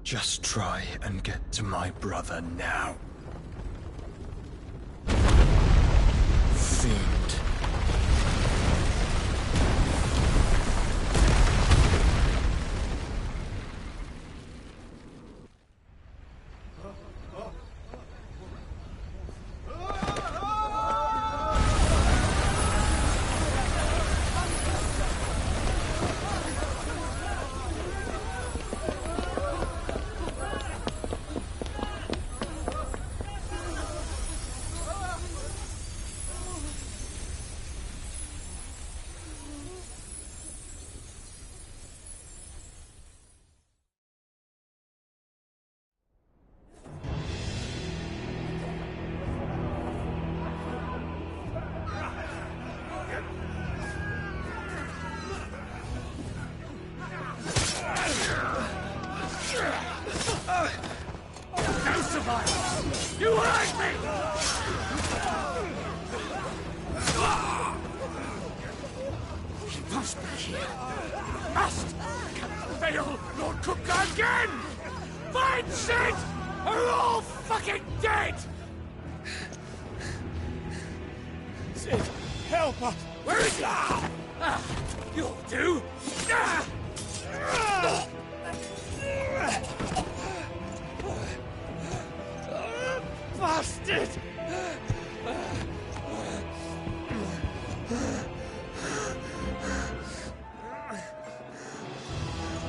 Just try and get to my brother now. Fiend. No survival! You hurt me! He must be here. Must! Can't fail Lord Cook again! Find Sid! Or we're all fucking dead! Sid, help us! Where is he? You'll do! Bastard!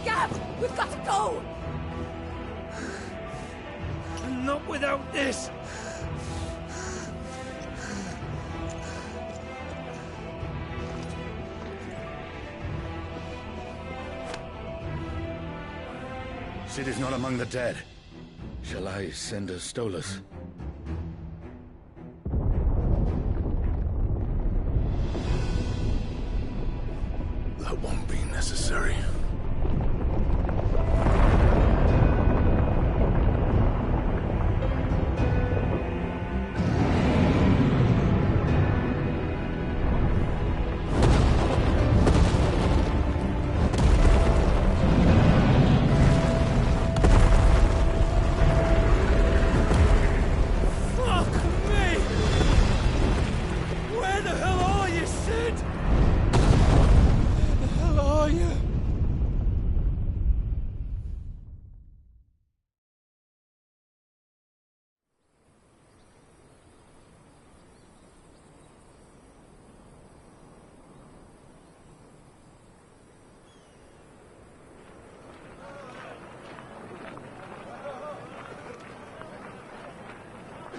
Gab, we've got to go! Not without this! Sid is not among the dead. Shall I send a Stolas? That won't be necessary.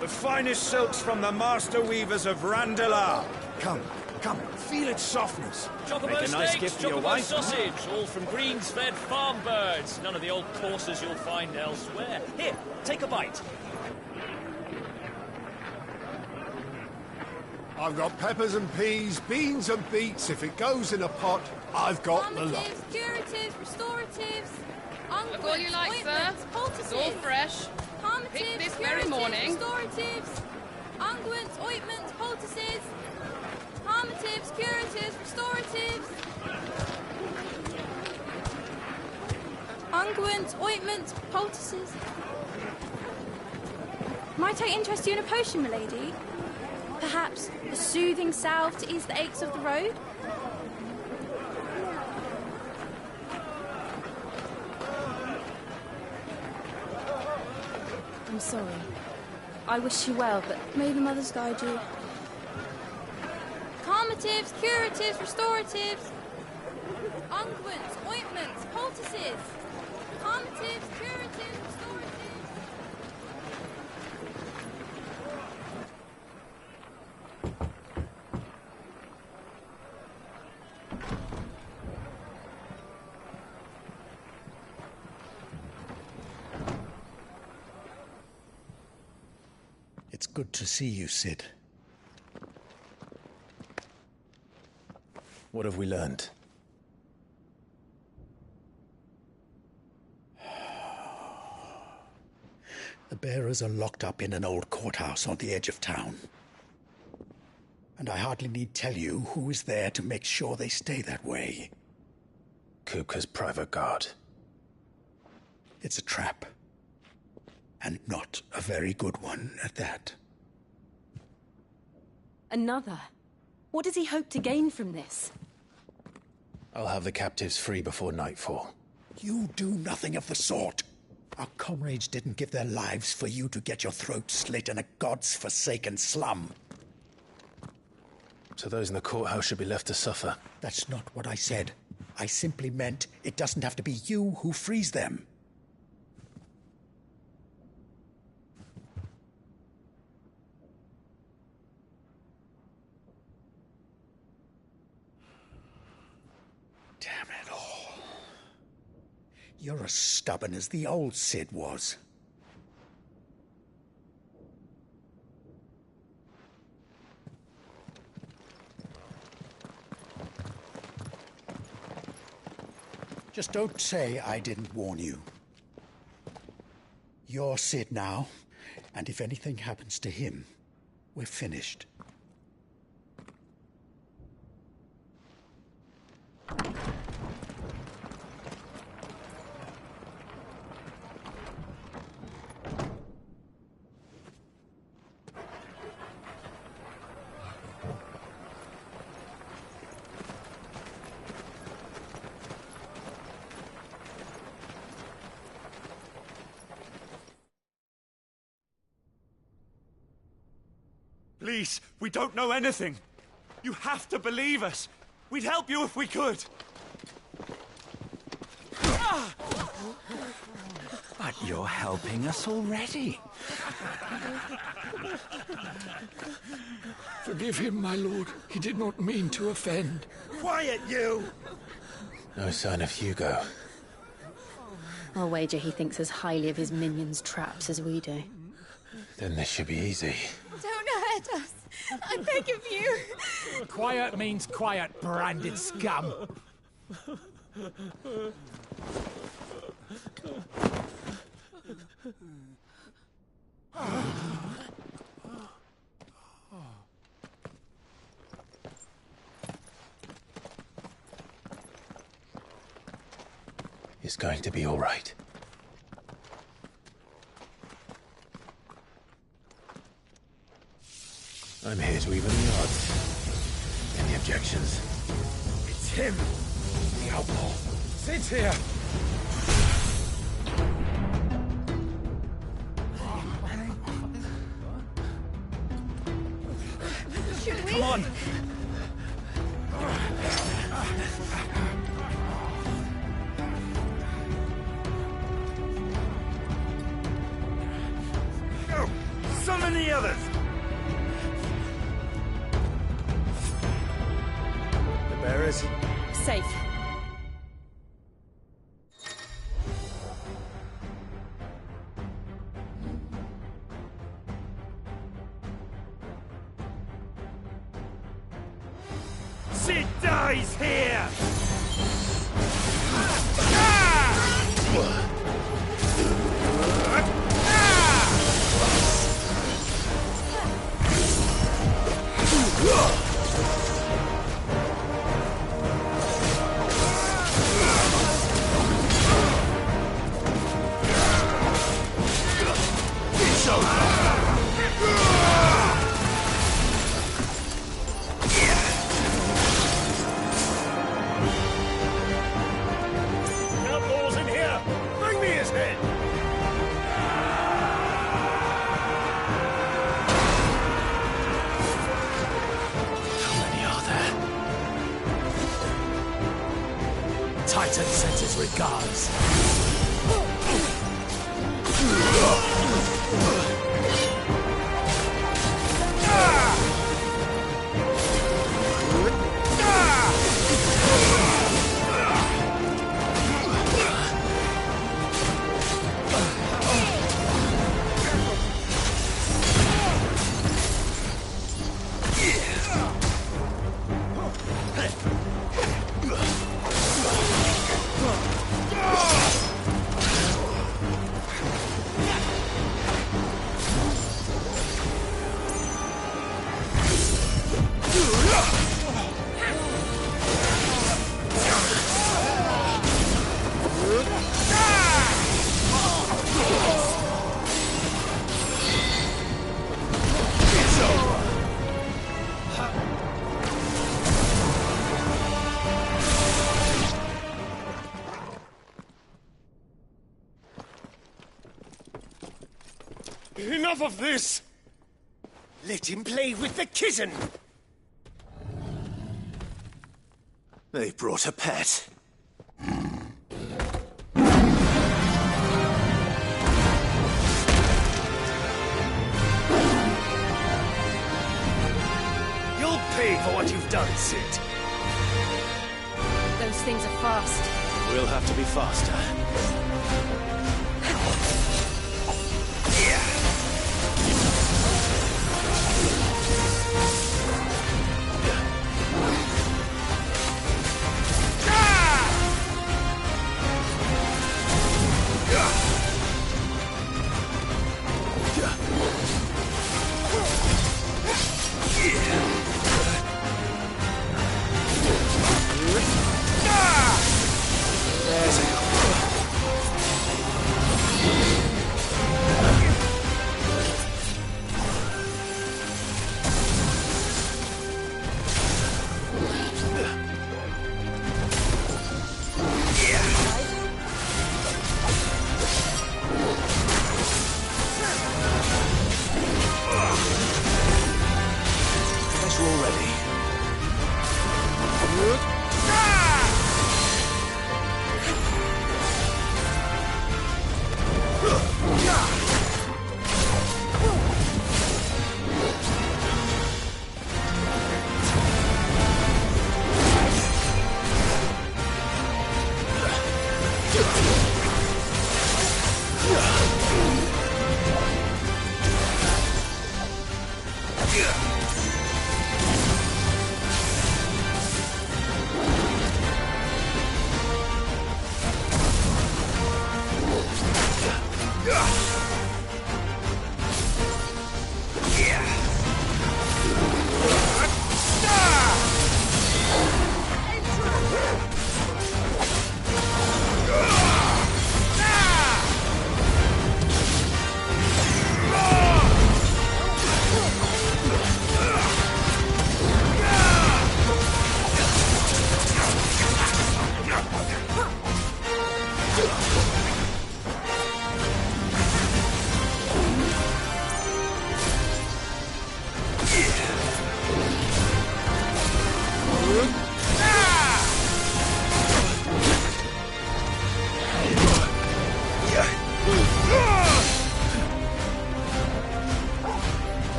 The finest silks from the master weavers of Randalar. Come, feel its softness. Chocobo Make a nice steaks, gift for your chocobo wife. sausage, all from greens-fed farm birds. None of the old courses you'll find elsewhere. Here, take a bite. I've got peppers and peas, beans and beets. If it goes in a pot, I've got the lot. Curatives, restoratives, Look all you like, sir. It's all fresh. Picked this very morning. Restoratives, unguents, ointments, poultices, harmatives, curatives, restoratives, unguents, ointments, poultices. Might I interest you in a potion, milady? Perhaps a soothing salve to ease the aches of the road? I'm sorry. I wish you well, but may the mothers guide you. Calmatives, curatives, restoratives, unguents, ointments, poultices. Calmatives, curatives, restoratives. It's good to see you, Sid. What have we learned? The bearers are locked up in an old courthouse on the edge of town. And I hardly need tell you who is there to make sure they stay that way. Kupka's private guard. It's a trap. And not a very good one at that. Another? What does he hope to gain from this? I'll have the captives free before nightfall. You do nothing of the sort. Our comrades didn't give their lives for you to get your throat slit in a god's forsaken slum. So those in the courthouse should be left to suffer. That's not what I said. I simply meant it doesn't have to be you who frees them. Damn it all. You're as stubborn as the old Sid was. Just don't say I didn't warn you. You're Sid now, and if anything happens to him, we're finished. Please, we don't know anything. You have to believe us. We'd help you if we could. But you're helping us already. Forgive him, my lord. He did not mean to offend. Quiet, you! No sign of Hugo. I'll wager he thinks as highly of his minions' traps as we do. Then this should be easy. Don't hurt us. I beg of you. Quiet means quiet, branded scum. It's going to be all right. I'm here to even the odds. Any objections? It's him, the outlaw. Sit here. Should we? Come on. Go! Summon the others! The bearers? Safe. Sid dies here! Outlaws in here! Bring me his head! How many are there? Titan sends his regards. Enough of this! Let him play with the kitten! They brought a pet. You'll pay for what you've done, Sid. Those things are fast. We'll have to be faster.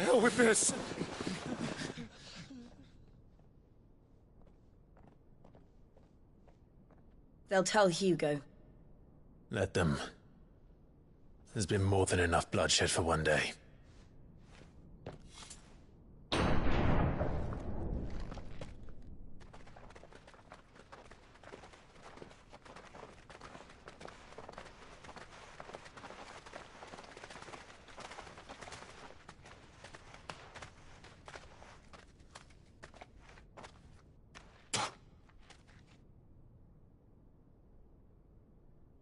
hell with this! They'll tell Hugo. Let them. There's been more than enough bloodshed for one day.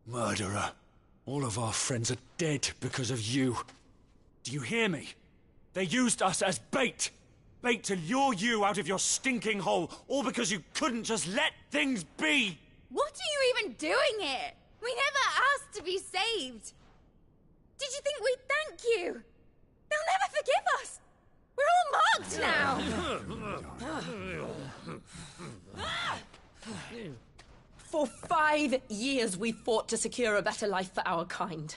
Murderer. All of our friends are dead because of you. Do you hear me? They used us as bait. Bait to lure you out of your stinking hole, all because you couldn't just let things be. What are you even doing here? We never asked to be saved. Did you think we'd thank you? They'll never forgive us. We're all marked now. For 5 years we fought to secure a better life for our kind.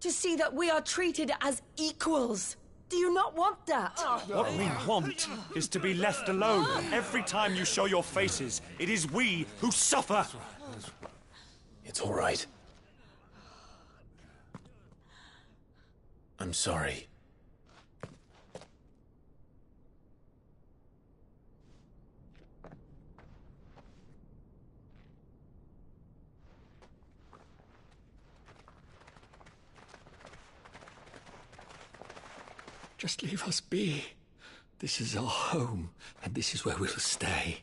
To see that we are treated as equals. Do you not want that? What we want is to be left alone. Every time you show your faces, it is we who suffer. It's all right. I'm sorry. Just leave us be. This is our home, and this is where we'll stay.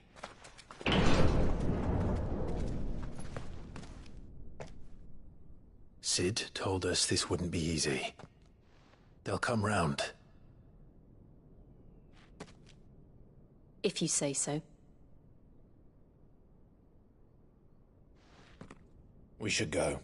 Sid told us this wouldn't be easy. They'll come round. If you say so. We should go.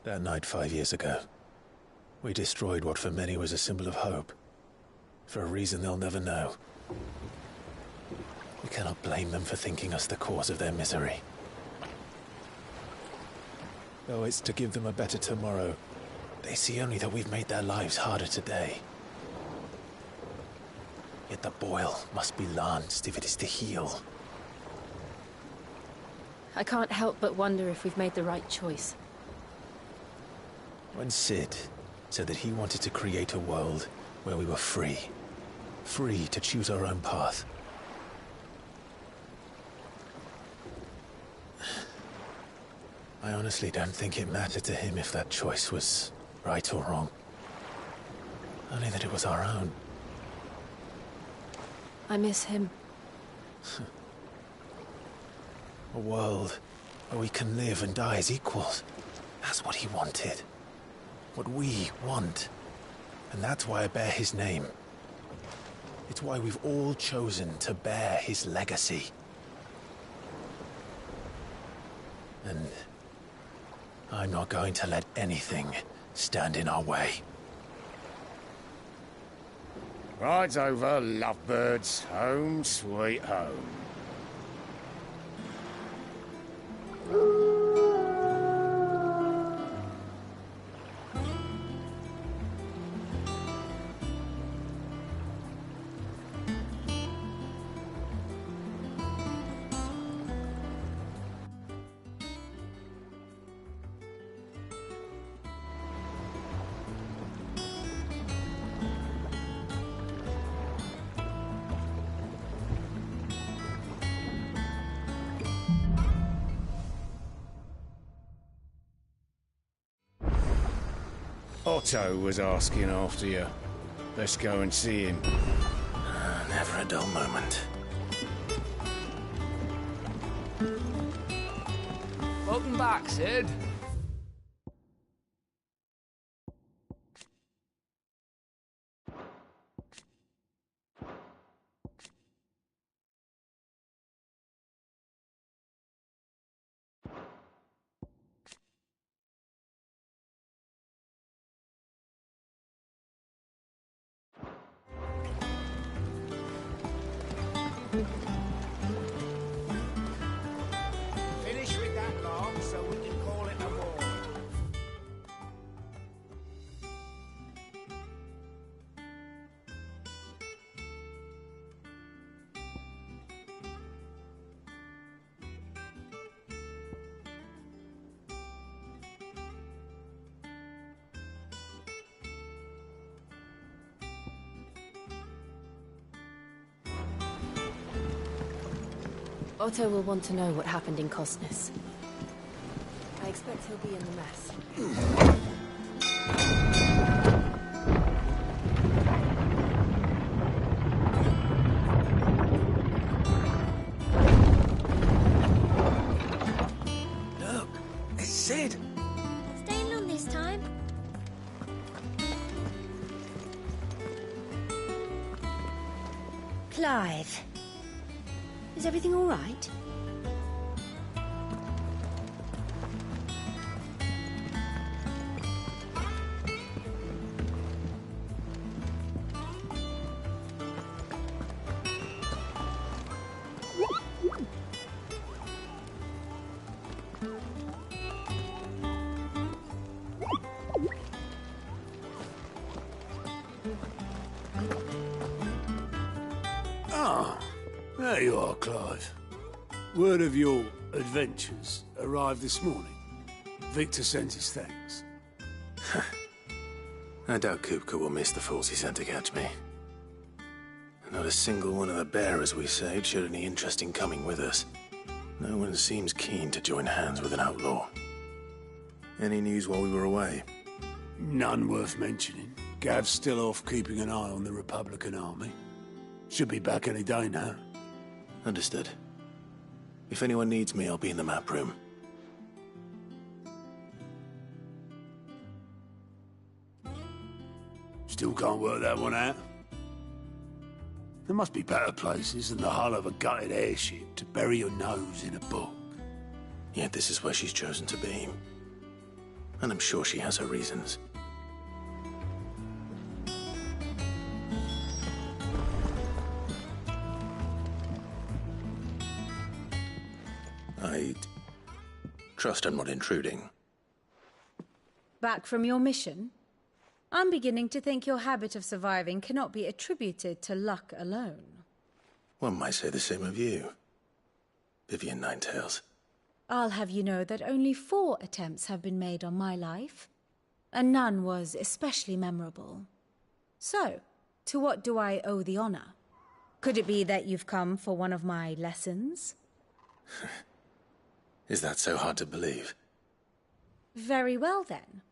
That night 5 years ago, we destroyed what for many was a symbol of hope. For a reason they'll never know. We cannot blame them for thinking us the cause of their misery. Though it's to give them a better tomorrow, they see only that we've made their lives harder today. Yet the boil must be lanced if it is to heal. I can't help but wonder if we've made the right choice. When Sid said that he wanted to create a world where we were free. Free to choose our own path. I honestly don't think it mattered to him if that choice was right or wrong. Only that it was our own. I miss him. A world where we can live and die as equals. That's what he wanted. What we want. And that's why I bear his name. It's why we've all chosen to bear his legacy. And I'm not going to let anything stand in our way. Rides over, lovebirds. Home, sweet home. Otto was asking after you. Let's go and see him. Never a dull moment. Welcome back, Sid. Finish with that long so we can call it a war. Otto will want to know what happened in Cosnus. I expect he'll be in the mess. Look, it's Sid. Staying on this time? Clive. Is everything all right? Ah, there you are, Clive. Word of your adventures arrived this morning. Victor sends his thanks. I doubt Kupka will miss the fools he sent to catch me. Not a single one of the bearers we saved showed any interest in coming with us. No one seems keen to join hands with an outlaw. Any news while we were away? None worth mentioning. Gav's still off keeping an eye on the Republican army. Should be back any day now. Understood. If anyone needs me, I'll be in the map room. Still can't work that one out. There must be better places than the hull of a gutted airship to bury your nose in a book. Yet this is where she's chosen to be. And I'm sure she has her reasons. I trust I'm not intruding. Back from your mission? I'm beginning to think your habit of surviving cannot be attributed to luck alone. One might say the same of you, Vivian Ninetails. I'll have you know that only 4 attempts have been made on my life, and none was especially memorable. So, to what do I owe the honor? Could it be that you've come for one of my lessons? Is that so hard to believe? Very well, then.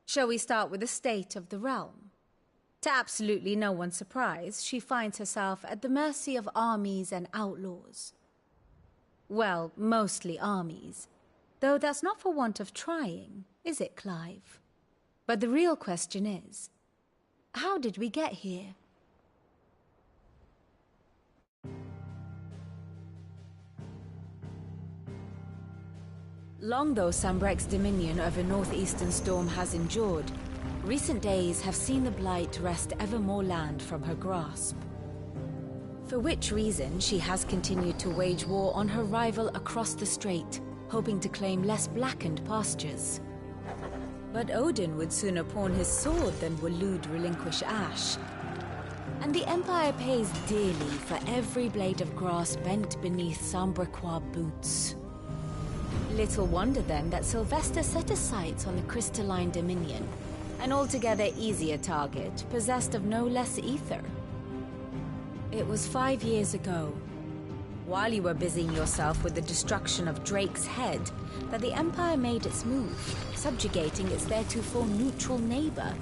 Shall we start with the state of the realm? To absolutely no one's surprise, she finds herself at the mercy of armies and outlaws. Well, mostly armies. Though that's not for want of trying, is it, Clive? But the real question is, how did we get here? Long though Sambrek's dominion over northeastern Storm has endured, recent days have seen the Blight wrest ever more land from her grasp. For which reason she has continued to wage war on her rival across the strait, hoping to claim less blackened pastures. But Odin would sooner pawn his sword than Waloed relinquish Ash. And the Empire pays dearly for every blade of grass bent beneath Sambrequois boots. Little wonder then that Sylvester set his sights on the crystalline dominion, an altogether easier target, possessed of no less ether. It was 5 years ago. while you were busying yourself with the destruction of Drake's head, that the Empire made its move, subjugating its theretofore neutral neighbor.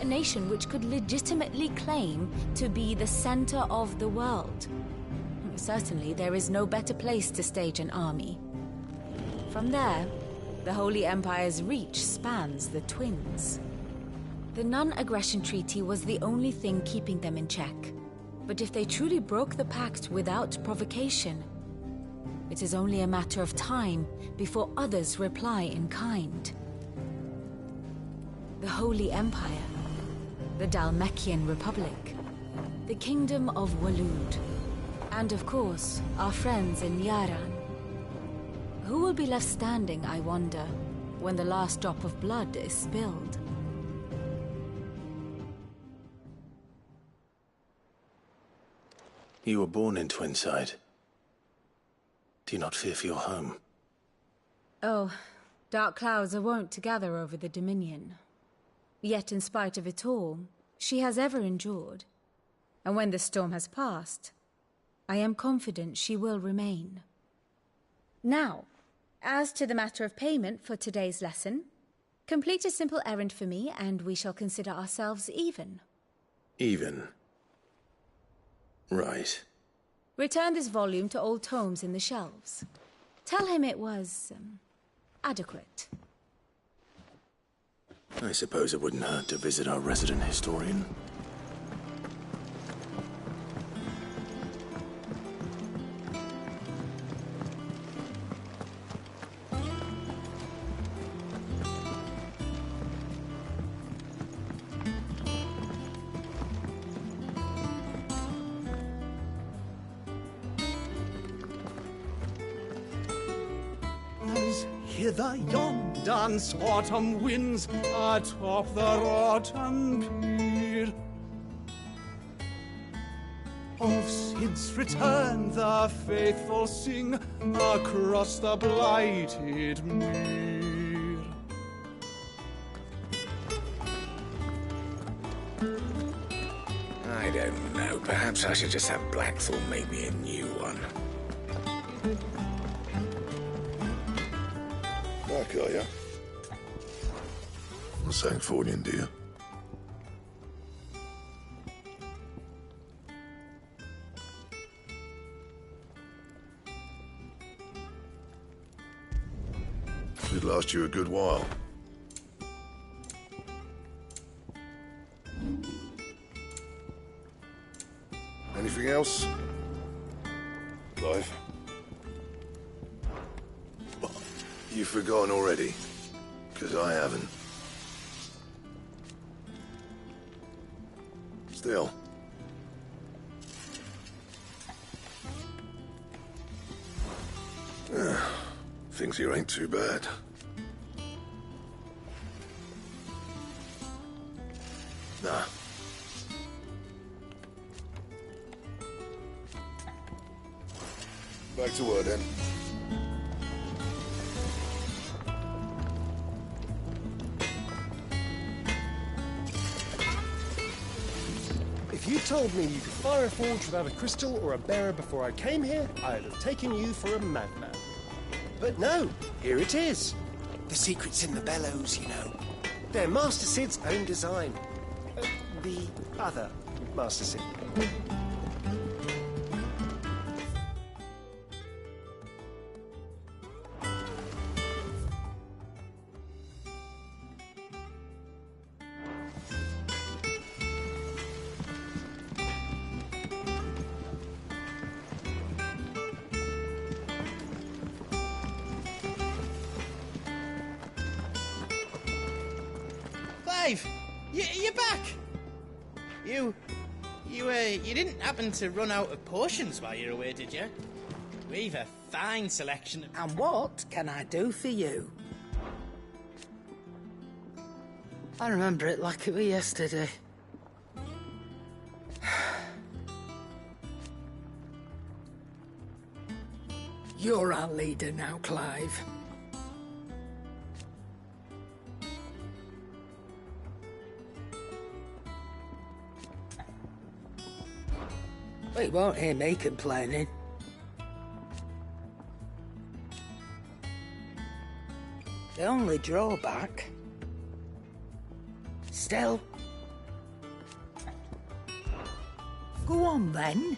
A nation which could legitimately claim to be the center of the world. Certainly, there is no better place to stage an army. From there, the Holy Empire's reach spans the Twins. The non-aggression treaty was the only thing keeping them in check. But if they truly broke the pact without provocation, it is only a matter of time before others reply in kind. The Holy Empire, the Dhalmekian Republic, the Kingdom of Waloed, and of course, our friends in Yaran. Who will be left standing, I wonder, when the last drop of blood is spilled? You were born in Twinside. Do you not fear for your home? Oh, dark clouds are wont to gather over the Dominion. Yet in spite of it all, she has ever endured. And when the storm has passed, I am confident she will remain. Now, as to the matter of payment for today's lesson, complete a simple errand for me and we shall consider ourselves even. Even? Right. Return this volume to old tomes in the shelves. Tell him it was, adequate. I suppose it wouldn't hurt to visit our resident historian. Hither yon dance autumn winds atop the rotten pier. Of Sid's return the faithful sing across the blighted mere. I don't know. Perhaps I should just have Blackthorn make me a new one. Back, are ya? Not saying Fordian, do you? Should last you a good while. Anything else? Clive? You've forgotten already? Because I haven't. Still. Things here ain't too bad. Nah. Back to work then. If you told me you could fire a forge without a crystal or a bearer before I came here, I'd have taken you for a madman. But no, here it is. The secret's in the bellows, you know. They're Master Sid's own design. The other Master Sid. You're back! You didn't happen to run out of potions while you were away, did you? We've a fine selection. And what can I do for you? I remember it like it was yesterday. You're our leader now, Clive. Well, you won't hear me complaining. The only drawback... Still... Go on, then.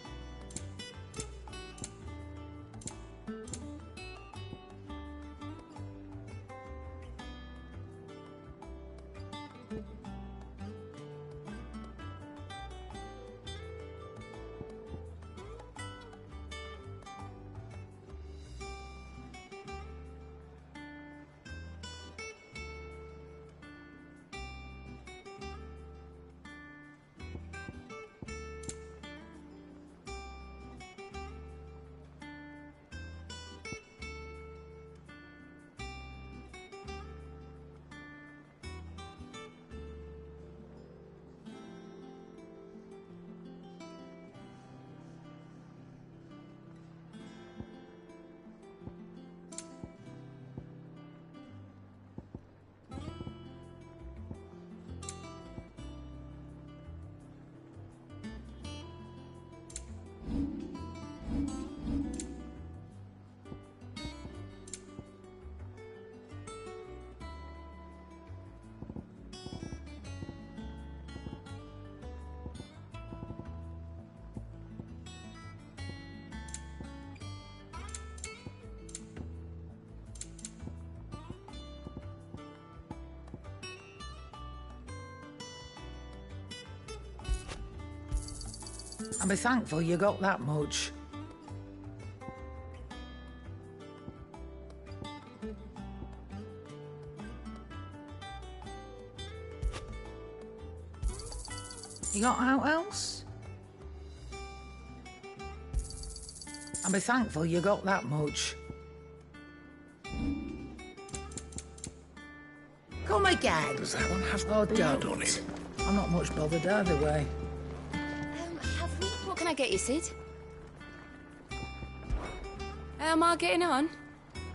I'll be thankful you got that much. You got out else? I'll be thankful you got that much. Come again. Does that one have blood on it? I'm not much bothered either way. What can I get you, Sid? How am I getting on?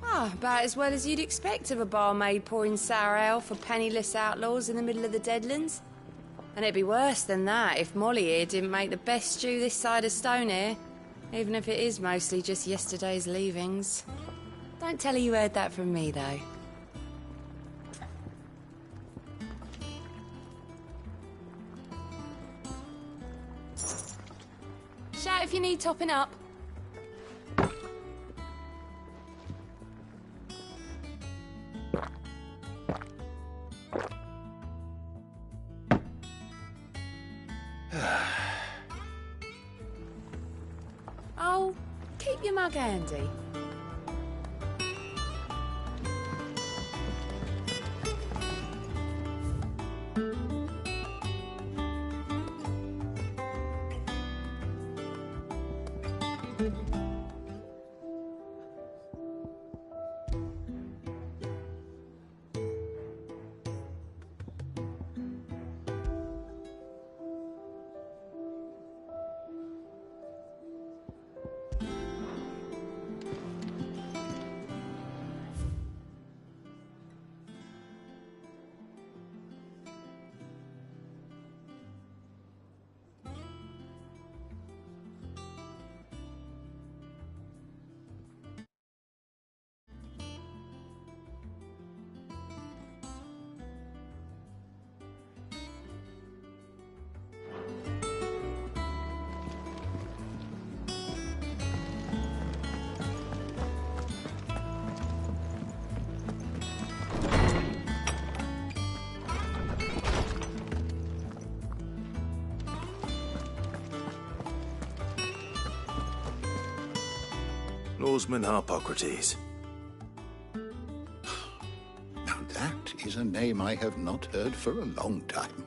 Ah, about as well as you'd expect of a barmaid pouring sour ale for penniless outlaws in the middle of the Deadlands. And it'd be worse than that if Molly here didn't make the best stew this side of Stonehair, even if it is mostly just yesterday's leavings. Don't tell her you heard that from me, though. Shout if you need topping up. Oh, keep your mug handy. Lawsman Harpocrates. Now that is a name I have not heard for a long time.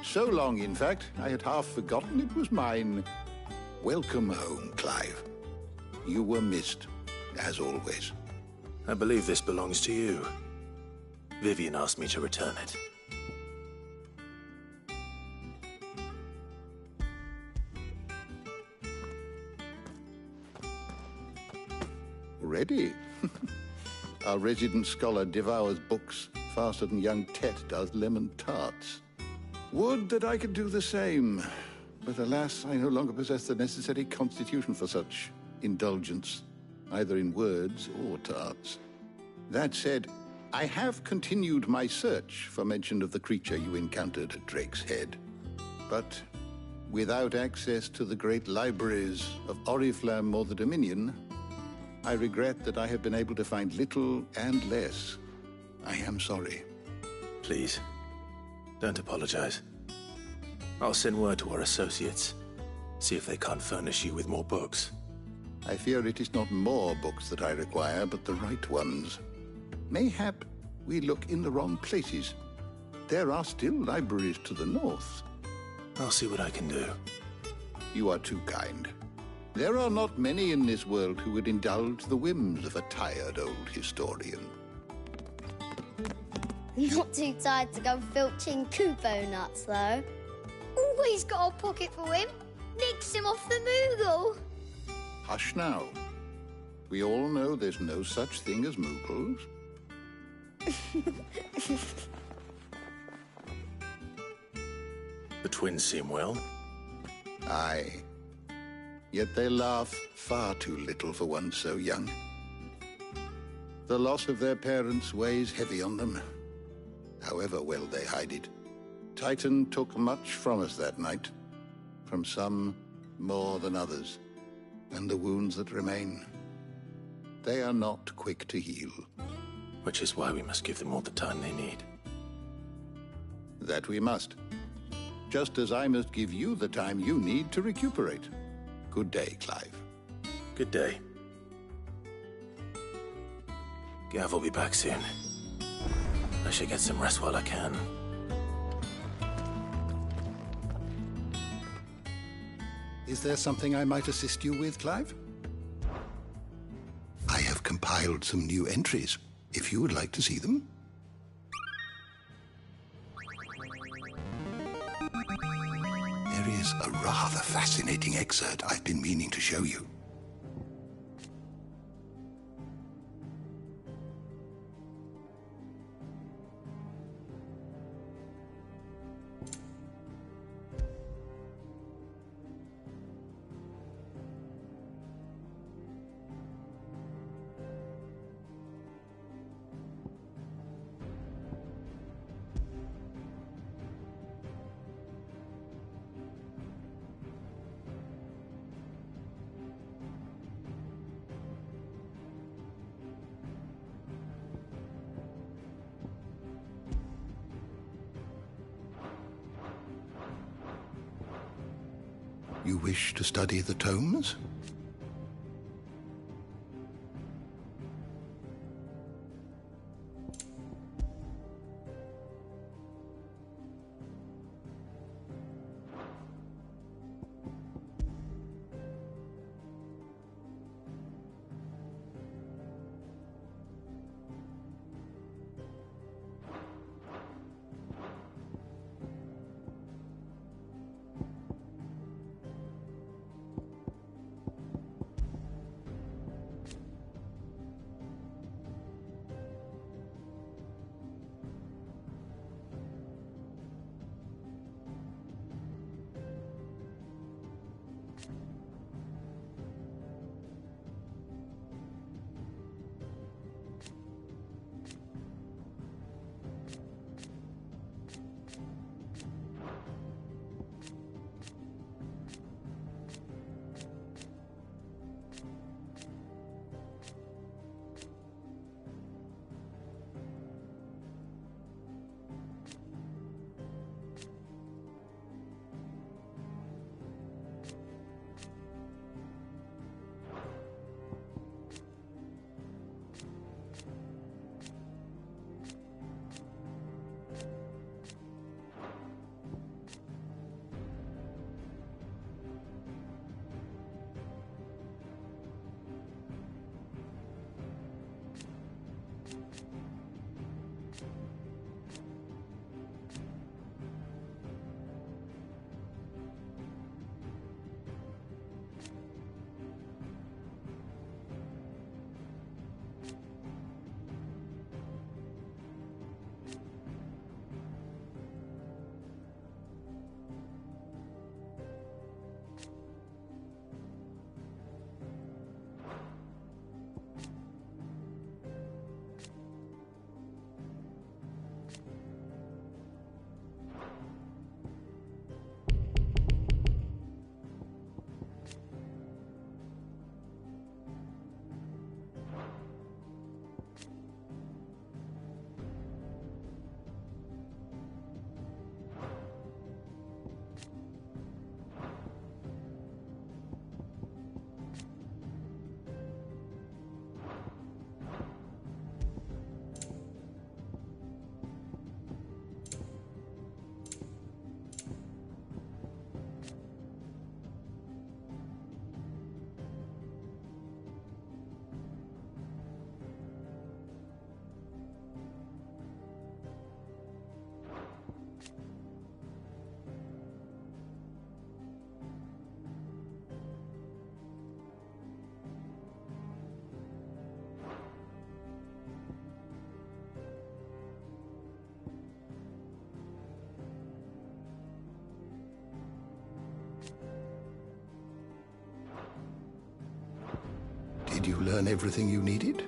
So long, in fact, I had half forgotten it was mine. Welcome home, Clive. You were missed, as always. I believe this belongs to you. Vivian asked me to return it. Ready? Our resident scholar devours books faster than young Tet does lemon tarts. Would that I could do the same. But alas, I no longer possess the necessary constitution for such indulgence, either in words or tarts. That said, I have continued my search for mention of the creature you encountered at Drake's Head. But without access to the great libraries of Oriflamme or the Dominion, I regret that I have been able to find little and less. I am sorry. Please, don't apologize. I'll send word to our associates. See if they can't furnish you with more books. I fear it is not more books that I require, but the right ones. Mayhap we look in the wrong places. There are still libraries to the north. I'll see what I can do. You are too kind. There are not many in this world who would indulge the whims of a tired old historian. Not too tired to go filching Kupo nuts, though. Always got a pocket for him. Nicks him off the Moogle. Hush now. We all know there's no such thing as Moogles. The twins seem well. Aye. Yet they laugh far too little for one so young. The loss of their parents weighs heavy on them, however well they hide it. Titan took much from us that night, from some more than others, and the wounds that remain, they are not quick to heal. Which is why we must give them all the time they need. That we must. Just as I must give you the time you need to recuperate. Good day, Clive. Good day. Gav will be back soon. I should get some rest while I can. Is there something I might assist you with, Clive? I have compiled some new entries, if you would like to see them. There is a rather fascinating excerpt I've been meaning to show you. You wish to study the tomes? Did you learn everything you needed?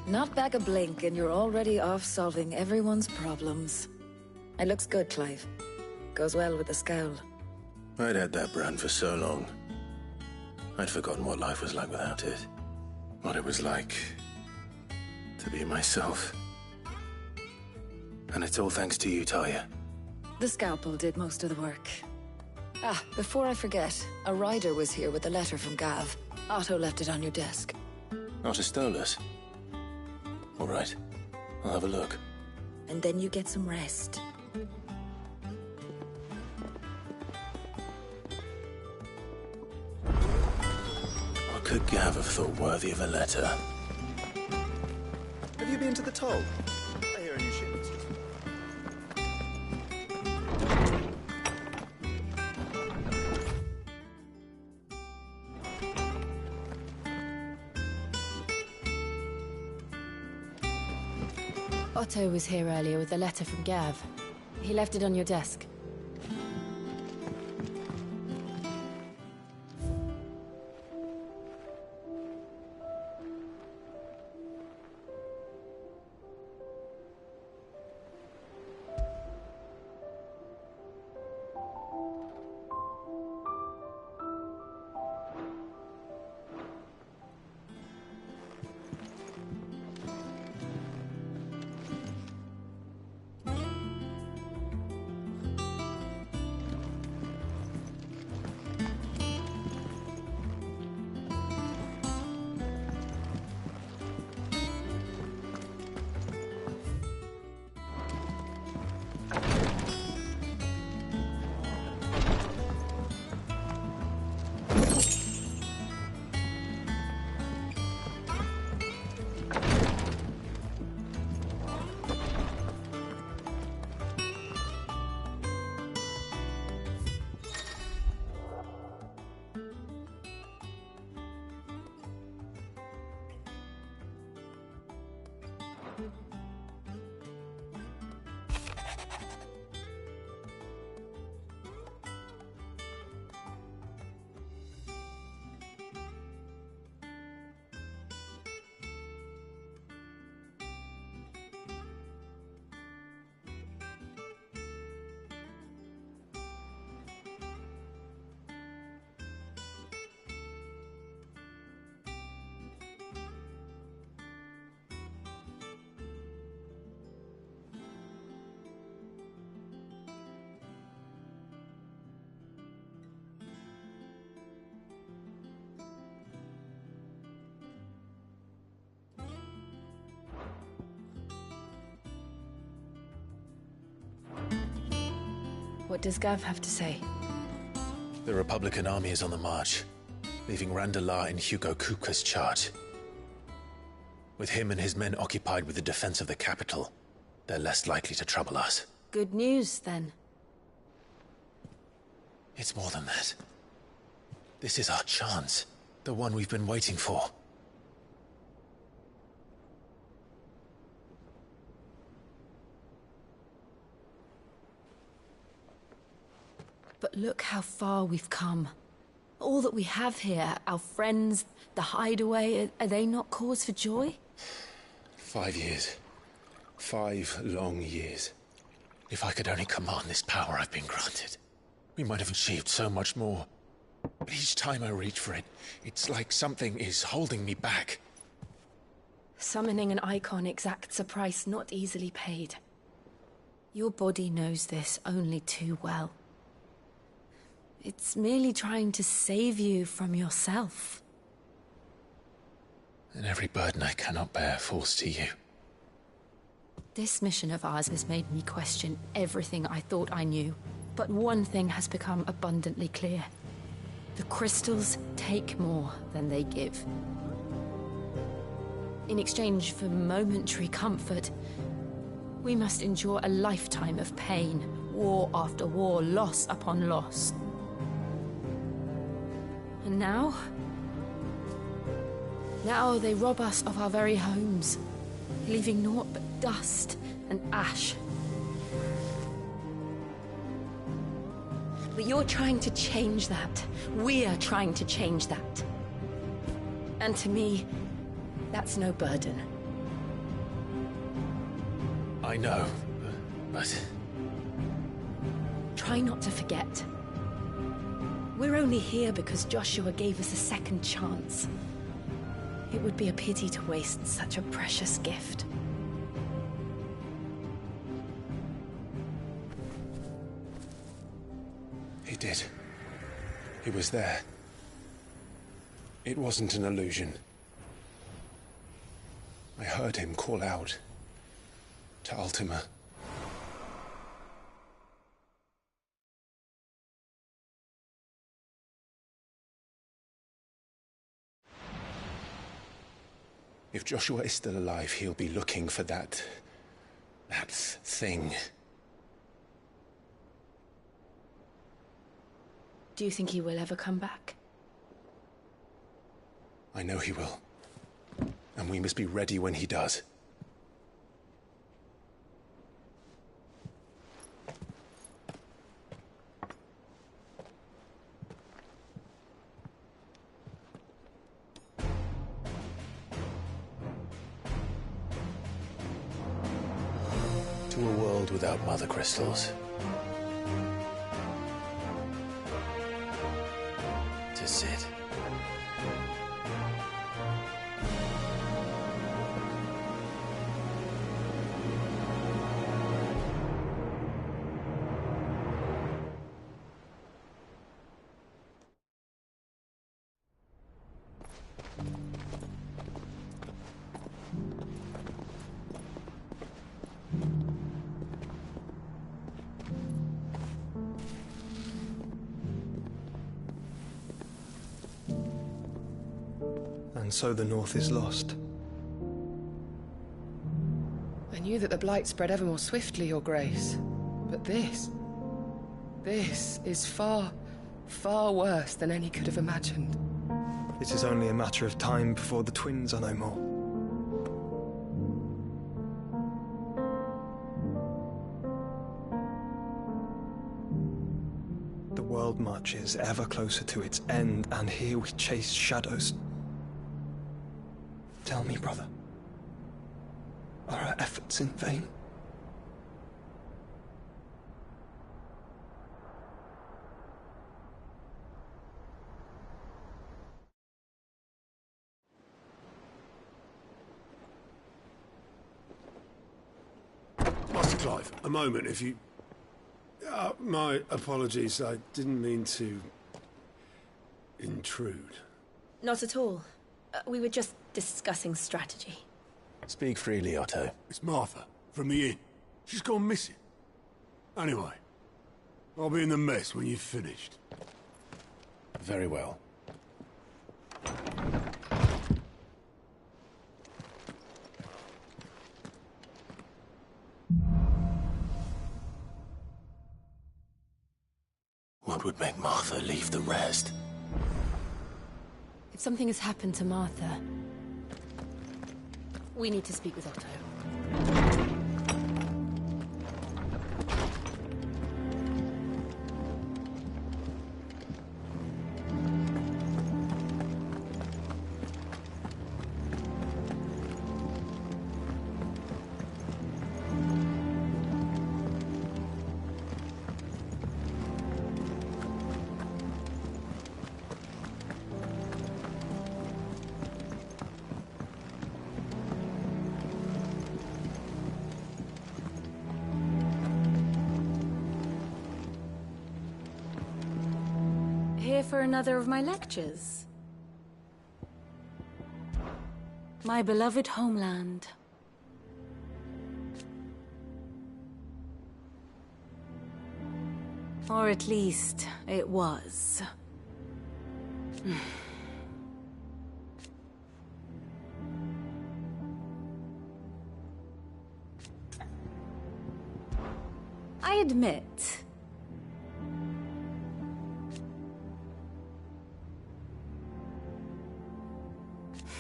Not back a blink and you're already off solving everyone's problems. It looks good, Clive. Goes well with the scowl. I'd had that brand for so long. I'd forgotten what life was like without it. What it was like to be myself. And it's all thanks to you, Talia. The scalpel did most of the work. Ah, before I forget, a rider was here with a letter from Gav. Otto left it on your desk. Otto stole us. All right, I'll have a look. And then you get some rest. What could Gav have thought worthy of a letter? Have you been to the toll? I hear a new shipment's just... Otto was here earlier with a letter from Gav. He left it on your desk. What does Gav have to say? The Republican army is on the march, leaving Randalar in Hugo Kupka's charge. With him and his men occupied with the defense of the capital, they're less likely to trouble us. Good news, then. It's more than that. This is our chance. The one we've been waiting for. But look how far we've come. All that we have here, our friends, the hideaway, are they not cause for joy? 5 years. 5 long years. If I could only command this power I've been granted, we might have achieved so much more. But each time I reach for it, it's like something is holding me back. Summoning an icon exacts a price not easily paid. Your body knows this only too well. It's merely trying to save you from yourself. And every burden I cannot bear falls to you. This mission of ours has made me question everything I thought I knew. But one thing has become abundantly clear. The crystals take more than they give. In exchange for momentary comfort, we must endure a lifetime of pain, war after war, loss upon loss. And now, Now they rob us of our very homes, leaving naught but dust and ash. But you're trying to change that. We're trying to change that. And to me, that's no burden. I know, but... Try not to forget. We're only here because Joshua gave us a second chance. It would be a pity to waste such a precious gift. He did. He was there. It wasn't an illusion. I heard him call out to Ultima. If Joshua is still alive, he'll be looking for that thing. Do you think he will ever come back? I know he will. And we must be ready when he does. To a world without mother crystals. To Sid. And so the North is lost. I knew that the Blight spread ever more swiftly, Your Grace. But this is far, far worse than any could have imagined. It is only a matter of time before the twins are no more. The world marches ever closer to its end, and here we chase shadows. Tell me, brother, are our efforts in vain? Master Clive, a moment, if you... my apologies, I didn't mean to... intrude. Not at all. We were just discussing strategy. Speak freely, Otto. It's Martha, from the inn. She's gone missing. Anyway, I'll be in the mess when you've finished. Very well. What would make Martha leave the rest? If something has happened to Martha, we need to speak with Otto. Here for another of my lectures. My beloved homeland. Or at least, it was. I admit,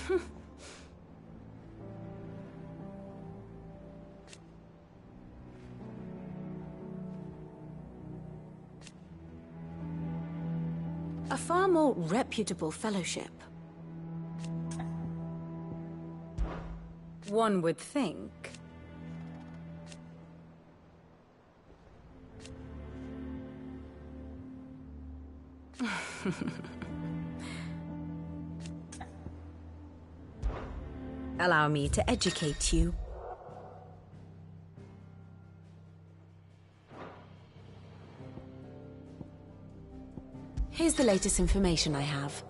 A far more reputable fellowship. One would think. Allow me to educate you. Here's the latest information I have.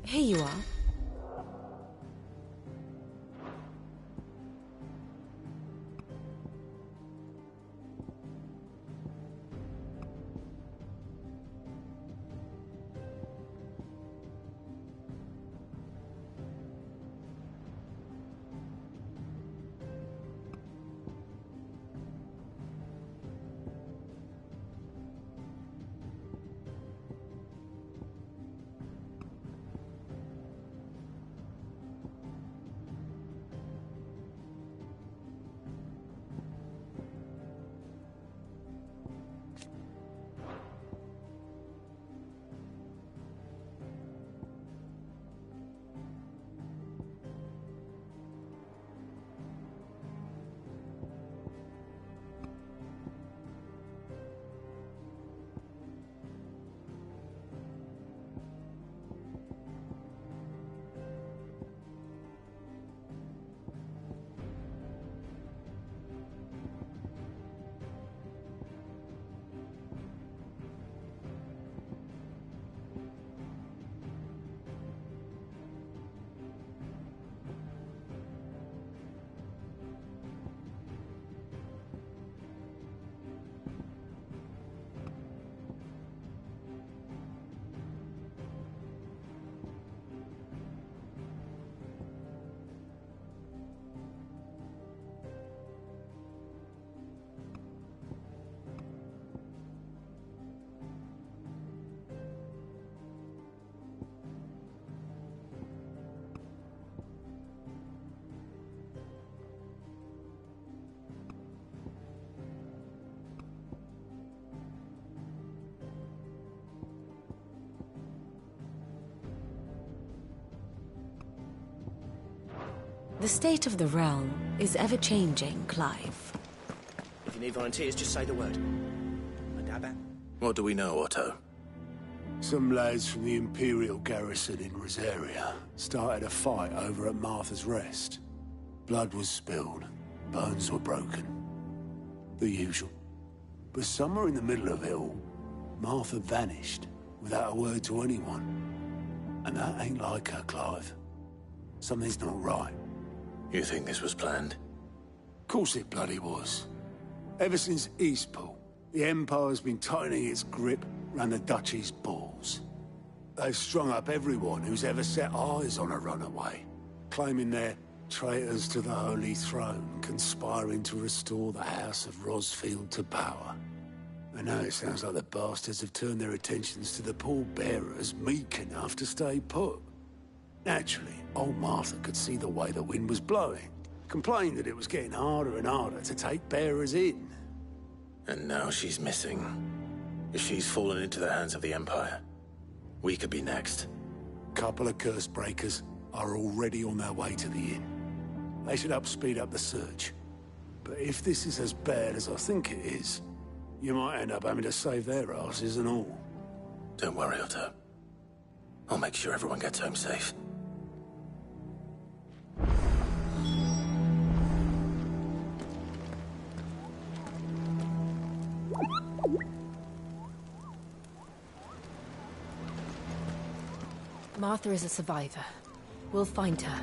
Here you are. The state of the realm is ever-changing, Clive. If you need volunteers, just say the word. My dad back? What do we know, Otto? Some lads from the Imperial garrison in Rosaria started a fight over at Martha's Rest. Blood was spilled, bones were broken. The usual. But somewhere in the middle of it all, Martha vanished without a word to anyone. And that ain't like her, Clive. Something's not right. You think this was planned? Course it bloody was. Ever since Eastpool, the Empire's been tightening its grip round the Duchy's balls. They've strung up everyone who's ever set eyes on a runaway, claiming they're traitors to the Holy Throne, conspiring to restore the House of Rosfield to power. And now it sounds like the bastards have turned their attentions to the pallbearers meek enough to stay put. Naturally, old Martha could see the way the wind was blowing, complained that it was getting harder and harder to take bearers in. And now she's missing. If she's fallen into the hands of the Empire, we could be next. Couple of curse breakers are already on their way to the inn. They should speed up the search. But if this is as bad as I think it is, you might end up having to save their asses and all. Don't worry, Otto. I'll make sure everyone gets home safe. Martha is a survivor. We'll find her.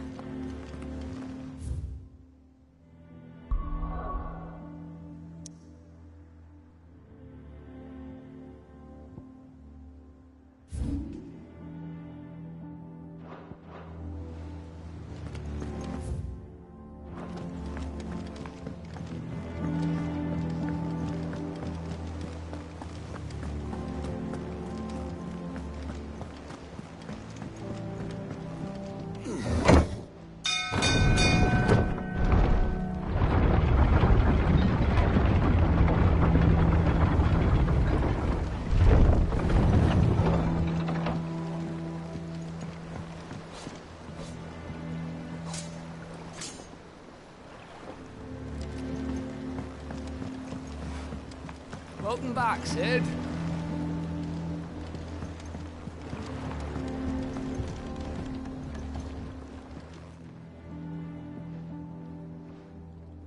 Welcome back, Sid.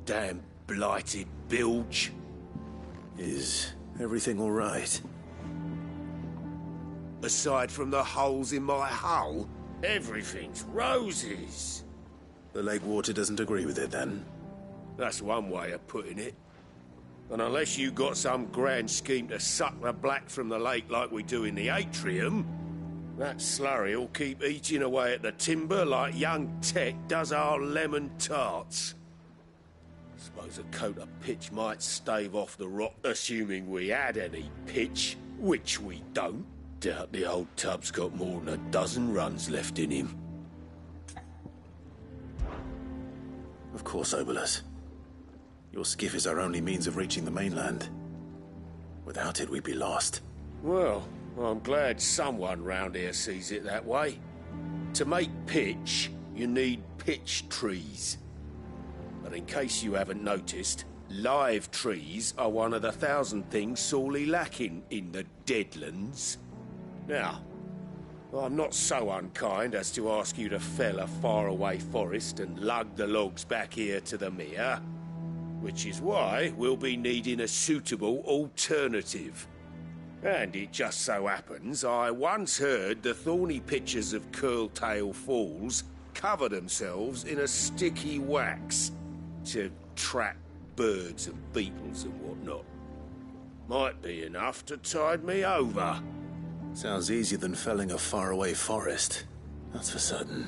Damn blighted bilge. Is everything all right? Aside from the holes in my hull, everything's roses. The lake water doesn't agree with it, then? That's one way of putting it. And unless you got some grand scheme to suck the black from the lake like we do in the atrium, that slurry'll keep eating away at the timber like young Tech does our lemon tarts. Suppose a coat of pitch might stave off the rot, assuming we had any pitch, which we don't. Doubt the old tub's got more than a dozen runs left in him. Of course, Obolus. Your skiff is our only means of reaching the mainland. Without it, we'd be lost. Well, I'm glad someone round here sees it that way. To make pitch, you need pitch trees. But in case you haven't noticed, live trees are one of the 1,000 things sorely lacking in the Deadlands. Now, I'm not so unkind as to ask you to fell a faraway forest and lug the logs back here to the mere. Which is why we'll be needing a suitable alternative. And it just so happens I once heard the thorny pitchers of Curltail Falls cover themselves in a sticky wax to trap birds and beetles and whatnot. Might be enough to tide me over. Sounds easier than felling a faraway forest. That's for certain.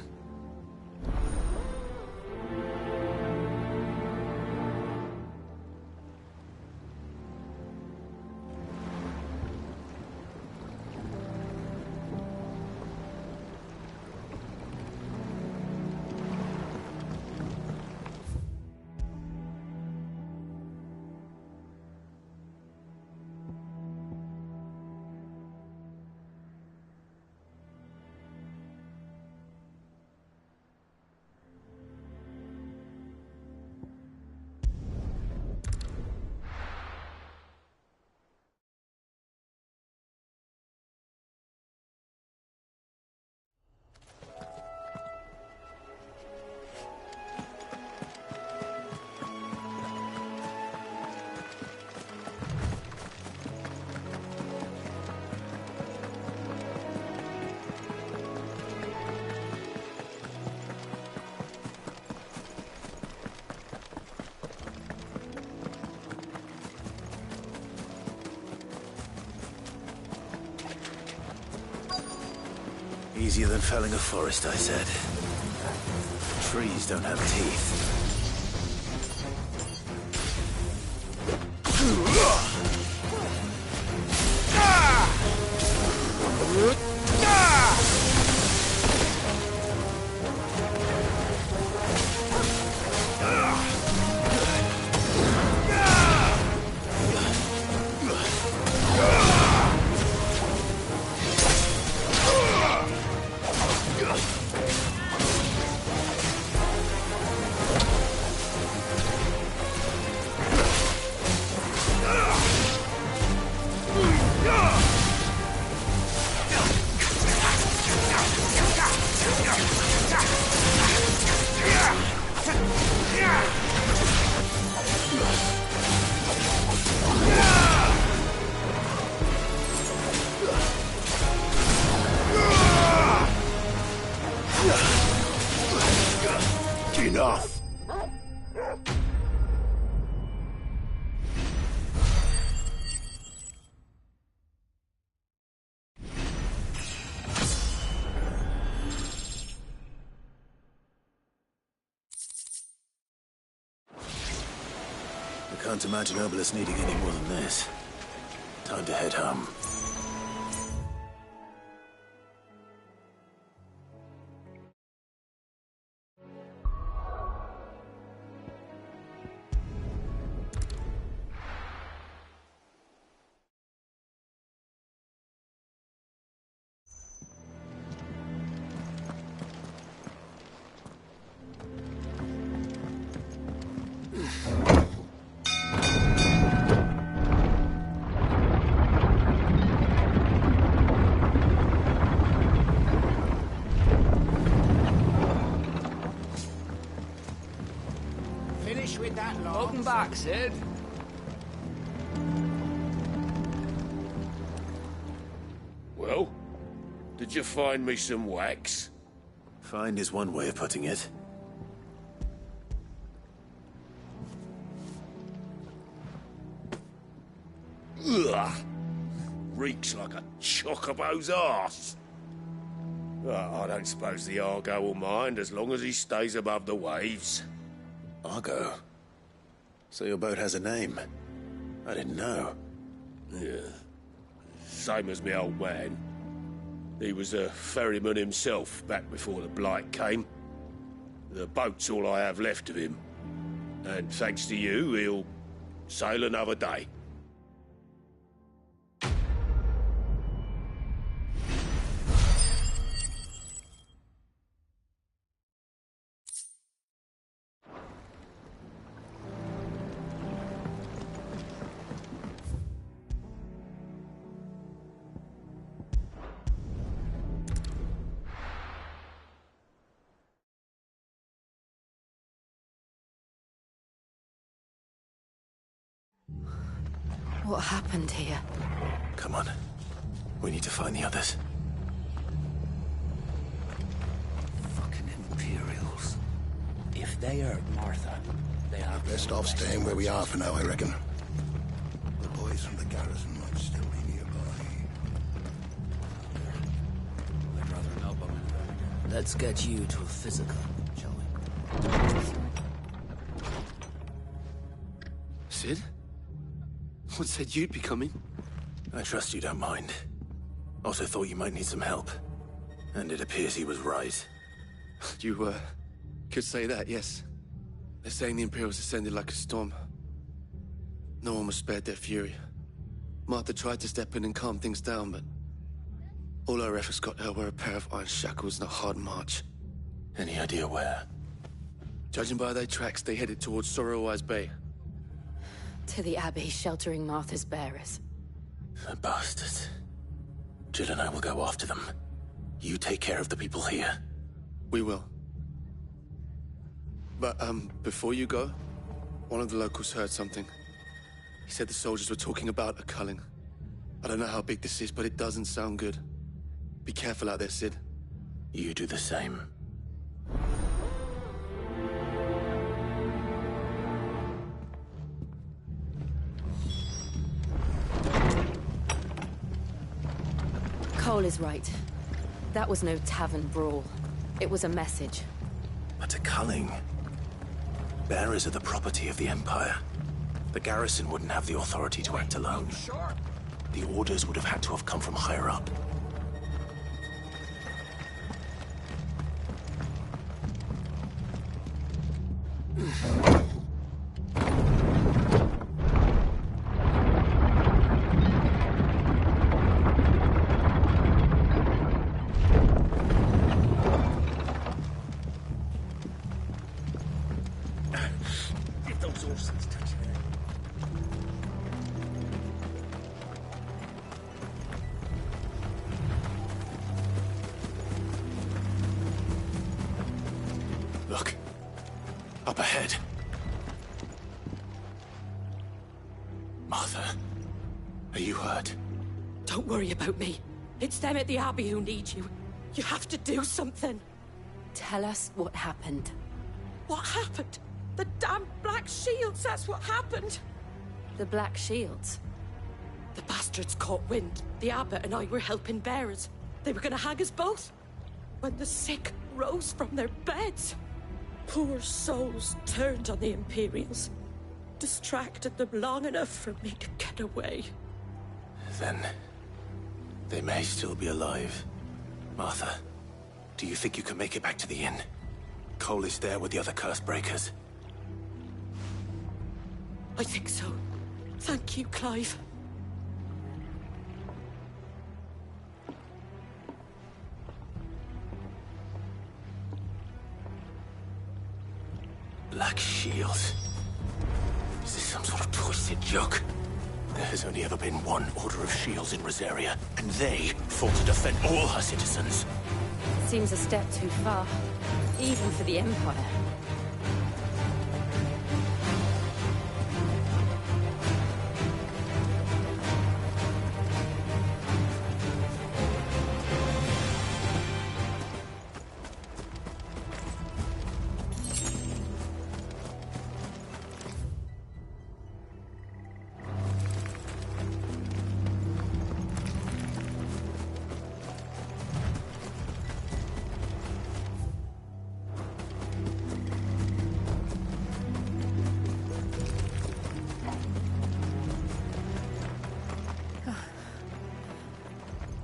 Easier than felling a forest, I said. Trees don't have teeth. Enough! I can't imagine Obelisk needing any more than this. Time to head home. With that lot. Welcome back, Sid. Well, did you find me some wax? Find is one way of putting it. Ugh! Reeks like a chocobo's arse. I don't suppose the Argo will mind as long as he stays above the waves. Argo? So your boat has a name? I didn't know. Yeah. Same as my old man. He was a ferryman himself back before the Blight came. The boat's all I have left of him. And thanks to you, he'll sail another day. What happened here? Come on. We need to find the others. Fucking Imperials. If they hurt Martha, they have... Best off staying where we are for now, I reckon. The boys from the garrison might still be nearby. I'd rather not, but... Let's get you to a physical, shall we? Sid? What said you'd be coming? I trust you don't mind. Also thought you might need some help. And it appears he was right. You, could say that, yes. They're saying the Imperials descended like a storm. No one was spared their fury. Martha tried to step in and calm things down, but... all our efforts got her were a pair of iron shackles and a hard march. Any idea where? Judging by their tracks, they headed towards Sorrowwise Bay. To the Abbey, sheltering Martha's bearers. The bastards. Jill and I will go after them. You take care of the people here. We will. But, before you go, one of the locals heard something. He said the soldiers were talking about a culling. I don't know how big this is, but it doesn't sound good. Be careful out there, Sid. You do the same. Cole is right. That was no tavern brawl. It was a message. But a culling. Bearers are the property of the Empire. The garrison wouldn't have the authority to act alone. The orders would have had to have come from higher up. If those horses touch you. Look. Up ahead. Martha, are you hurt? Don't worry about me. It's them at the Abbey who need you. You have to do something. Tell us what happened. What happened? The damn Black Shields, that's what happened. The Black Shields? The bastards caught wind. The abbot and I were helping bearers. They were gonna hang us both. When the sick rose from their beds, poor souls turned on the Imperials. Distracted them long enough for me to get away. Then they may still be alive. Martha, do you think you can make it back to the inn? Cole is there with the other curse breakers. I think so. Thank you, Clive. Black Shields. Is this some sort of twisted joke? There has only ever been one Order of Shields in Rosaria, and they fought to defend all her citizens. Seems a step too far, even for the Empire.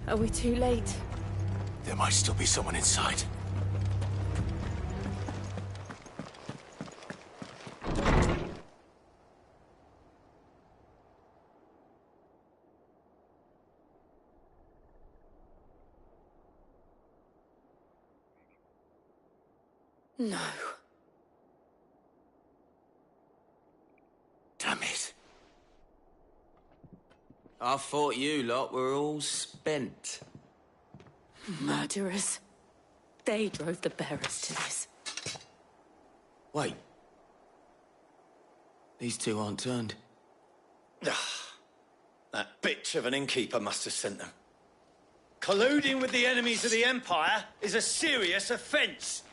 Are we too late? There might still be someone inside. No. Damn it. I thought you lot were all spent. Murderers. They drove the bearers to this. Wait. These two aren't turned. That bitch of an innkeeper must have sent them. Colluding with the enemies of the Empire is a serious offence.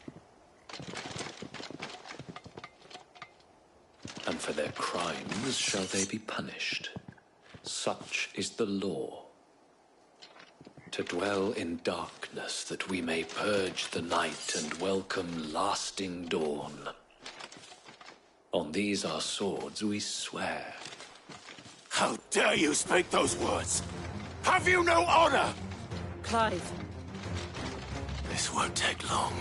And for their crimes shall they be punished. Such is the law. To dwell in darkness that we may purge the night and welcome lasting dawn. On these our swords we swear. How dare you speak those words? Have you no honor? Clive. This won't take long.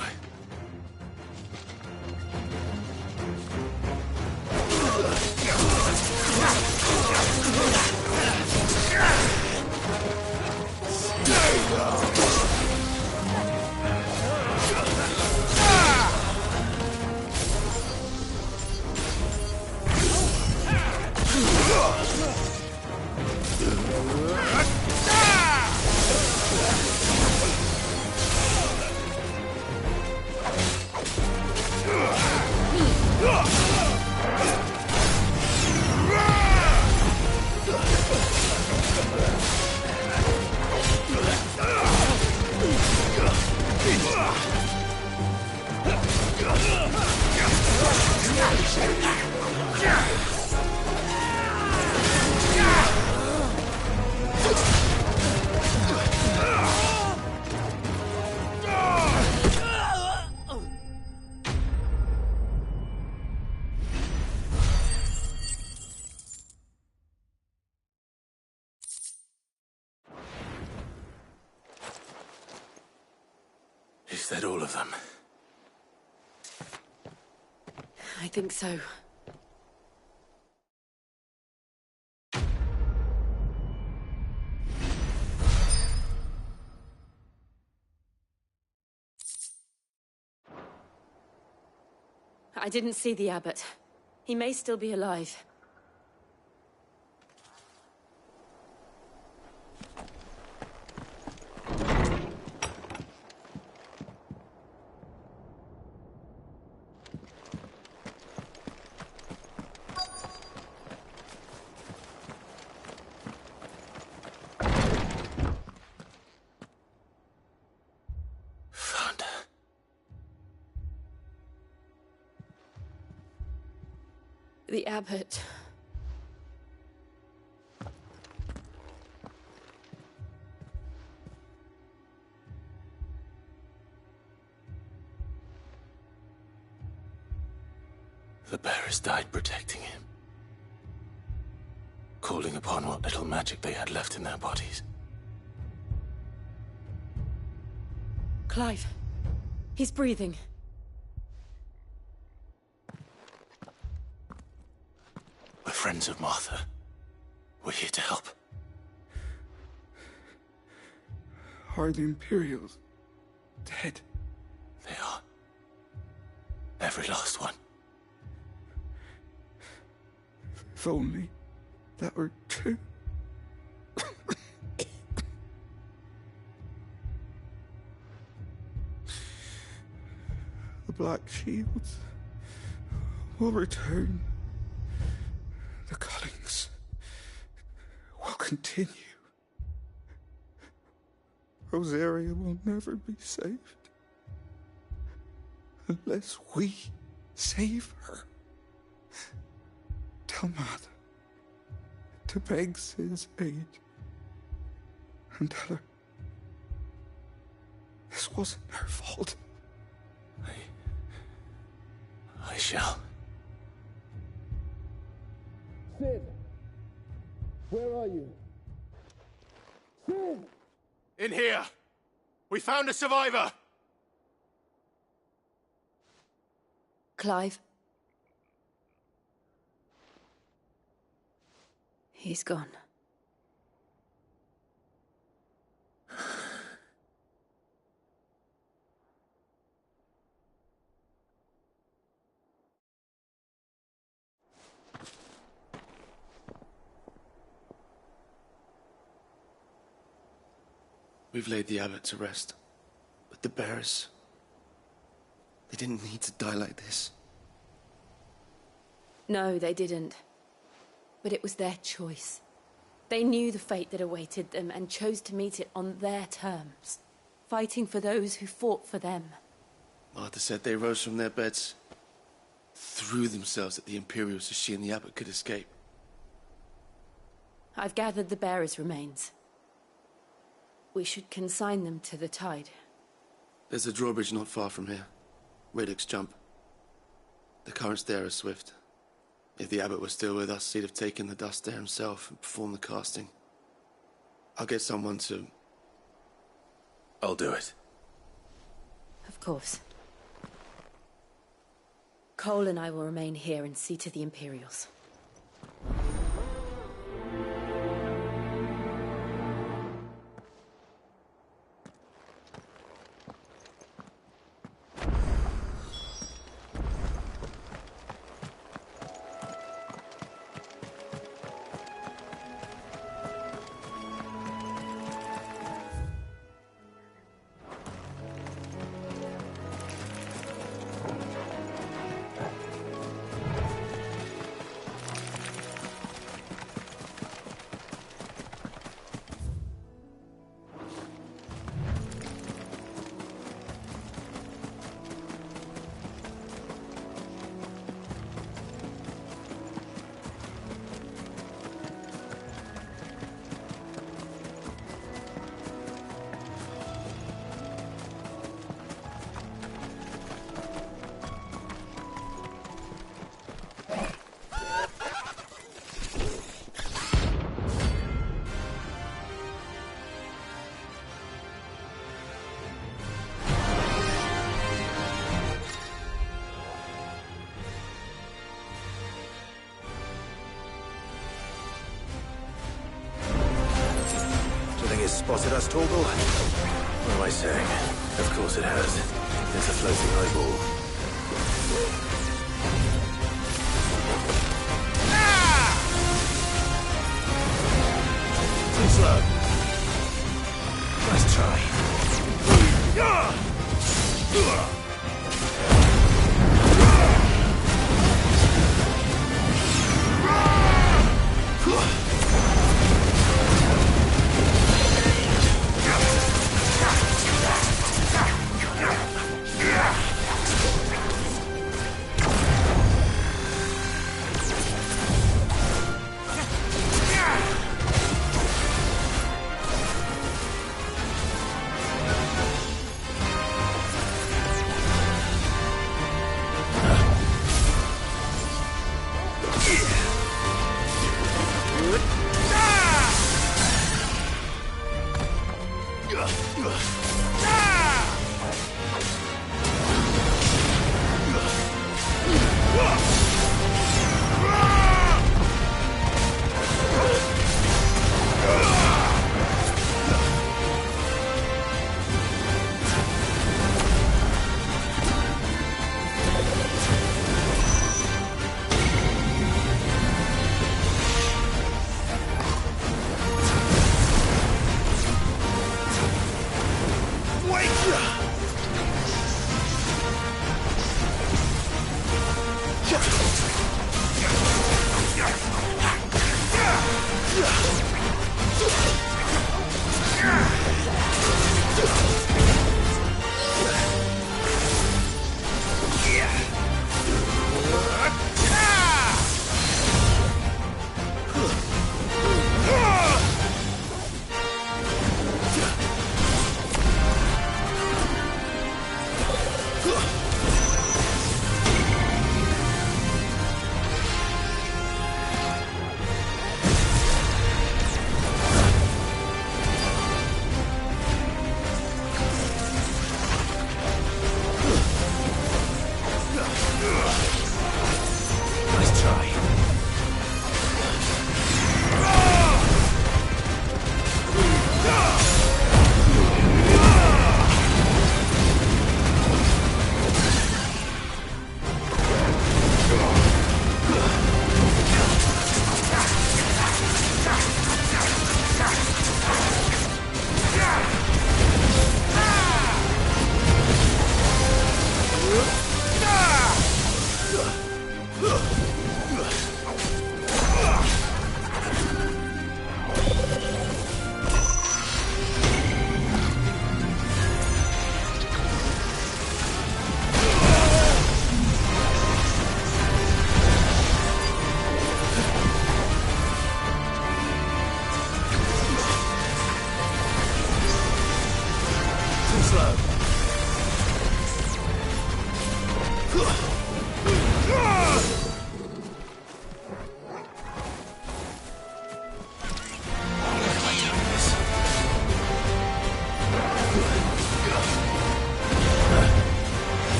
that all of them? I think so. I didn't see the abbot. He may still be alive. The abbot. The bearers died protecting him. Calling upon what little magic they had left in their bodies. Clive. He's breathing. We're friends of Martha. We're here to help. Are the Imperials dead? They are. Every last one. If only that were true. The Black Shields will return. The cullings will continue. Rosaria will never be saved unless we save her. Tell Mother to beg Cid's aid and tell her this wasn't her fault. I shall. Cid! Where are you? Cid! In here! We found a survivor! Clive. He's gone. We've laid the abbot to rest. But the bearers... they didn't need to die like this. No, they didn't. But it was their choice. They knew the fate that awaited them and chose to meet it on their terms, fighting for those who fought for them. Martha said they rose from their beds, threw themselves at the Imperials so she and the abbot could escape. I've gathered the bearers' remains. We should consign them to the tide. There's a drawbridge not far from here. Radix jump. The currents there are swift. If the abbot was still with us, he'd have taken the dust there himself and performed the casting. I'll get someone to... I'll do it. Of course. Cole and I will remain here and see to the Imperials. spotted us, Torgal? What am I saying? Of course it has. It's a floating eyeball. Too slow. Nice try.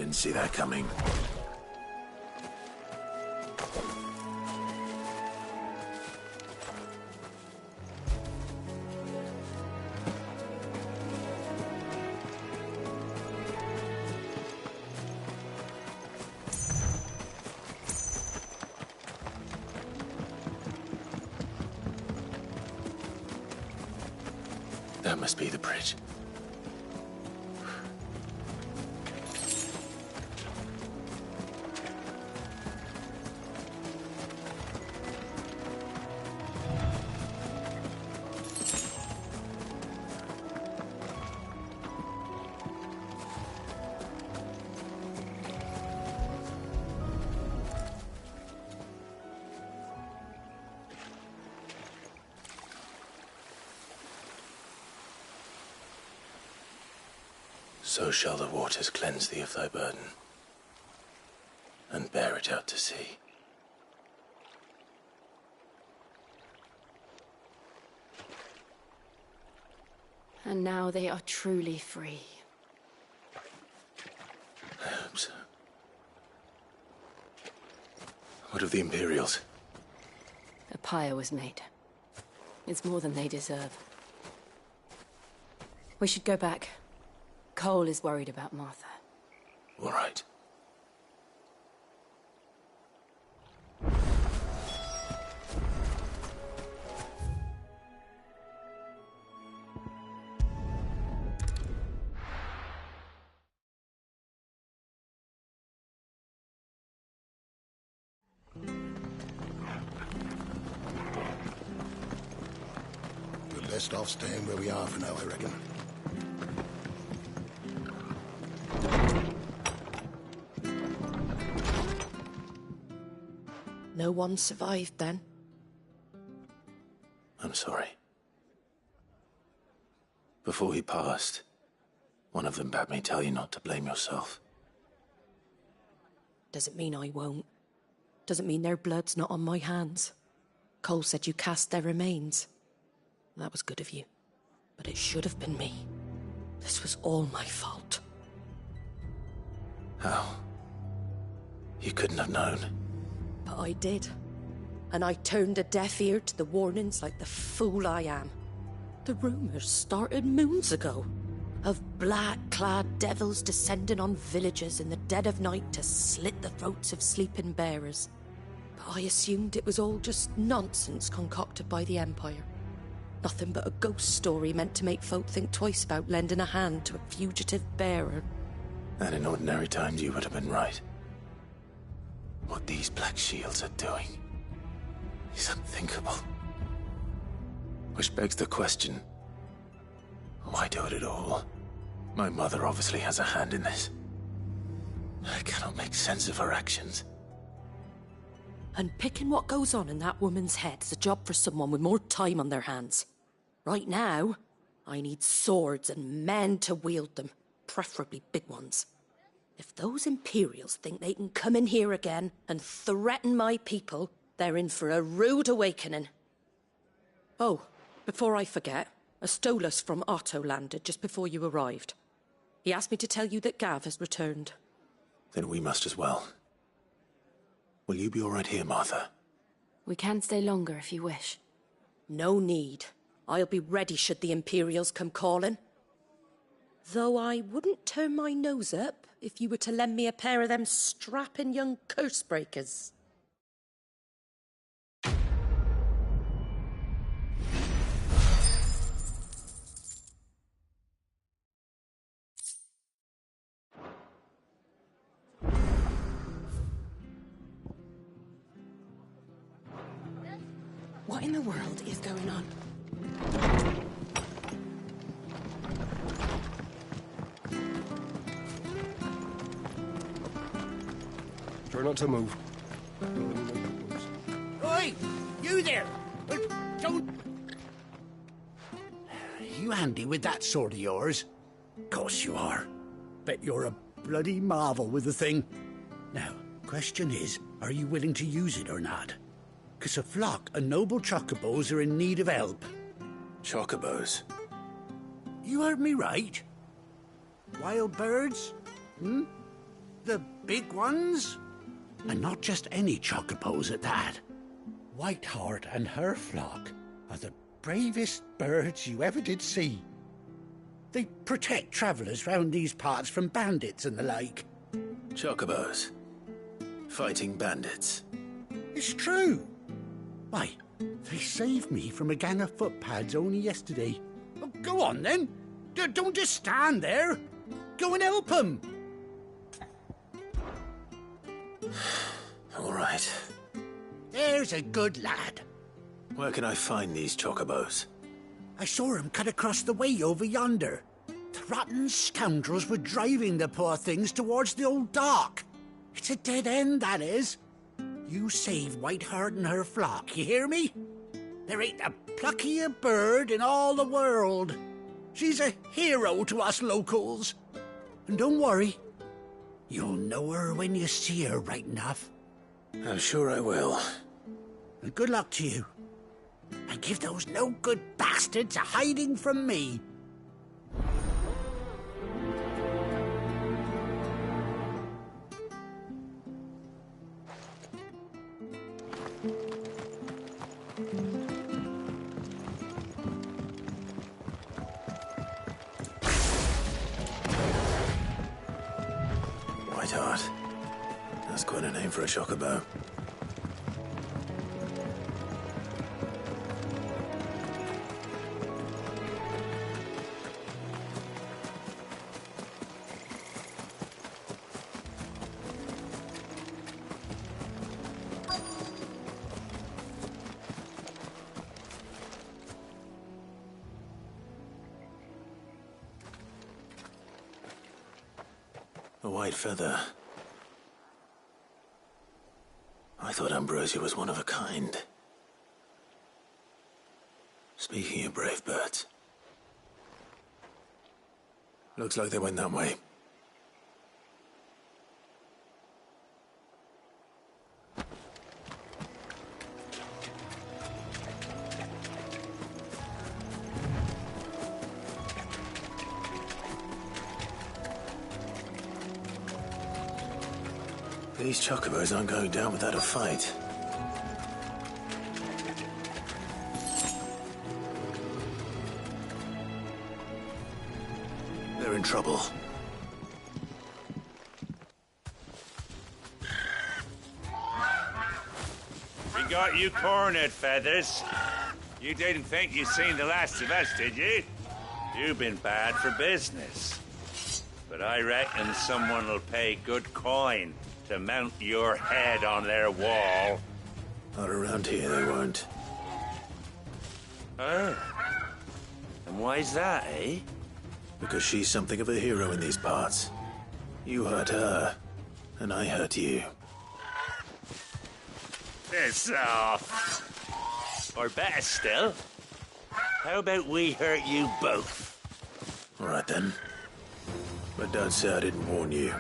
Didn't see that coming. That must be the bridge. So shall the waters cleanse thee of thy burden, and bear it out to sea. And now they are truly free. I hope so. What of the Imperials? A pyre was made. It's more than they deserve. We should go back. Cole is worried about Martha. All right. We're best off staying where we are for now, I reckon. No one survived then? I'm sorry. Before he passed, one of them bade me tell you not to blame yourself. Doesn't mean I won't. Doesn't mean their blood's not on my hands. Cole said you cast their remains. That was good of you. But it should have been me. This was all my fault. How? You couldn't have known. But I did. And I turned a deaf ear to the warnings like the fool I am. The rumours started moons ago. Of black-clad devils descending on villages in the dead of night to slit the throats of sleeping bearers. But I assumed it was all just nonsense concocted by the Empire. Nothing but a ghost story meant to make folk think twice about lending a hand to a fugitive bearer. And in ordinary times you would have been right. What these Black Shields are doing is unthinkable. Which begs the question, why do it at all? My mother obviously has a hand in this. I cannot make sense of her actions. And picking what goes on in that woman's head is a job for someone with more time on their hands. Right now, I need swords and men to wield them, preferably big ones. If those Imperials think they can come in here again and threaten my people, they're in for a rude awakening. Oh, before I forget, a Stolas from Otto landed just before you arrived. He asked me to tell you that Gav has returned. Then we must as well. Will you be all right here, Martha? We can stay longer if you wish. No need. I'll be ready should the Imperials come calling. Though I wouldn't turn my nose up if you were to lend me a pair of them strapping young curse-breakers. What in the world is going on? Try not to move. Oi! You there! Don't... You handy with that sword of yours? Course you are. Bet you're a bloody marvel with the thing. Now, question is, are you willing to use it or not? 'Cause a flock of noble chocobos are in need of help. Chocobos? You heard me right. Wild birds? The big ones? And not just any chocobos at that. Whiteheart and her flock are the bravest birds you ever did see. They protect travellers round these parts from bandits and the like. Chocobos. Fighting bandits. It's true. Why, they saved me from a gang of footpads only yesterday. Oh, go on then. Don't just stand there. Go and help them. All right. There's a good lad. Where can I find these chocobos? I saw him cut across the way over yonder. The rotten scoundrels were driving the poor things towards the old dock. It's a dead end, that is. You save Whiteheart and her flock, you hear me? There ain't a pluckier bird in all the world. She's a hero to us locals. And don't worry, you'll know her when you see her right enough. I'm sure I will. And good luck to you. And give those no-good bastards a hiding from me. Whiteheart. That's quite a name for a chocobo. A white feather. I thought Ambrosia was one of a kind. Speaking of brave birds. Looks like they went that way. These chocobos aren't going down without a fight. They're in trouble. We got you cornered, Feathers. You didn't think you'd seen the last of us, did you? You've been bad for business. But I reckon someone will pay good coin to mount your head on their wall. Not around here, they won't. Oh. And why's that, eh? Because she's something of a hero in these parts. You hurt her, and I hurt you. Piss off. Or better still, how about we hurt you both? All right then. But don't say I didn't warn you.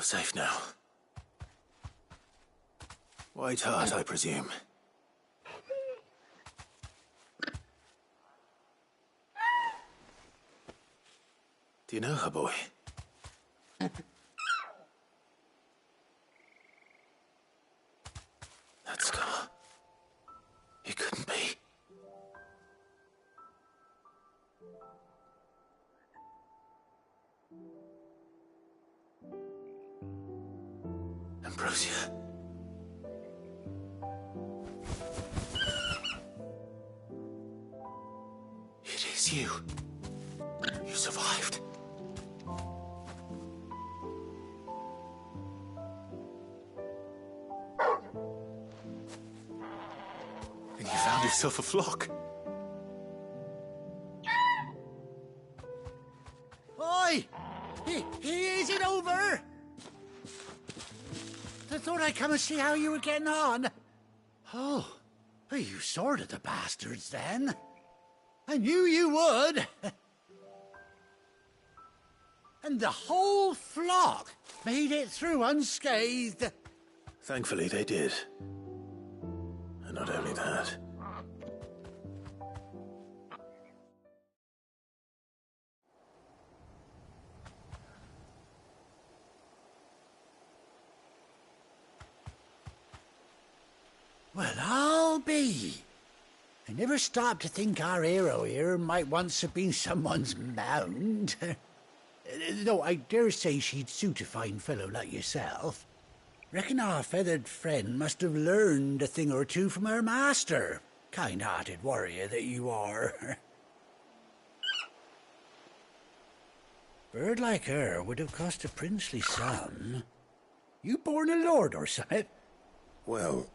You're safe now. White Hart, I presume. Do you know her, boy? That scar. It couldn't be. Ambrosia. It is you. You survived. And you found yourself a flock. Oi! Is it over? I thought I'd come and see how you were getting on. Oh, well, you sorted the bastards then. I knew you would. And the whole flock made it through unscathed. Thankfully, they did. And not only that. Well, I'll be. I never stopped to think our hero here might once have been someone's mount. Though I dare say she'd suit a fine fellow like yourself. Reckon our feathered friend must have learned a thing or two from her master. Kind-hearted warrior that you are. Bird like her would have cost a princely sum. You born a lord or something? Well,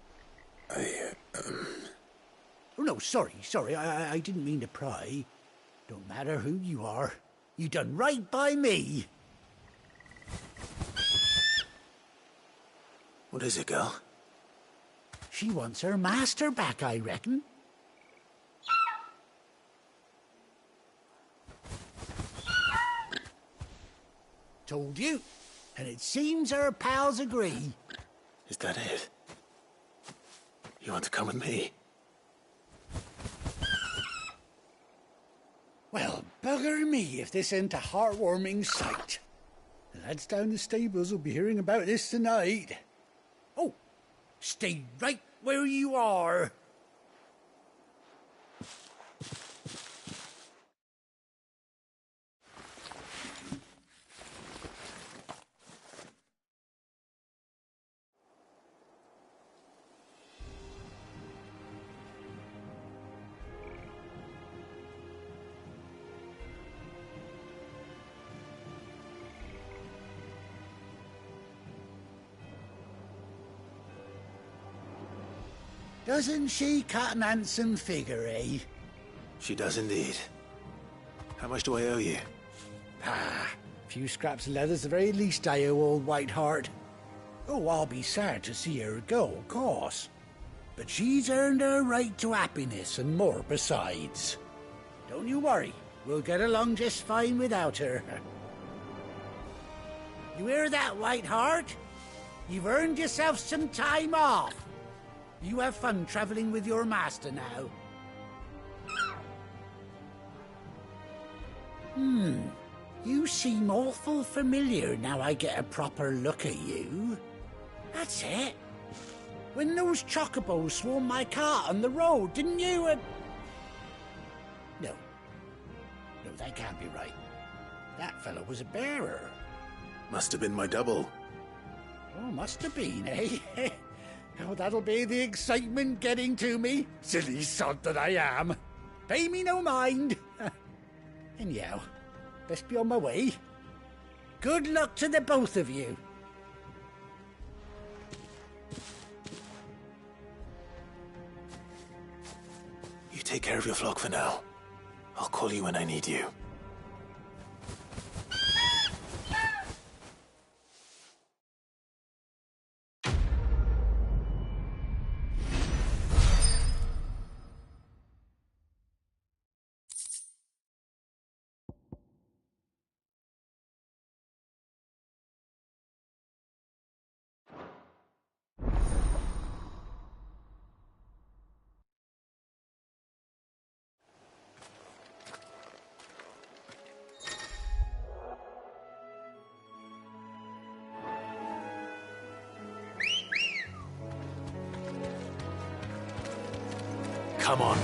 Oh, no, sorry. I didn't mean to pry. Don't matter who you are. You done right by me. What is it, girl? She wants her master back, I reckon. Told you. And it seems her pals agree. Is that it? You want to come with me? Well, bugger me if this ain't a heartwarming sight. The lads down the stables will be hearing about this tonight. Oh, stay right where you are. Doesn't she cut an handsome figure, eh? She does indeed. How much do I owe you? Ah, a few scraps of leather's the very least I owe old White Hart. Oh, I'll be sad to see her go, of course. But she's earned her right to happiness and more besides. Don't you worry, we'll get along just fine without her. You hear that, White Hart? You've earned yourself some time off. You have fun traveling with your master now. You seem awful familiar now I get a proper look at you. That's it. When those chocobos swarmed my cart on the road, didn't you? No, that can't be right. That fellow was a bearer. Must have been my double. Oh, must have been, eh? Oh, that'll be the excitement getting to me. Silly sod that I am. Pay me no mind. Anyhow, best be on my way. Good luck to the both of you. You take care of your flock for now. I'll call you when I need you. come on.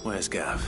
Where's Gav?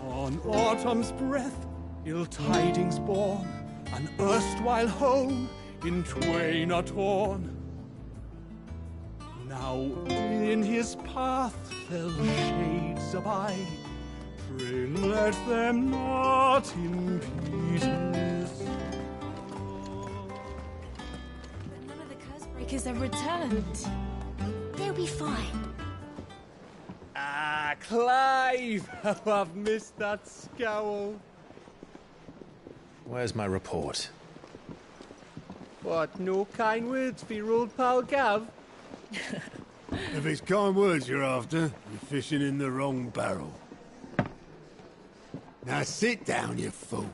On autumn's breath, ill tidings born, an erstwhile home in twain are torn. Now in his path fell shades abide, pray let them not in pieces. But none of the curse breakers have returned. They'll be fine. Ah, Clive! How I've missed that scowl. Where's my report? What, no kind words for your old pal Gav? If it's kind words you're after, you're fishing in the wrong barrel. Now sit down, you fool.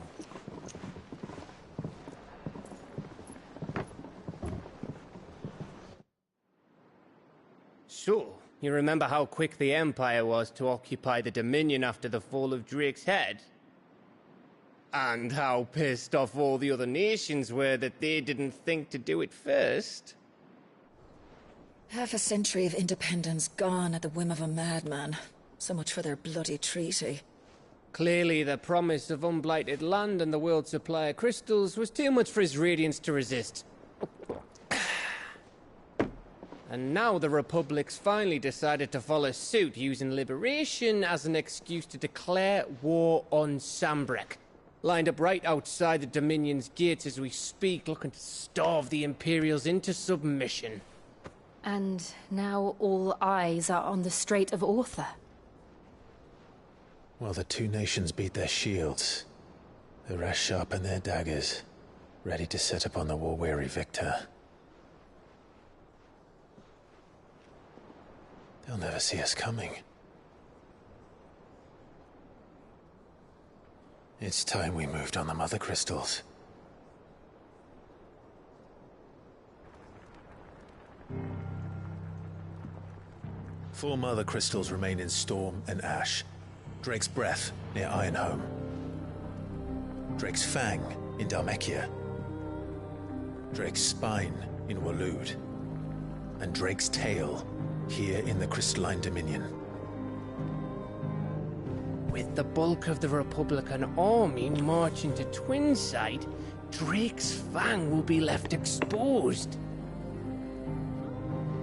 So, you remember how quick the Empire was to occupy the Dominion after the fall of Drake's head? And how pissed off all the other nations were that they didn't think to do it first? Half a century of independence gone at the whim of a madman. So much for their bloody treaty. Clearly, the promise of unblighted land and the world's supply of crystals was too much for his radiance to resist. And now the Republic's finally decided to follow suit, using liberation as an excuse to declare war on Sambrek. Lined up right outside the Dominion's gates as we speak, looking to starve the Imperials into submission. And now all eyes are on the Strait of Author. Well, the two nations beat their shields. The rest sharpen their daggers, ready to set upon the war-weary victor. They'll never see us coming. It's time we moved on the Mother Crystals. Four Mother Crystals remain in Storm and Ash. Drake's Breath near Ironhome. Drake's Fang in Dhalmekia. Drake's Spine in Waloed. And Drake's Tail here in the Crystalline Dominion. With the bulk of the Republican army marching to Twinside, Drake's Fang will be left exposed.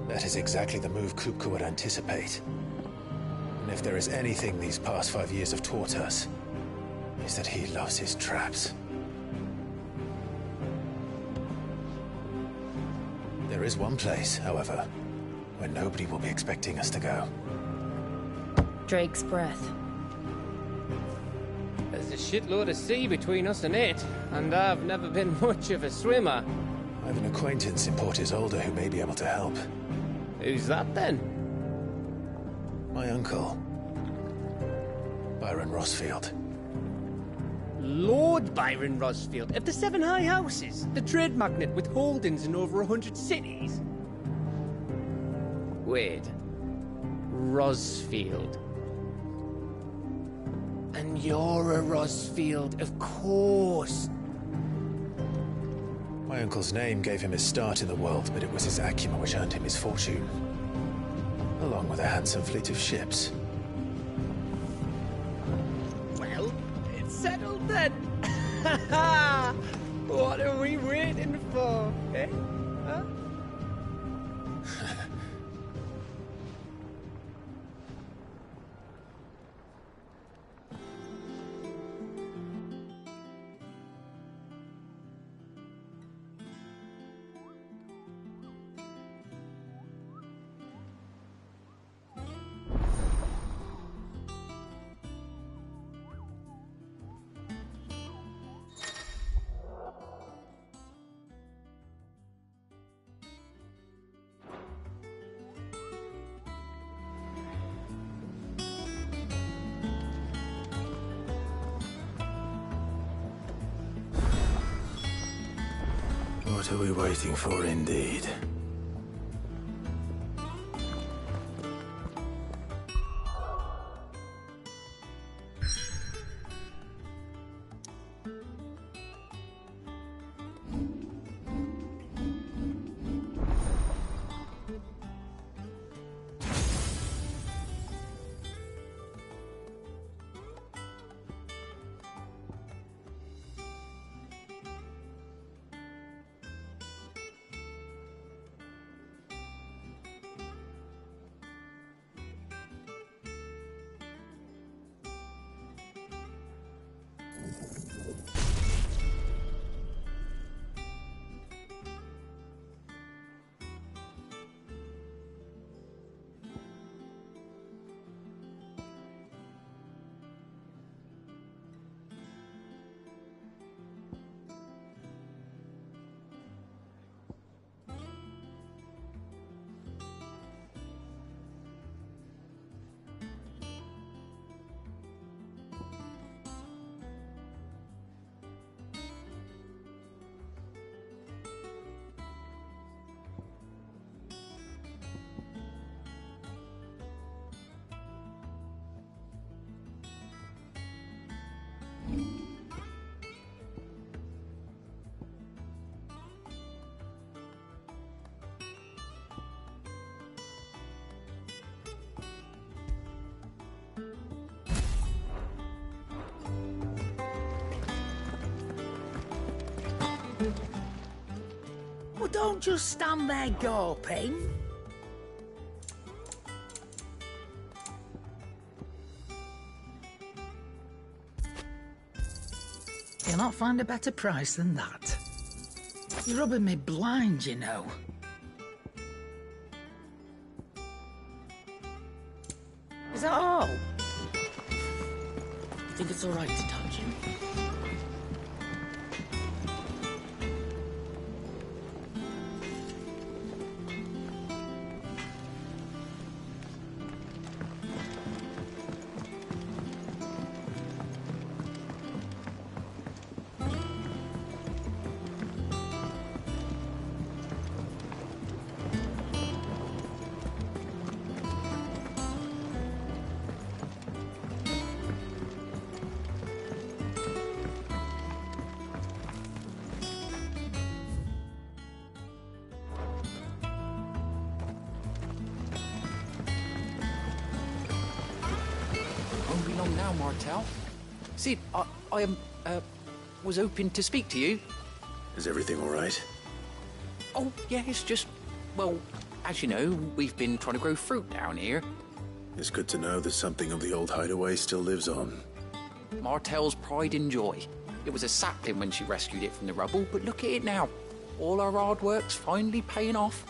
That is exactly the move Kupka would anticipate. And if there is anything these past 5 years have taught us, is that he loves his traps. There is one place, however, where nobody will be expecting us to go. Drake's Breath. shitload of sea between us and it, and I've never been much of a swimmer. I have an acquaintance in Port Isolde who may be able to help. Who's that then? My uncle, Byron Rosfield. Lord Byron Rosfield of the Seven High Houses, the trade magnate with holdings in over 100 cities. Wait. Rosfield. And you're a Rosfield, of course. My uncle's name gave him his start in the world, but it was his acumen which earned him his fortune, along with a handsome fleet of ships. Well, it's settled then. What are we waiting for, eh? Huh? What are we waiting for, indeed? Well, don't just stand there gawping. You'll not find a better price than that. You're rubbing me blind, you know. Is that all? I think it's all right to touch him. Now, Martel. See, I was hoping to speak to you. Is everything all right? Oh, yeah, it's just, well, as you know, we've been trying to grow fruit down here. It's good to know that something of the old hideaway still lives on. Martel's pride and joy. It was a sapling when she rescued it from the rubble, but look at it now. All our hard work's finally paying off.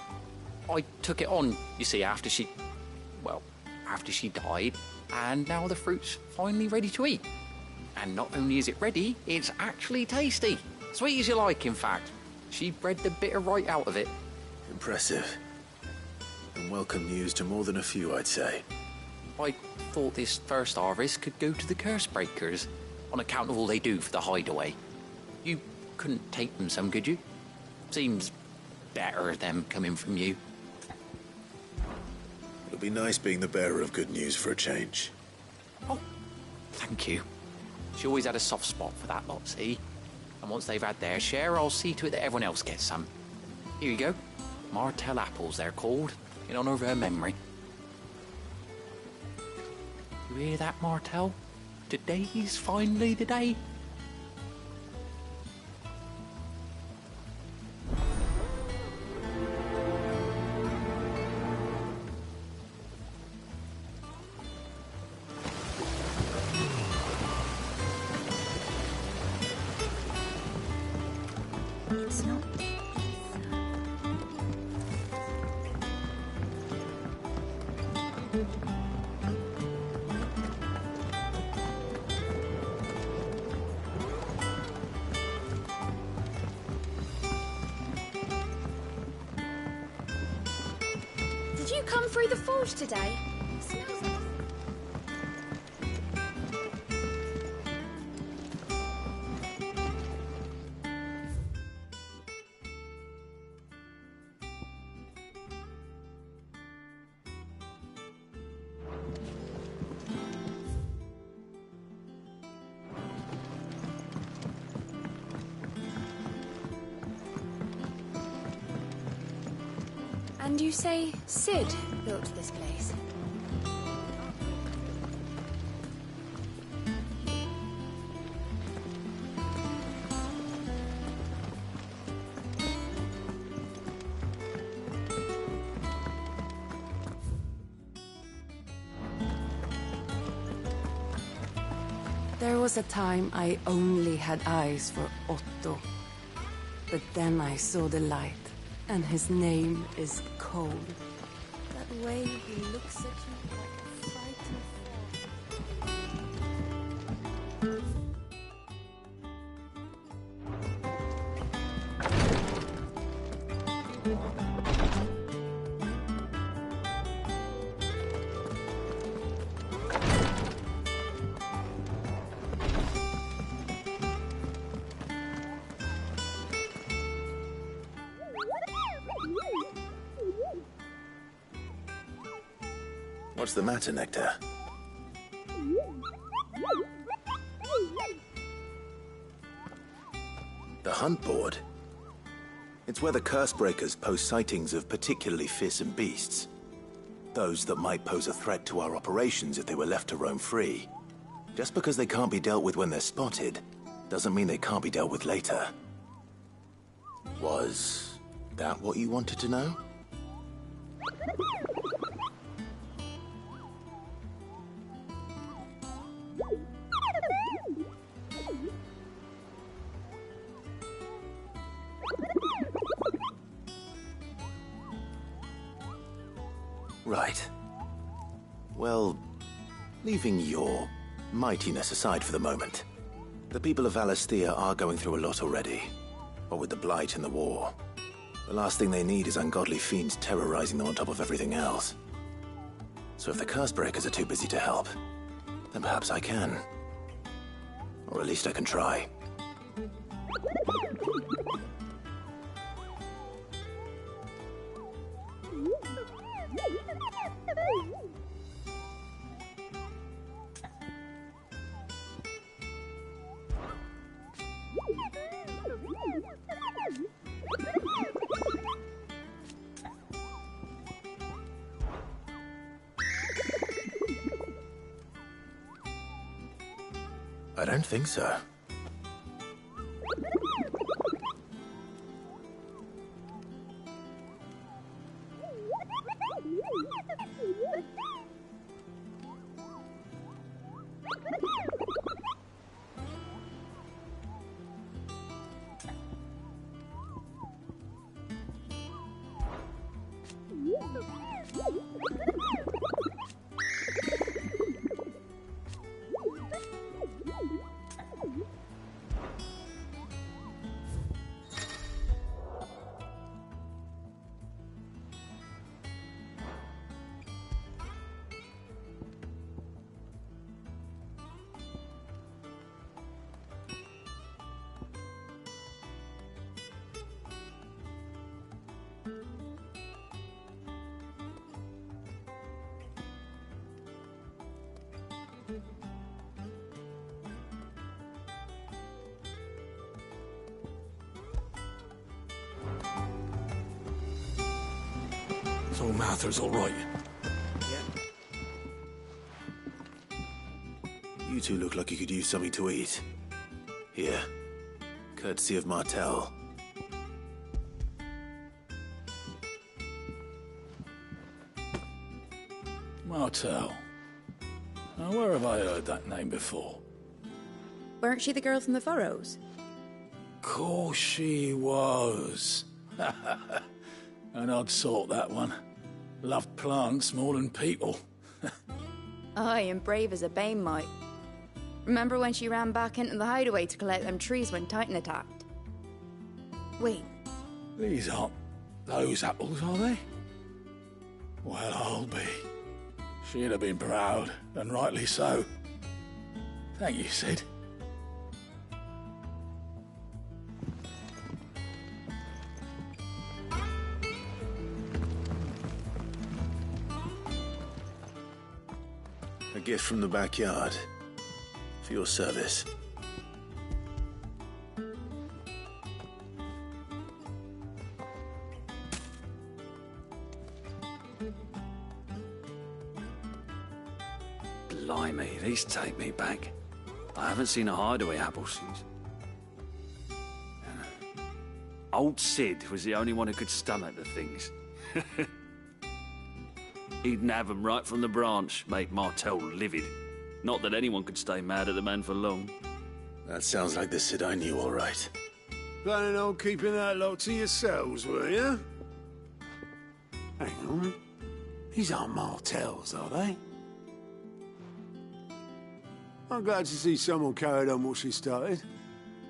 I took it on, you see, after she died, and now the fruit's finally ready to eat. And not only is it ready, it's actually tasty. Sweet as you like, in fact. She bred the bitter right out of it. Impressive. And welcome news to more than a few, I'd say. I thought this first harvest could go to the curse breakers, on account of all they do for the hideaway. You couldn't take them some, could you? Seems better them coming from you. It'll be nice being the bearer of good news for a change. Oh, thank you. She always had a soft spot for that lot, see? And once they've had their share, I'll see to it that everyone else gets some. Here you go. Martell apples, they're called, in honour of her memory. You hear that, Martell? Today's finally the day. It's not. Did you come through the forge today? It smells like... And you say Sid built this place? There was a time I only had eyes for Otto. But then I saw the light, and his name is Cold. That way he looks at you like a frightened What's the matter, Nectar? The hunt board? It's where the curse breakers post sightings of particularly fearsome beasts. Those that might pose a threat to our operations if they were left to roam free. Just because they can't be dealt with when they're spotted, doesn't mean they can't be dealt with later. Was that what you wanted to know? Right. Well, leaving your mightiness aside for the moment, the people of Valisthea are going through a lot already. What with the Blight and the war. The last thing they need is ungodly fiends terrorizing them on top of everything else. So if the Cursebreakers are too busy to help, then perhaps I can. Or at least I can try. I don't think so. So Martha's all right? You two look like you could use something to eat. Here. Courtesy of Martel. Martel. Now, where have I heard that name before? Weren't she the girl from the Furrows? Course she was. An odd sort, that one. Loved plants more than people. Aye, and brave as a bane might. Remember when she ran back into the hideaway to collect them trees when Titan attacked? Wait. These aren't those apples, are they? Well, I'll be. She'd have been proud, and rightly so. Thank you, Sid. A gift from the backyard. For your service. Blimey, these take me back. I haven't seen a hideaway apple since. Old Sid was the only one who could stomach the things. He'd nab 'em right from the branch, make Martel livid. Not that anyone could stay mad at the man for long. That sounds like the Sid I knew, all right. Planning on keeping that lot to yourselves, were you? Hang on. These aren't Martels, are they? I'm glad to see someone carried on what she started.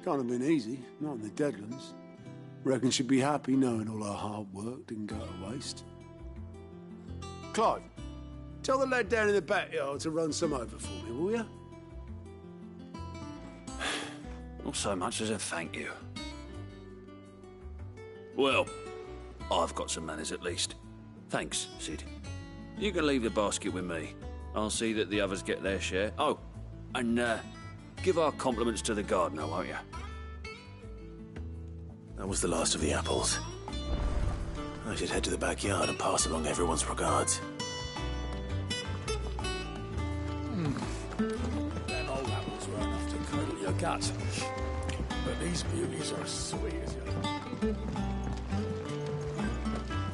Can't have been easy, not in the Deadlands. Reckon she'd be happy knowing all her hard work didn't go to waste. Clive, tell the lad down in the backyard to run some over for me, will you? Not so much as a thank you. Well, I've got some manners at least. Thanks, Sid. You can leave the basket with me. I'll see that the others get their share. Oh, and give our compliments to the gardener, won't you? That was the last of the apples. I should head to the backyard and pass along everyone's regards. Them old apples were enough to curdle your gut. But these beauties are as sweet as you.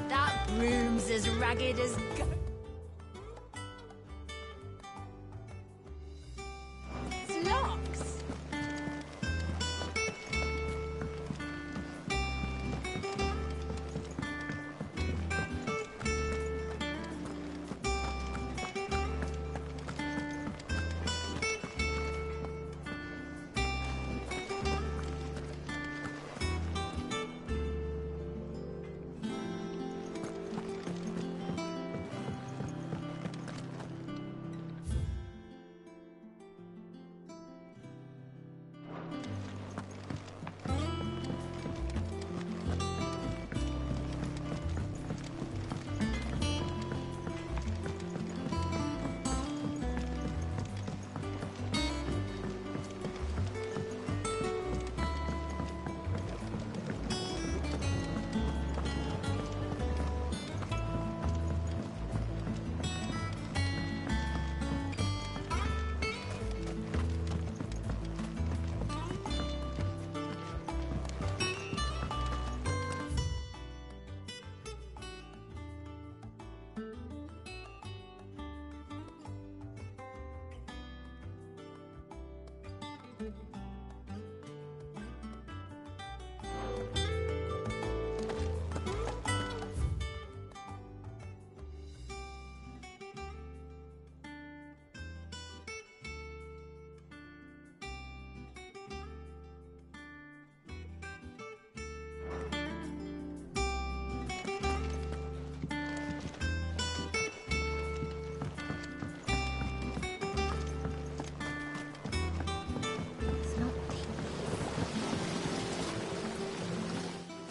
That broom's as ragged as... It's locks!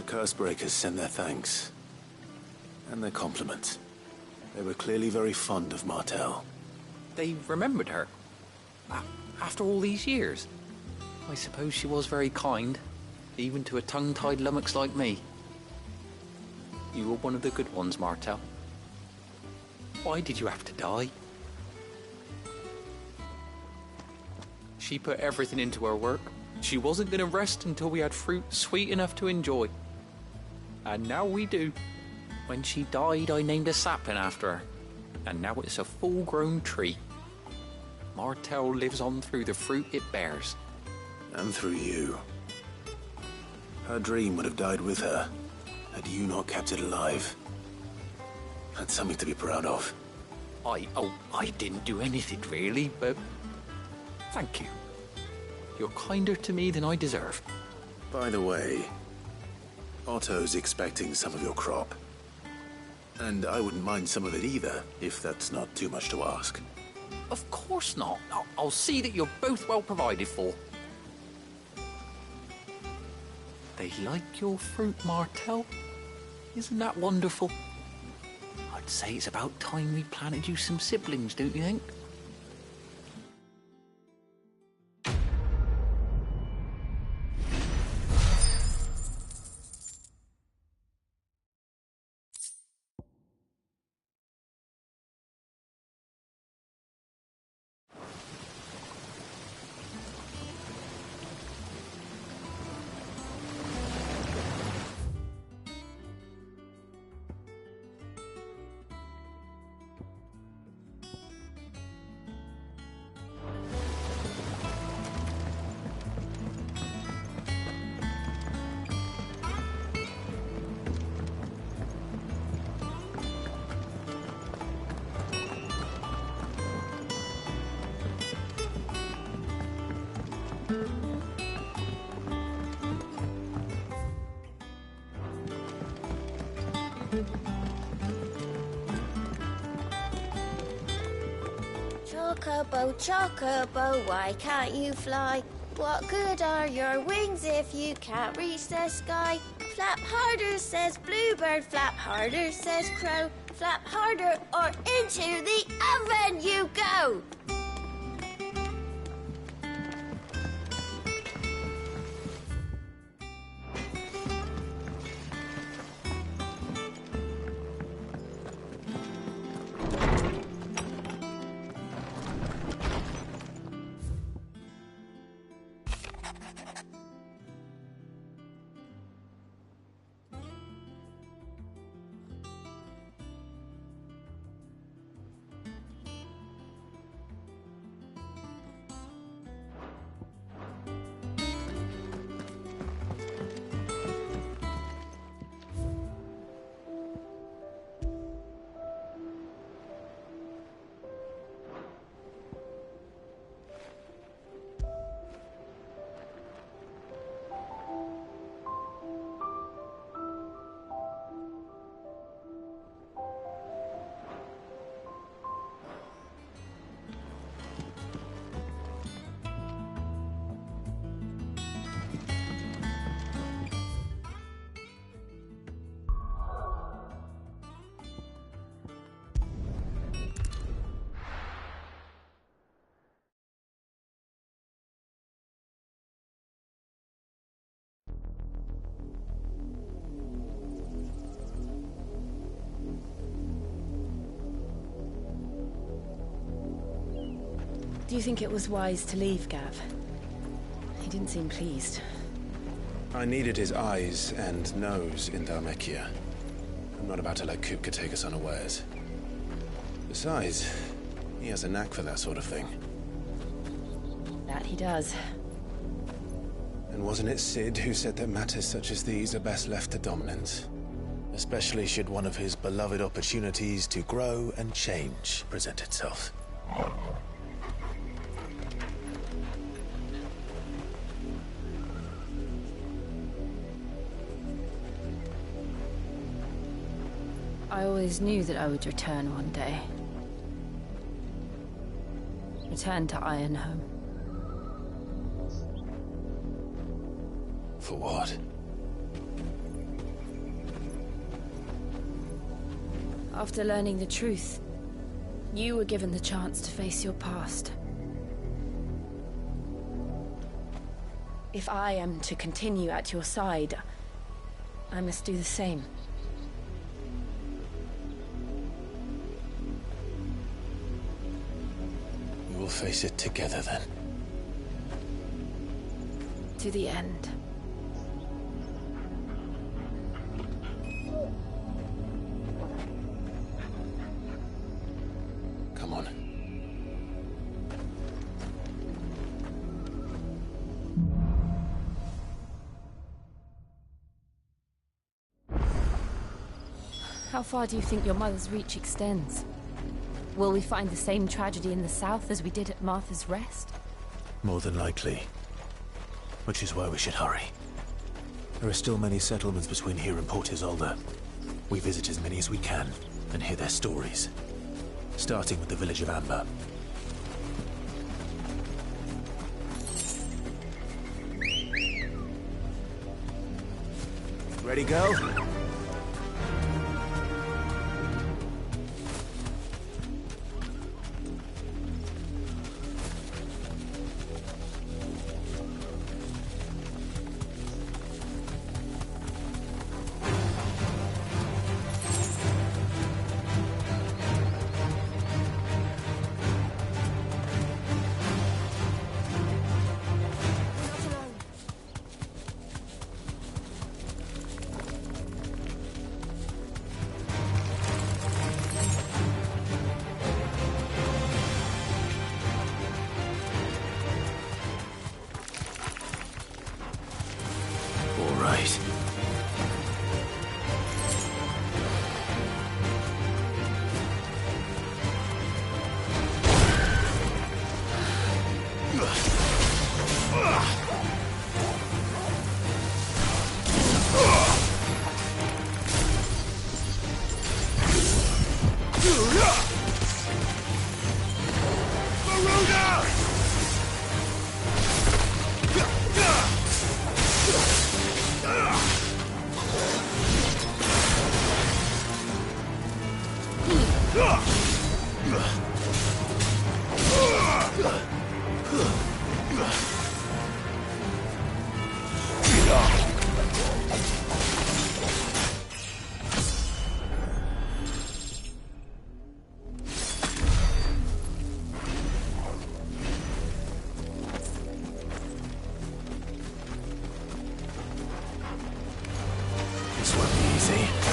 Cursebreakers send their thanks. And their compliments. They were clearly very fond of Martel. They remembered her. After all these years. I suppose she was very kind, even to a tongue-tied lummox like me. You were one of the good ones, Martel. Why did you have to die? She put everything into her work. She wasn't going to rest until we had fruit sweet enough to enjoy. And now we do. When she died, I named a sapling after her. And now it's a full-grown tree. Martell lives on through the fruit it bears. And through you. Her dream would have died with her, had you not kept it alive. That's something to be proud of. I didn't do anything really, but thank you. You're kinder to me than I deserve. By the way, Otto's expecting some of your crop. And I wouldn't mind some of it either, if that's not too much to ask. Of course not. I'll see that you're both well provided for. They like your fruit, Martell. Isn't that wonderful? I'd say it's about time we planted you some siblings, don't you think? Chocobo, Chocobo, why can't you fly? What good are your wings if you can't reach the sky? Flap harder, says Bluebird, flap harder, says Crow. Flap harder or into the oven you go! Do you think it was wise to leave, Gav? He didn't seem pleased. I needed his eyes and nose in Dhalmekia. I'm not about to let Kupka take us unawares. Besides, he has a knack for that sort of thing. That he does. And wasn't it Sid who said that matters such as these are best left to dominance? Especially should one of his beloved opportunities to grow and change present itself. I always knew that I would return one day. Return to Ironhome. For what? After learning the truth, you were given the chance to face your past. If I am to continue at your side, I must do the same. face it together then. To the end. Come on. How far do you think your mother's reach extends? Will we find the same tragedy in the south as we did at Martha's Rest? More than likely. Which is why we should hurry. There are still many settlements between here and Port Isolde. We visit as many as we can and hear their stories. Starting with the village of Amber. Ready, go? This won't be easy.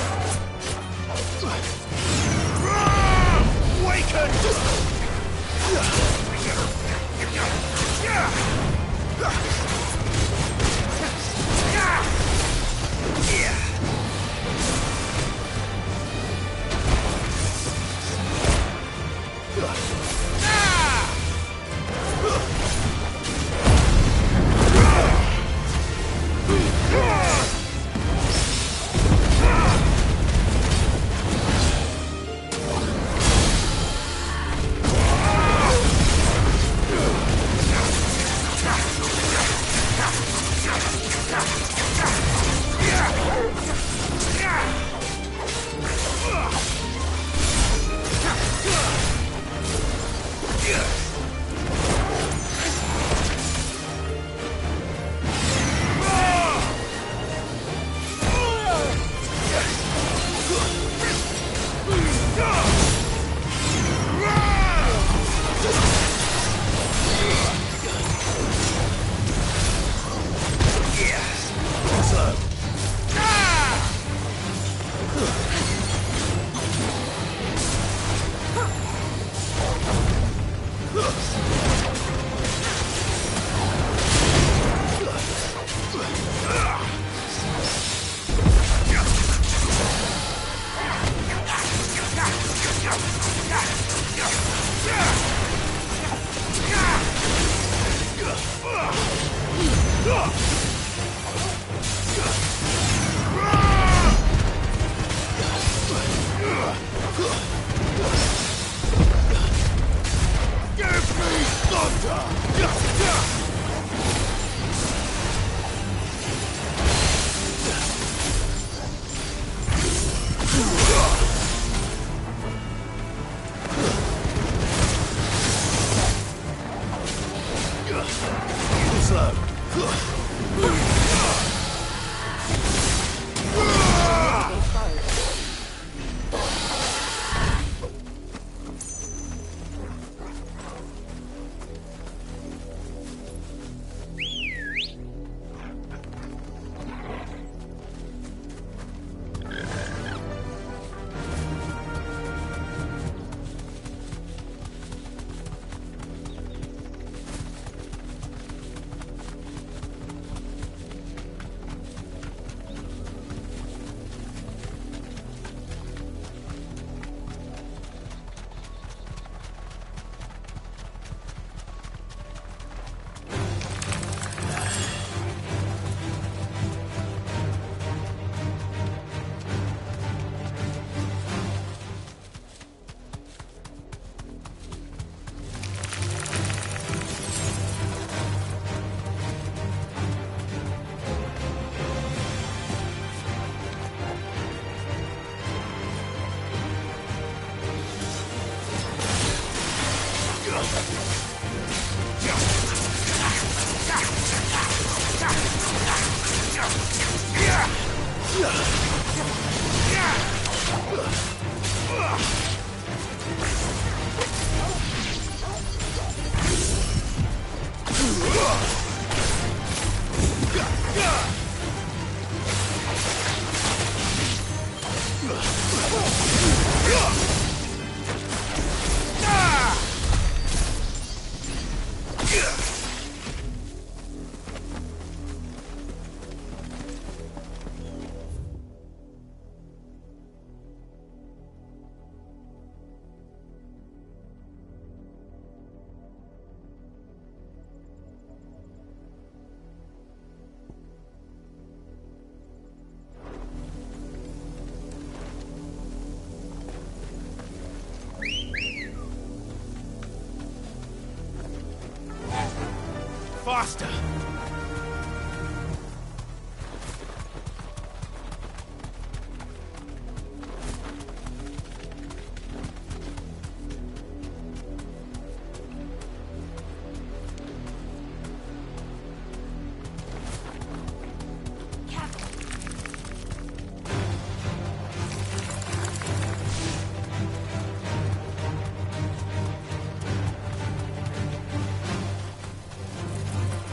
Faster!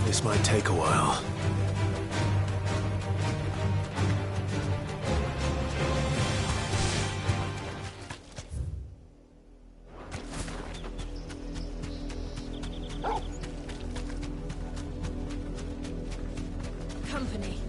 This might take a while. Company.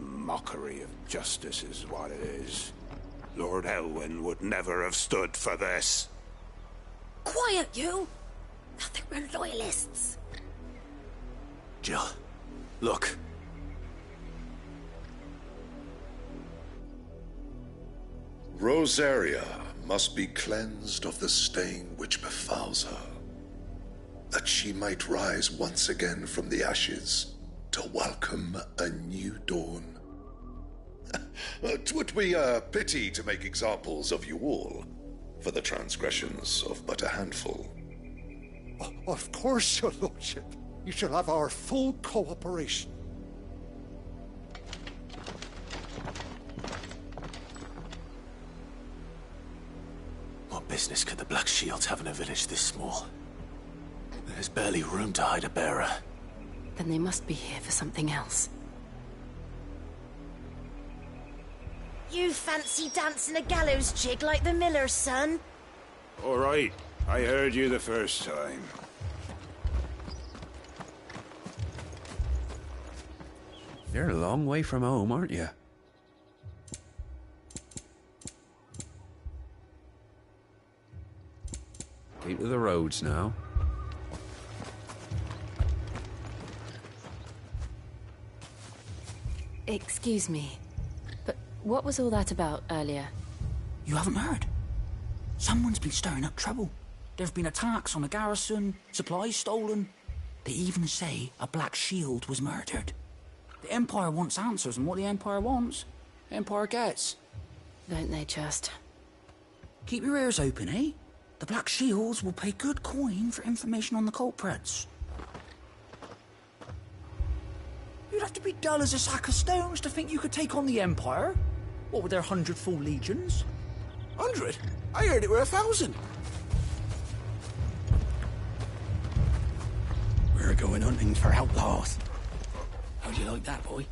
Mockery of justice is what it is. Lord Elwyn would never have stood for this. Quiet, you! I think we're loyalists. Jill, look. Rosaria must be cleansed of the stain which befouls her, that she might rise once again from the ashes to welcome a new dawn. 'Twould be a pity to make examples of you all for the transgressions of but a handful. Of course, your lordship. You shall have our full cooperation. What business could the Black Shields have in a village this small? There's barely room to hide a bearer. Then they must be here for something else. You fancy dancing a gallows jig like the miller's son? All right, I heard you the first time. You're a long way from home, aren't you? Keep to the roads now. Excuse me, but what was all that about earlier? You haven't heard? Someone's been stirring up trouble. There've been attacks on the garrison, supplies stolen. They even say a Black Shield was murdered. The Empire wants answers, and what the Empire wants, the Empire gets. Don't they just? Keep your ears open, eh? The Black Shields will pay good coin for information on the culprits. You'd have to be dull as a sack of stones to think you could take on the Empire. What with their 100 full legions? 100? I heard it were 1,000. We're going hunting for outlaws. How'd you like that, boy?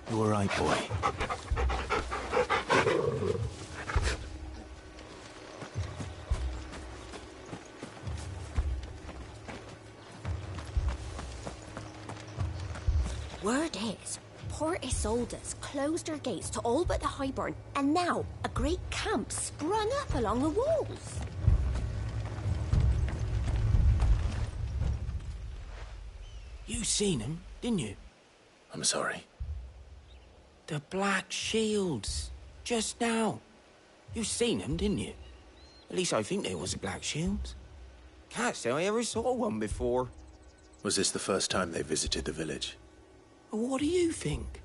You all right, boy? Word is, Port Isolde's closed her gates to all but the Highborn, and now a great camp sprung up along the walls. You seen him, didn't you? I'm sorry. The Black Shields. Just now. You seen them, didn't you? At least I think there was a Black Shields. Can't say I ever saw one before. Was this the first time they visited the village? What do you think?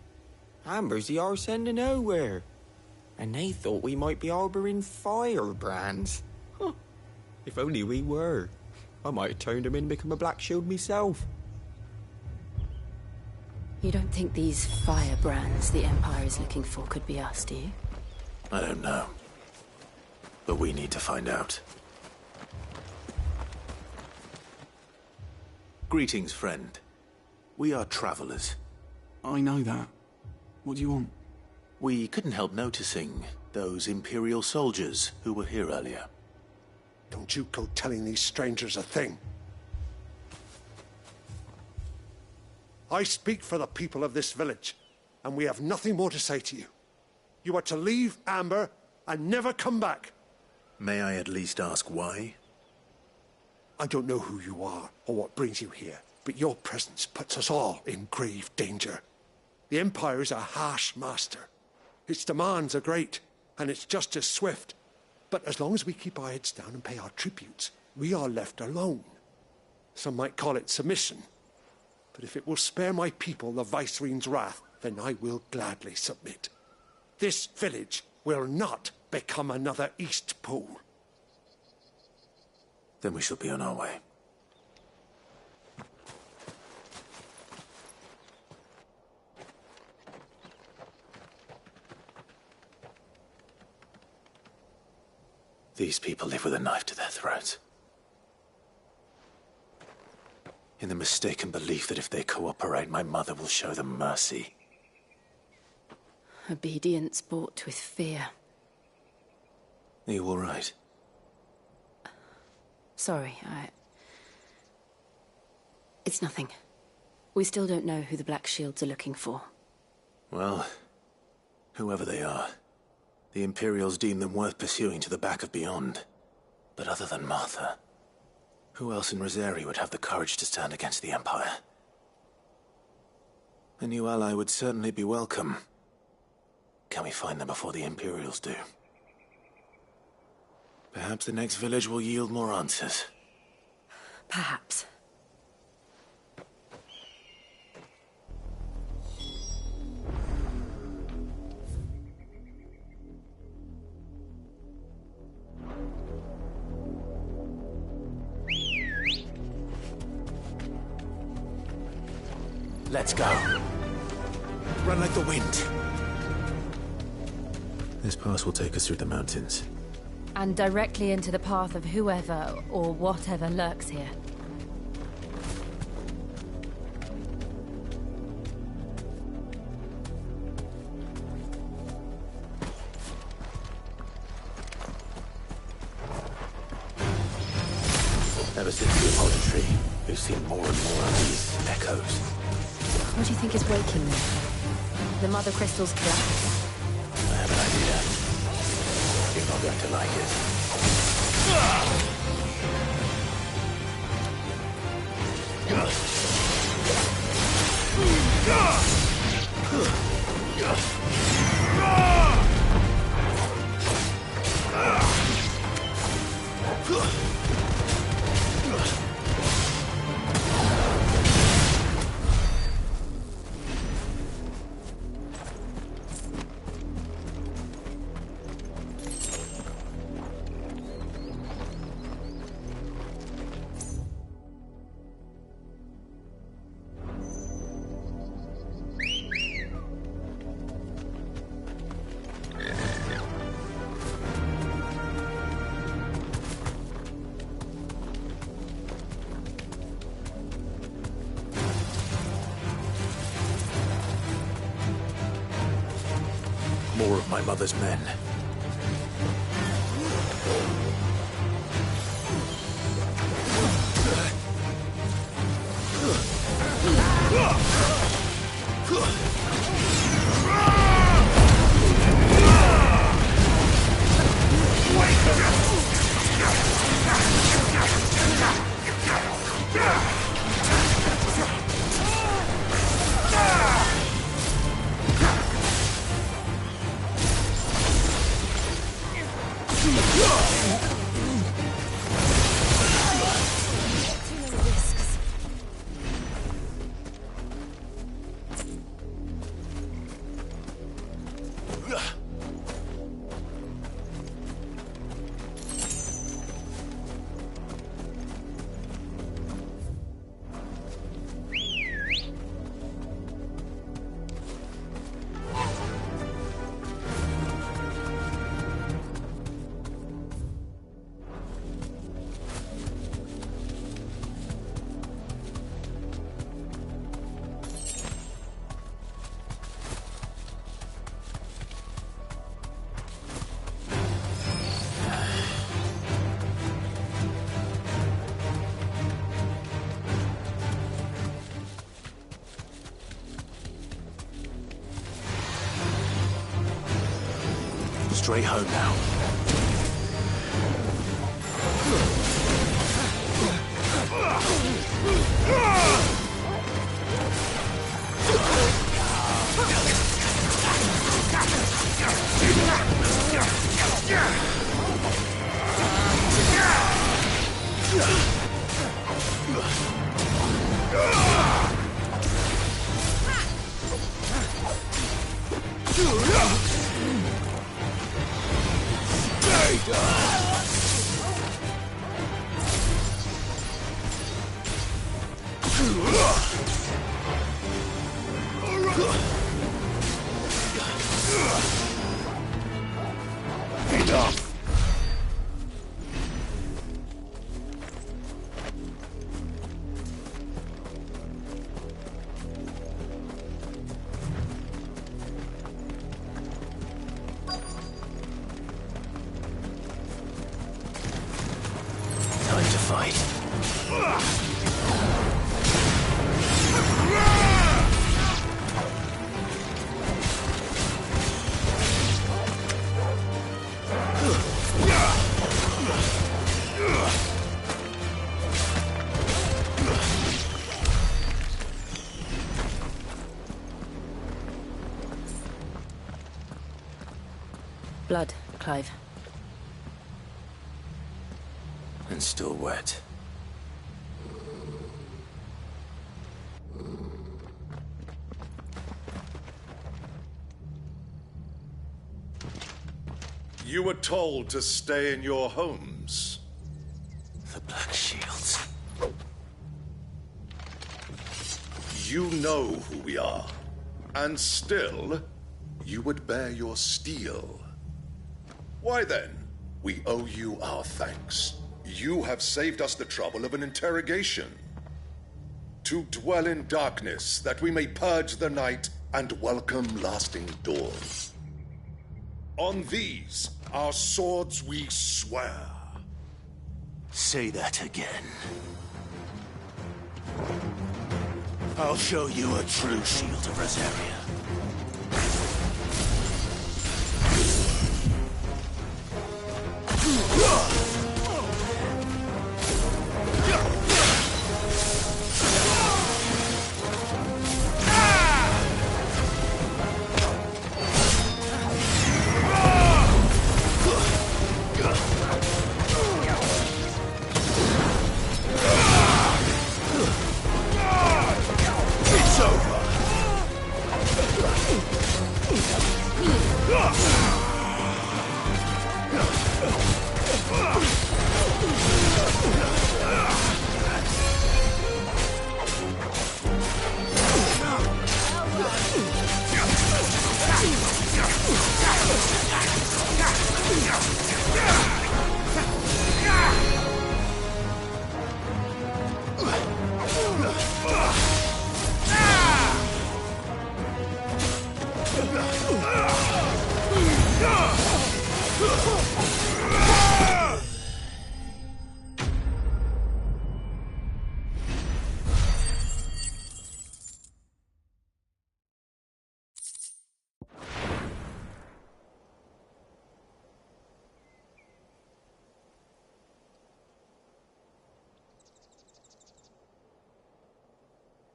Amber's the arse end of nowhere. And they thought we might be harbouring firebrands. Huh. If only we were. I might have turned them in and become a Black Shield myself. You don't think these firebrands the Empire is looking for could be us, do you? I don't know. But we need to find out. Greetings, friend. We are travelers. I know that. What do you want? We couldn't help noticing those Imperial soldiers who were here earlier. Don't you go telling these strangers a thing. I speak for the people of this village, and we have nothing more to say to you. You are to leave Amber and never come back. May I at least ask why? I don't know who you are or what brings you here, but your presence puts us all in grave danger. The Empire is a harsh master. Its demands are great, and its justice swift. But as long as we keep our heads down and pay our tributes, we are left alone. Some might call it submission. But if it will spare my people the Viceroy's wrath, then I will gladly submit. This village will not become another Eastpool. Then we shall be on our way. These people live with a knife to their throats. In the mistaken belief that if they cooperate, my mother will show them mercy. Obedience bought with fear. Are you all right? Sorry, It's nothing. We still don't know who the Black Shields are looking for. Well, whoever they are, the Imperials deem them worth pursuing to the back of beyond. But other than Martha, who else in Rosari would have the courage to stand against the Empire? A new ally would certainly be welcome. Can we find them before the Imperials do? Perhaps the next village will yield more answers. Perhaps. Let's go. Run like the wind. This pass will take us through the mountains. And directly into the path of whoever or whatever lurks here. Ever since the apology, we've seen more and more of these echoes. What do you think is waking them? The Mother Crystal's collapse? I have an idea. You're not going to like it. More of my mother's men. Straight home now. Time to fight. Blood, Clive. And still wet. You were told to stay in your homes. The Black Shields. You know who we are. And still, you would bear your steel. Why then, we owe you our thanks. You have saved us the trouble of an interrogation. To dwell in darkness, that we may purge the night and welcome lasting dawn. On these, our swords we swear. Say that again. I'll show you a true shield of Rosaria. It's over.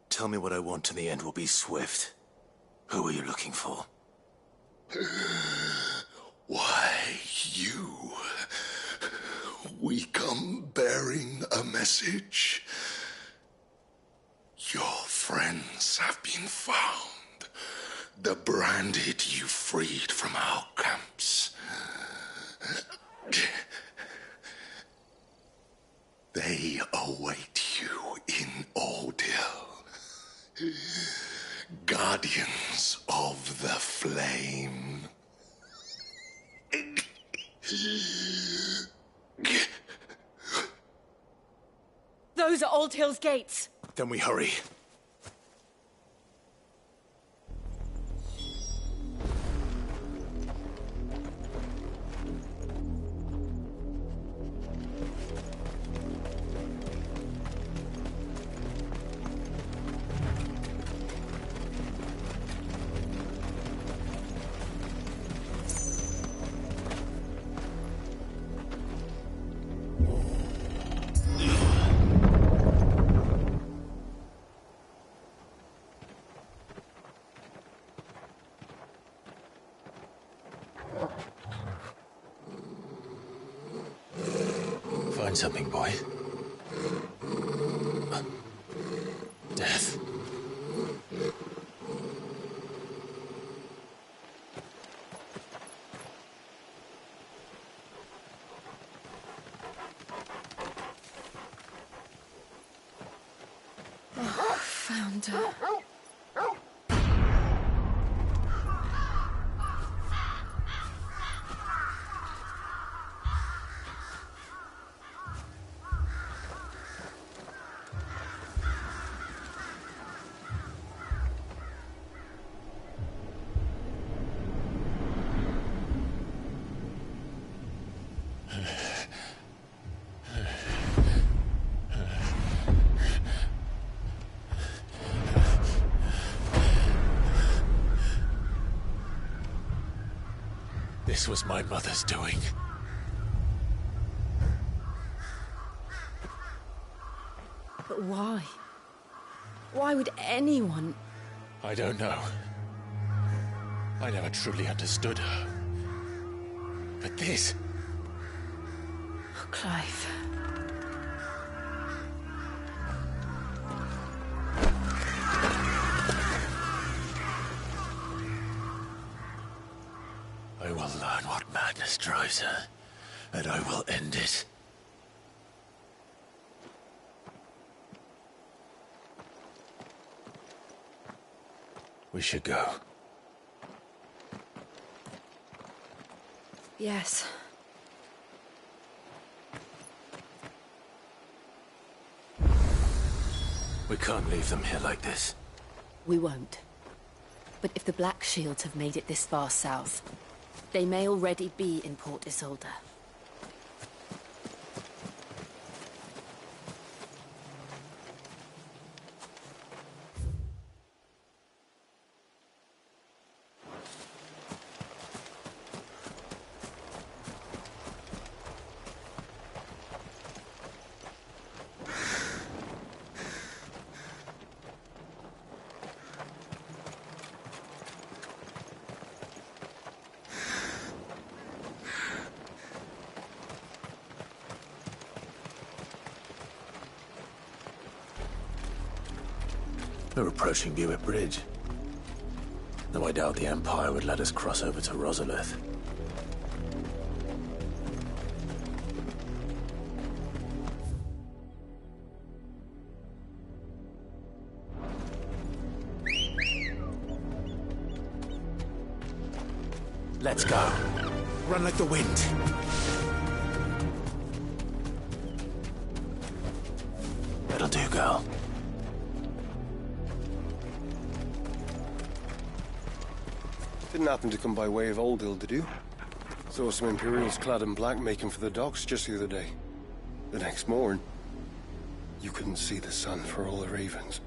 Tell me what I want and the end will be swift. Who are you looking for? Why, you. We come bearing a message. Your friends have been found. The branded you freed from our camps. They await you in Ordeal. Guardians of the Flame. Those are Old Hill's gates. Then we hurry. find something, boy. Death. Oh, found her. This was my mother's doing. But why? Why would anyone... I don't know. I never truly understood her. But this... Oh, Clive. I will learn what madness drives her, and I will end it. We should go. Yes. We can't leave them here like this. We won't. But if the Black Shields have made it this far south, they may already be in Port Isolde. We're approaching Buick Bridge. Though I doubt the Empire would let us cross over to Rosalith. Let's go. Run like the wind. That'll do, girl. Didn't happen to come by way of Oldhill, did you? Saw some Imperials clad in black making for the docks just the other day. The next morn, you couldn't see the sun for all the ravens.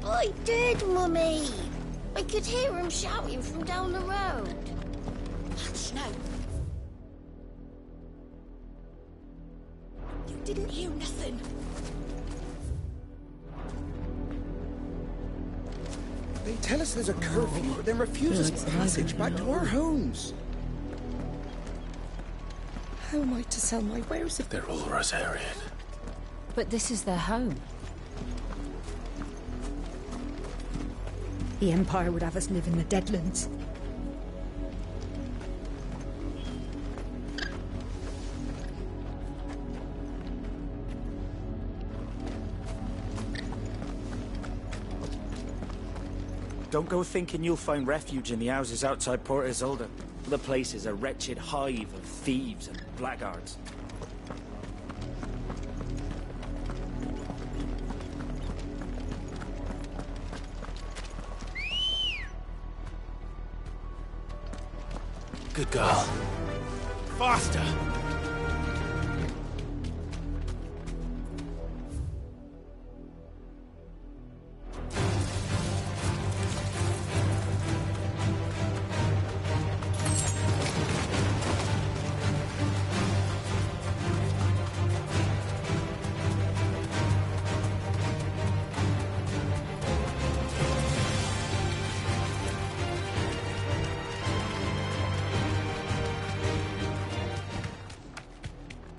I did, Mummy. I could hear him shouting from down the road. Hush, no. You didn't hear nothing. They tell us there's a curfew, but then refuse us passage back to our homes. How am I to sell my wares if they're all Rosarian? But this is their home. The Empire would have us live in the Deadlands. Don't go thinking you'll find refuge in the houses outside Port Isolde. The place is a wretched hive of thieves and blackguards. Good girl. Faster!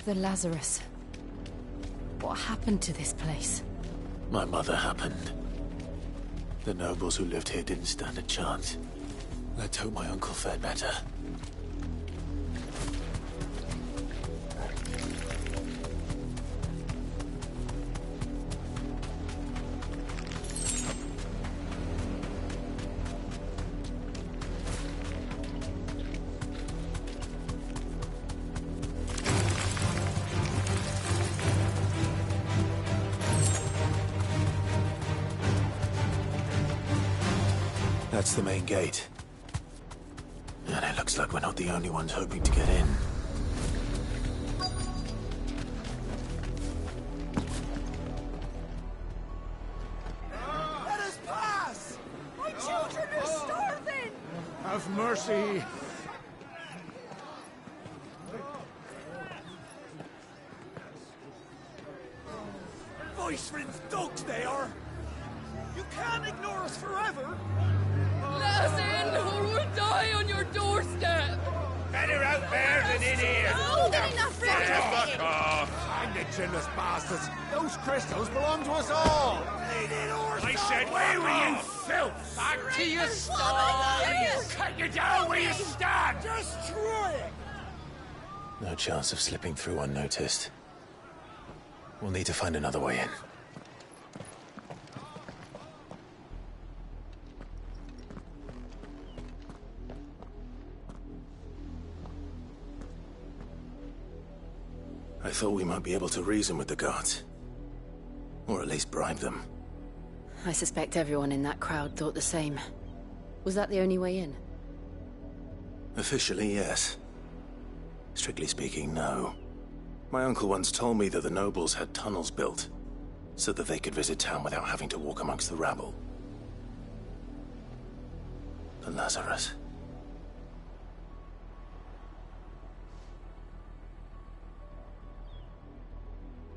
The Lazarus. What happened to this place? My mother happened. The nobles who lived here didn't stand a chance. Let's hope my uncle fared better. That's the main gate. And it looks like we're not the only ones hoping to get in. Let us pass! My children are starving! Have mercy. Viceman's dogs they are! You can't ignore us forever! Let us in, or we'll die on your doorstep! Better out there than in here! Oh, good enough for Fuck off! Find the chinless bastards. Those crystals belong to us all. I said, where were you, filth? Back to your sties! Cut you down where you stand! Destroy it! No chance of slipping through unnoticed. We'll need to find another way in. I thought we might be able to reason with the guards. Or at least bribe them. I suspect everyone in that crowd thought the same. Was that the only way in? Officially, yes. Strictly speaking, no. My uncle once told me that the nobles had tunnels built, so that they could visit town without having to walk amongst the rabble. The Lazarus.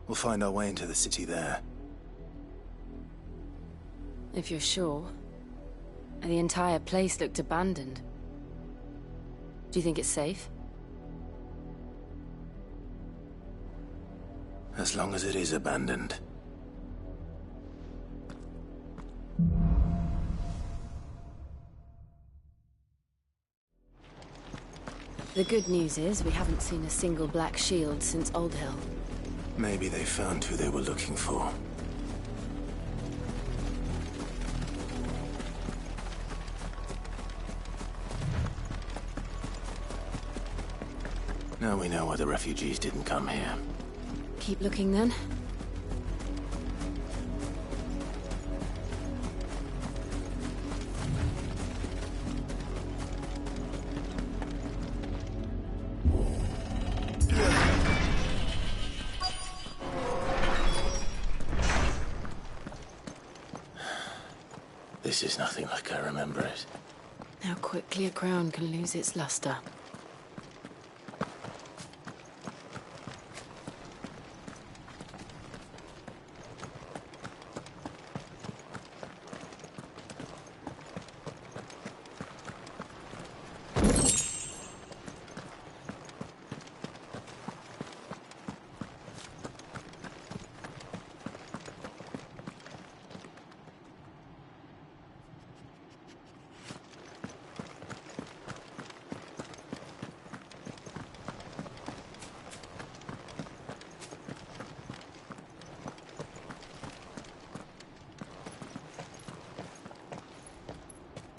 We'll find our way into the city there. If you're sure. The entire place looked abandoned. Do you think it's safe? As long as it is abandoned. The good news is we haven't seen a single black shield since Old Hill. Maybe they found who they were looking for. Now we know why the refugees didn't come here. Keep looking then. This is nothing like I remember it. How quickly a crown can lose its luster.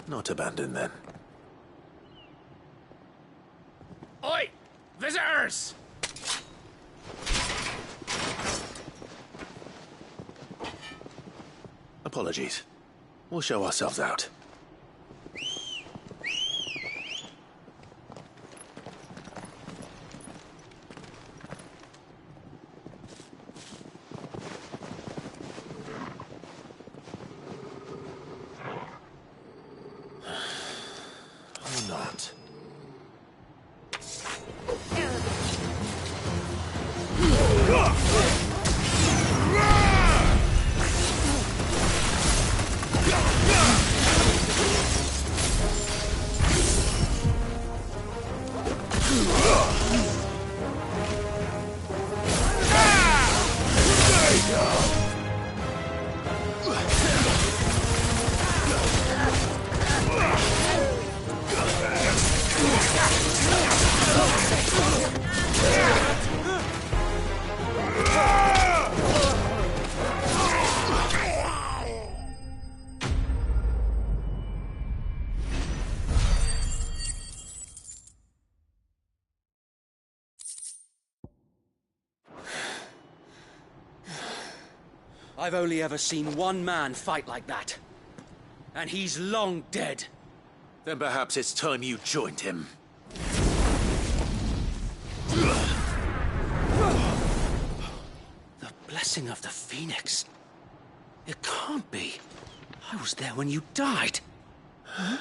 Not abandoned, then. Oi! Visitors! Apologies. We'll show ourselves out. Not. I've only ever seen one man fight like that. And he's long dead. Then perhaps it's time you joined him. The blessing of the Phoenix. It can't be. I was there when you died. Huh?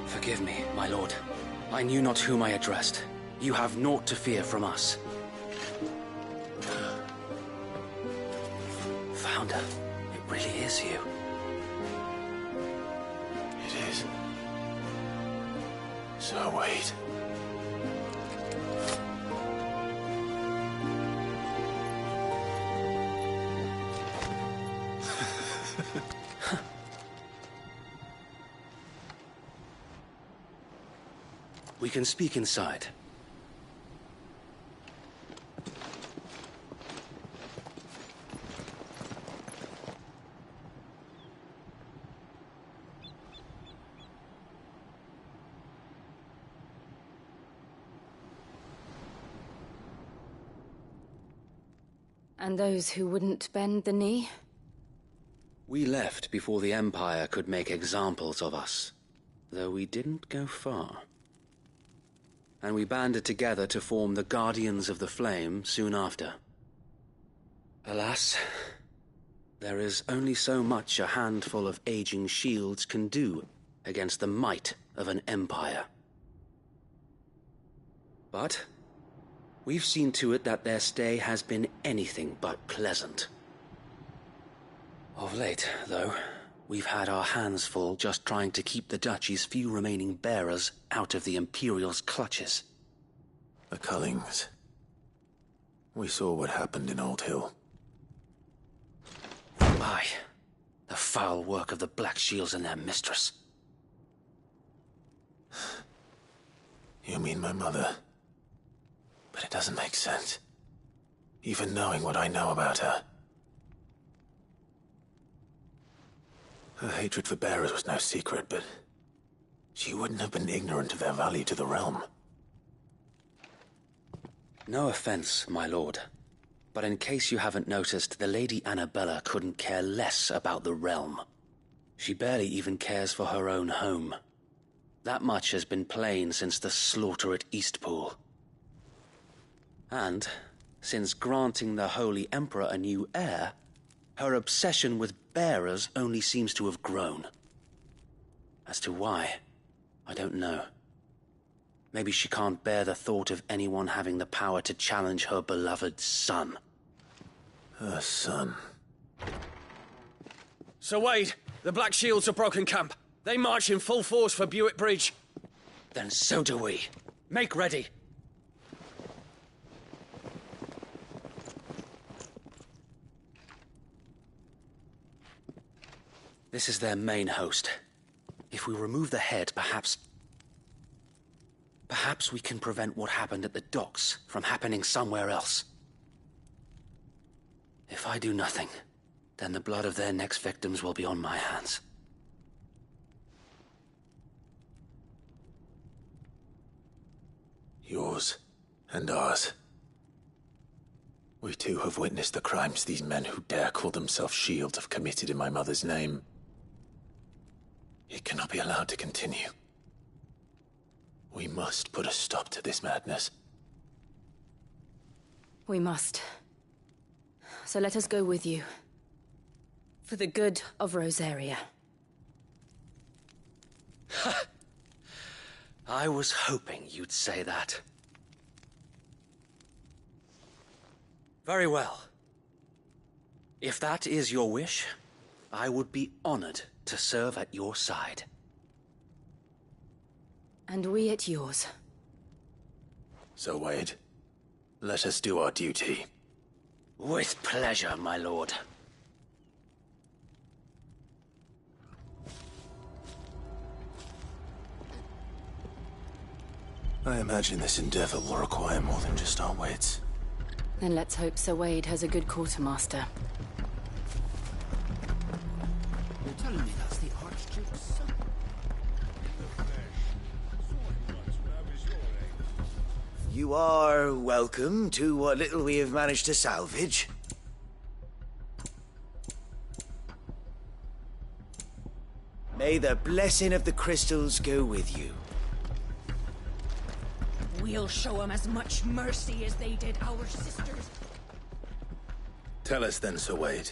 Forgive me, my lord. I knew not whom I addressed. You have naught to fear from us. Founder, it really is you. It is. So wait. We can speak inside. And those who wouldn't bend the knee? We left before the Empire could make examples of us, though we didn't go far. And we banded together to form the Guardians of the Flame soon after. Alas, there is only so much a handful of aging shields can do against the might of an empire. But we've seen to it that their stay has been anything but pleasant. Of late, though, we've had our hands full just trying to keep the Duchy's few remaining bearers out of the Imperial's clutches. The Cullings. We saw what happened in Old Hill. Aye. The foul work of the Black Shields and their mistress. You mean my mother? But it doesn't make sense. Even knowing what I know about her. Her hatred for bearers was no secret, but she wouldn't have been ignorant of their value to the realm. No offense, my lord, but in case you haven't noticed, the Lady Annabella couldn't care less about the realm. She barely even cares for her own home. That much has been plain since the slaughter at Eastpool. And, since granting the Holy Emperor a new heir, her obsession with bearers only seems to have grown. As to why, I don't know. Maybe she can't bear the thought of anyone having the power to challenge her beloved son. Her son? Sir Wade, the Black Shields have broken camp. They march in full force for Buick Bridge. Then so do we. Make ready. This is their main host. If we remove the head, perhaps we can prevent what happened at the docks from happening somewhere else. If I do nothing, then the blood of their next victims will be on my hands. Yours and ours. We too have witnessed the crimes these men who dare call themselves Shields have committed in my mother's name. It cannot be allowed to continue. We must put a stop to this madness. We must. So let us go with you. For the good of Rosaria. I was hoping you'd say that. Very well. If that is your wish, I would be honored to serve at your side. And we at yours. So, Wade, let us do our duty. With pleasure, my lord. I imagine this endeavor will require more than just our wits. Then let's hope Sir Wade has a good quartermaster. You're telling me that's the Archduke's son? You are welcome to what little we have managed to salvage. May the blessing of the crystals go with you. We'll show them as much mercy as they did our sisters. Tell us then, Sir Wade.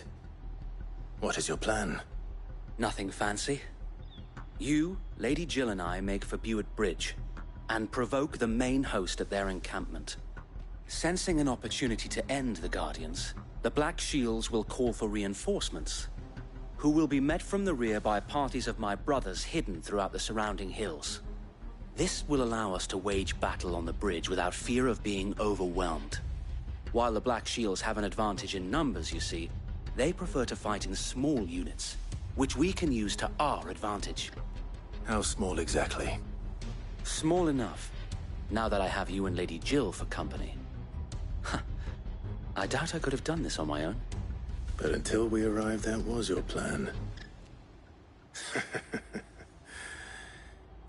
What is your plan? Nothing fancy. You, Lady Jill and I make for Buett Bridge, and provoke the main host at their encampment. Sensing an opportunity to end the Guardians, the Black Shields will call for reinforcements, who will be met from the rear by parties of my brothers hidden throughout the surrounding hills. This will allow us to wage battle on the bridge without fear of being overwhelmed. While the Black Shields have an advantage in numbers, you see, they prefer to fight in small units, which we can use to our advantage. How small exactly? Small enough, now that I have you and Lady Jill for company. I doubt I could have done this on my own. But until we arrived, that was your plan.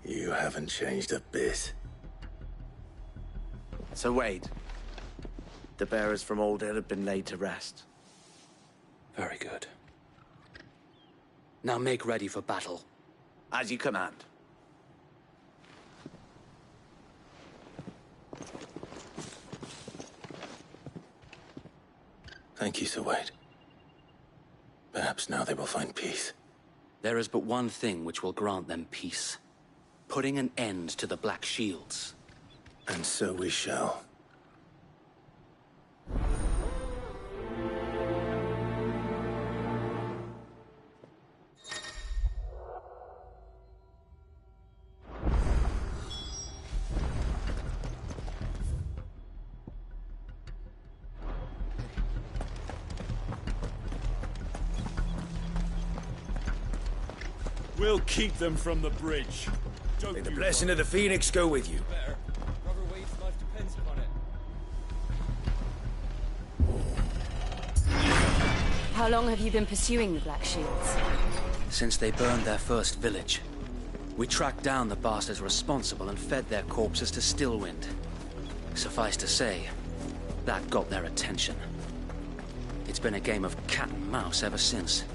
You haven't changed a bit. So Wade, the bearers from Old Hill have been laid to rest. Very good. Now make ready for battle. As you command. Thank you, Sir Wade. Perhaps now they will find peace. There is but one thing which will grant them peace. Putting an end to the Black Shields. And so we shall. We'll keep them from the bridge. May the blessing of the Phoenix go with you. Brother Wade's life depends upon it. How long have you been pursuing the Black Shields? Since they burned their first village. We tracked down the bastards responsible and fed their corpses to Stillwind. Suffice to say, that got their attention. It's been a game of cat and mouse ever since.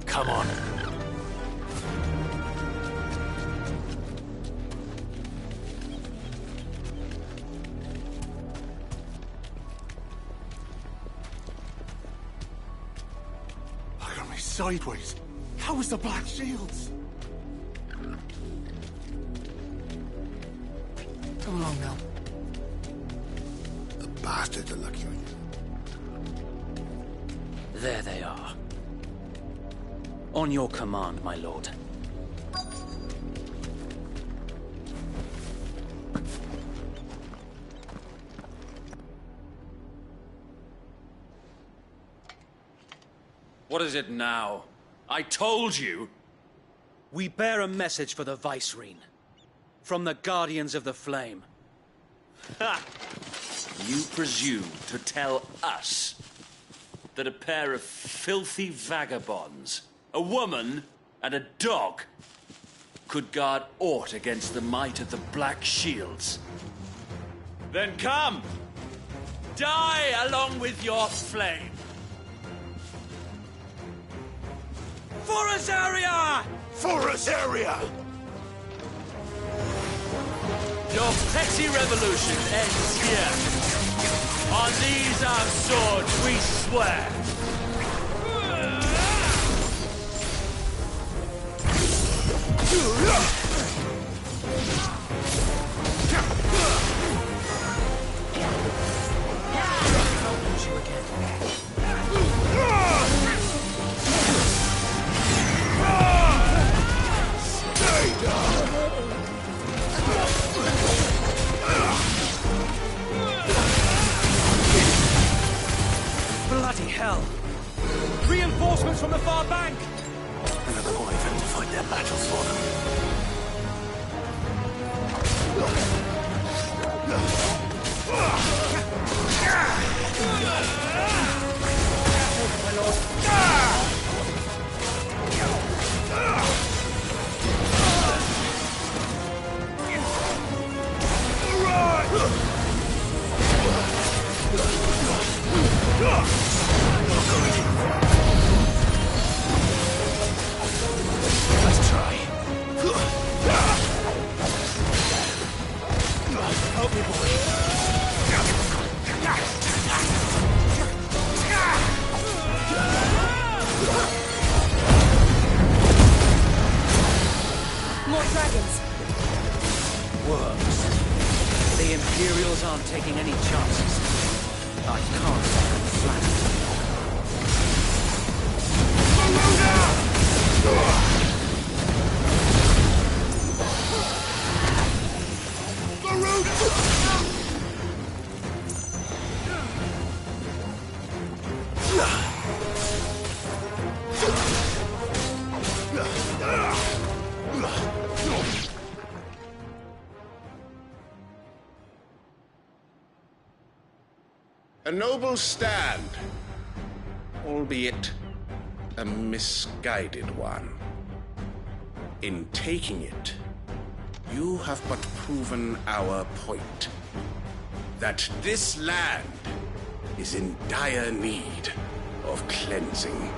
Come on. Look at me sideways. How was the Black Shields? Come along now. The bastards are lucky on you. There they are. On your command, my lord. What is it now? I told you! We bear a message for the Vicereine. From the Guardians of the Flame. Ha! You presume to tell us that a pair of filthy vagabonds, a woman and a dog, could guard aught against the might of the Black Shields? Then come! Die along with your flame! For Azaria! For Azaria! Your petty revolution ends here. On these our swords we swear. Bloody hell! Reinforcements from the far bank! Another wyvern to fight their battles for them. A noble stand, albeit a misguided one. In taking it, you have but proven our point. That this land is in dire need of cleansing.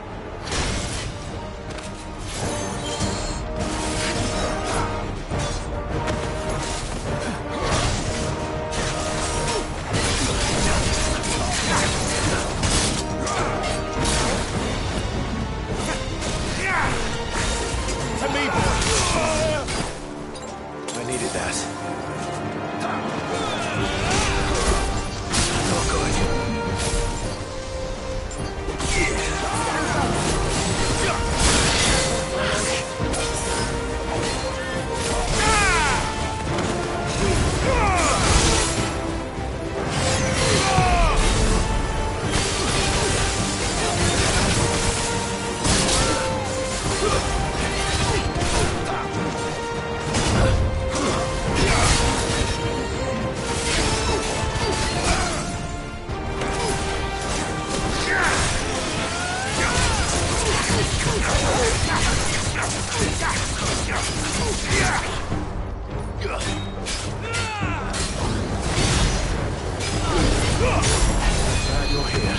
I needed that. Glad you're here.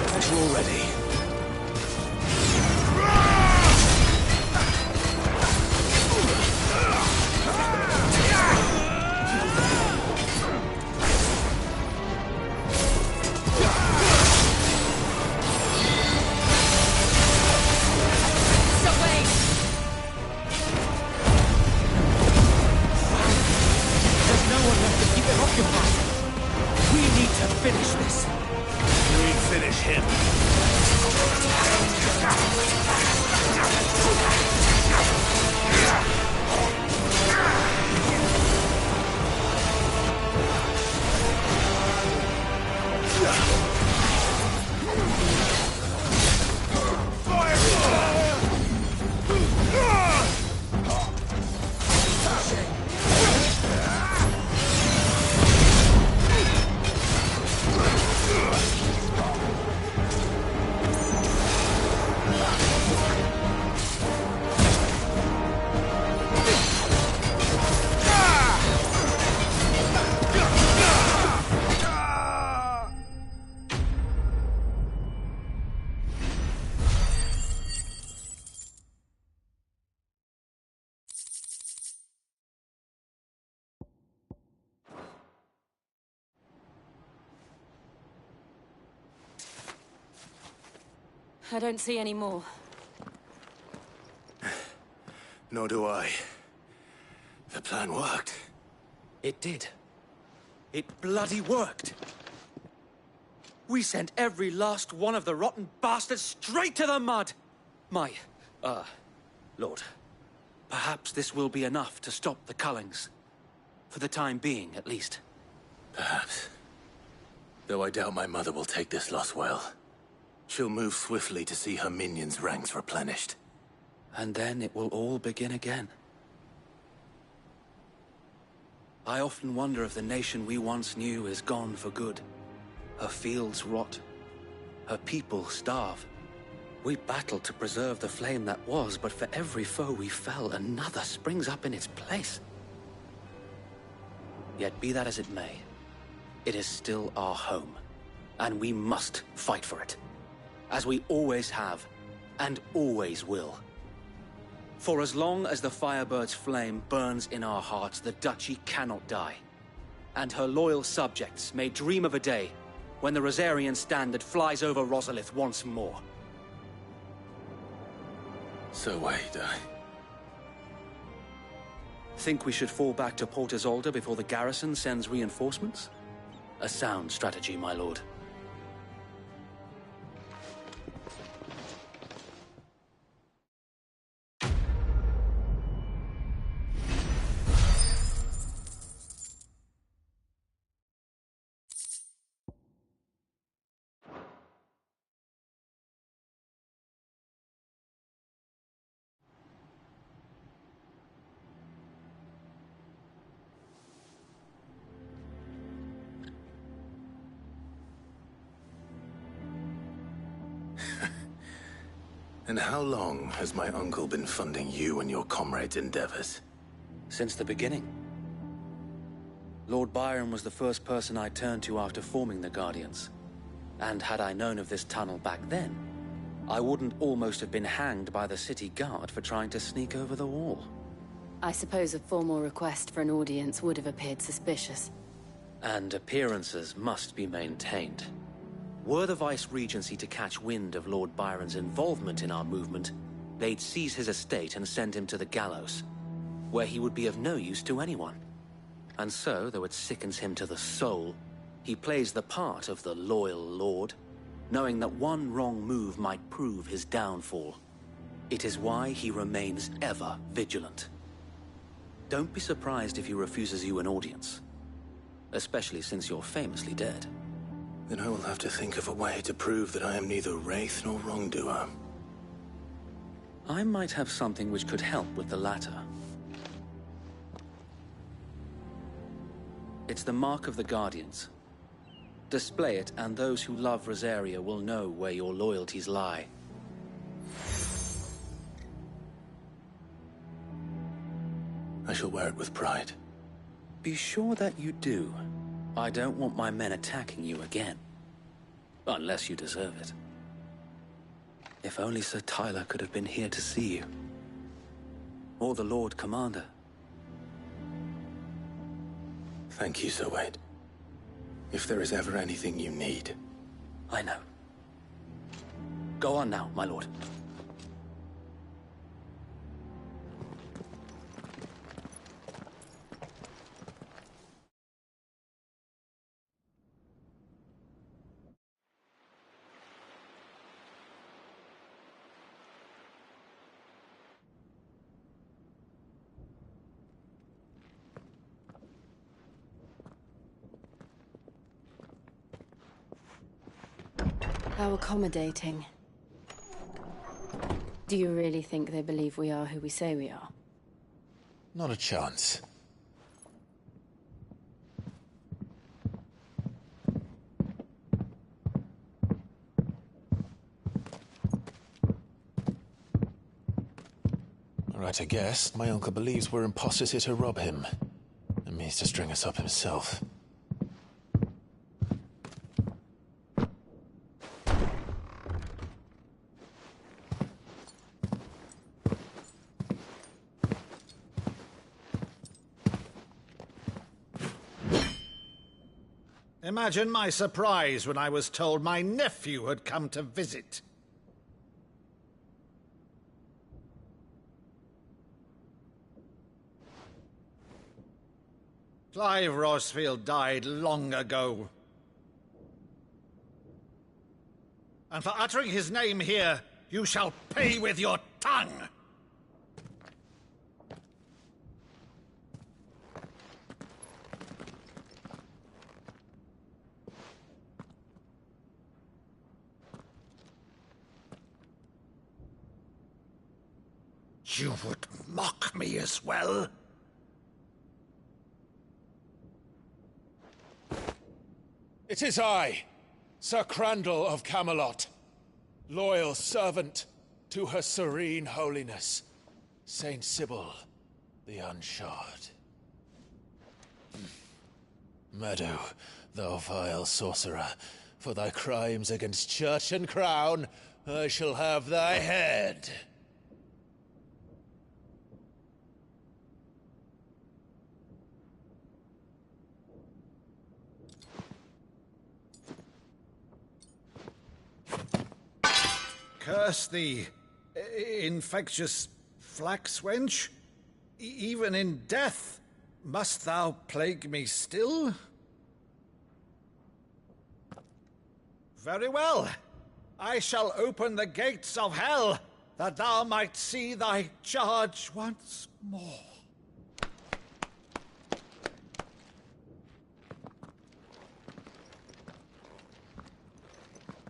Glad you're ready. We need to finish this. We finish him. I don't see any more. Nor do I. The plan worked. It did. It bloody worked. We sent every last one of the rotten bastards straight to the mud. My, Lord, perhaps this will be enough to stop the Cullings. For the time being, at least. Perhaps. Though I doubt my mother will take this loss well. She'll move swiftly to see her minions' ranks replenished. And then it will all begin again. I often wonder if the nation we once knew is gone for good. Her fields rot. Her people starve. We battled to preserve the flame that was, but for every foe we fell, another springs up in its place. Yet be that as it may, it is still our home, and we must fight for it. As we always have, and always will. For as long as the Firebird's flame burns in our hearts, the Duchy cannot die. And her loyal subjects may dream of a day when the Rosarian standard flies over Rosalith once more. So wait, Think we should fall back to Port Isolde before the garrison sends reinforcements? A sound strategy, my lord. And how long has my uncle been funding you and your comrades' endeavors? Since the beginning. Lord Byron was the first person I turned to after forming the Guardians. And had I known of this tunnel back then, I wouldn't almost have been hanged by the city guard for trying to sneak over the wall. I suppose a formal request for an audience would have appeared suspicious. And appearances must be maintained. Were the Vice-Regency to catch wind of Lord Byron's involvement in our movement, they'd seize his estate and send him to the gallows, where he would be of no use to anyone. And so, though it sickens him to the soul, he plays the part of the loyal lord, knowing that one wrong move might prove his downfall. It is why he remains ever vigilant. Don't be surprised if he refuses you an audience, especially since you're famously dead. Then I will have to think of a way to prove that I am neither wraith nor wrongdoer. I might have something which could help with the latter. It's the mark of the Guardians. Display it, and those who love Rosaria will know where your loyalties lie. I shall wear it with pride. Be sure that you do. I don't want my men attacking you again. Unless you deserve it. If only Sir Tyler could have been here to see you. Or the Lord Commander. Thank you, Sir Wade. If there is ever anything you need. I know. Go on now, my lord. How accommodating. Do you really think they believe we are who we say we are? Not a chance. Right, I guess. My uncle believes we're imposters here to rob him. And means to string us up himself. Imagine my surprise when I was told my nephew had come to visit. Clive Rosfield died long ago. And for uttering his name here, you shall pay with your tongue! You would mock me as well? It is I, Sir Crandall of Camelot, loyal servant to Her Serene Holiness, Saint Sybil the Unshod. Meadow, thou vile sorcerer, for thy crimes against church and crown, I shall have thy head. Curse thee, infectious flax wench. Even in death, must thou plague me still? Very well. I shall open the gates of hell, that thou might see thy charge once more.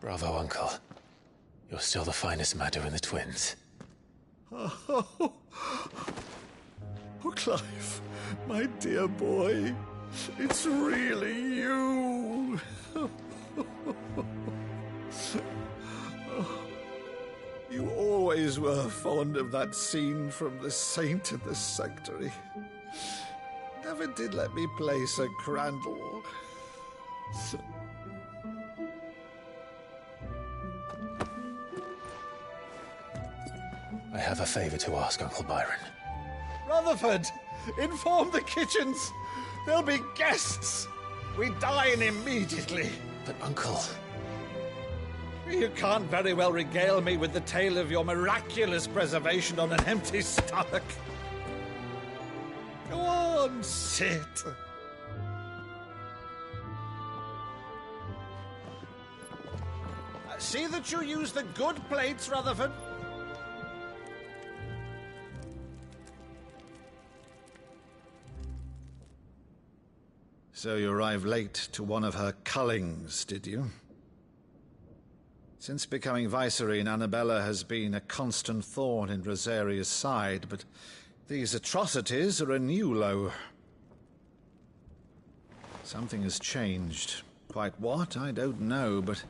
Bravo, Uncle. You're still the finest Meadow in the twins. Oh, Clive, my dear boy, it's really you. You always always were fond of that scene from The Saint and the Sanctuary. Never did let me play Sir Crandall. I have a favor to ask, Uncle Byron. Rutherford, inform the kitchens. There'll be guests. We dine immediately. But, Uncle... You can't very well regale me with the tale of your miraculous preservation on an empty stomach. Go on, sit. See that you use the good plates, Rutherford. So you arrived late to one of her cullings, did you? Since becoming Vicereine, Annabella has been a constant thorn in Rosaria's side, but these atrocities are a new low. Something has changed. Quite what, I don't know, but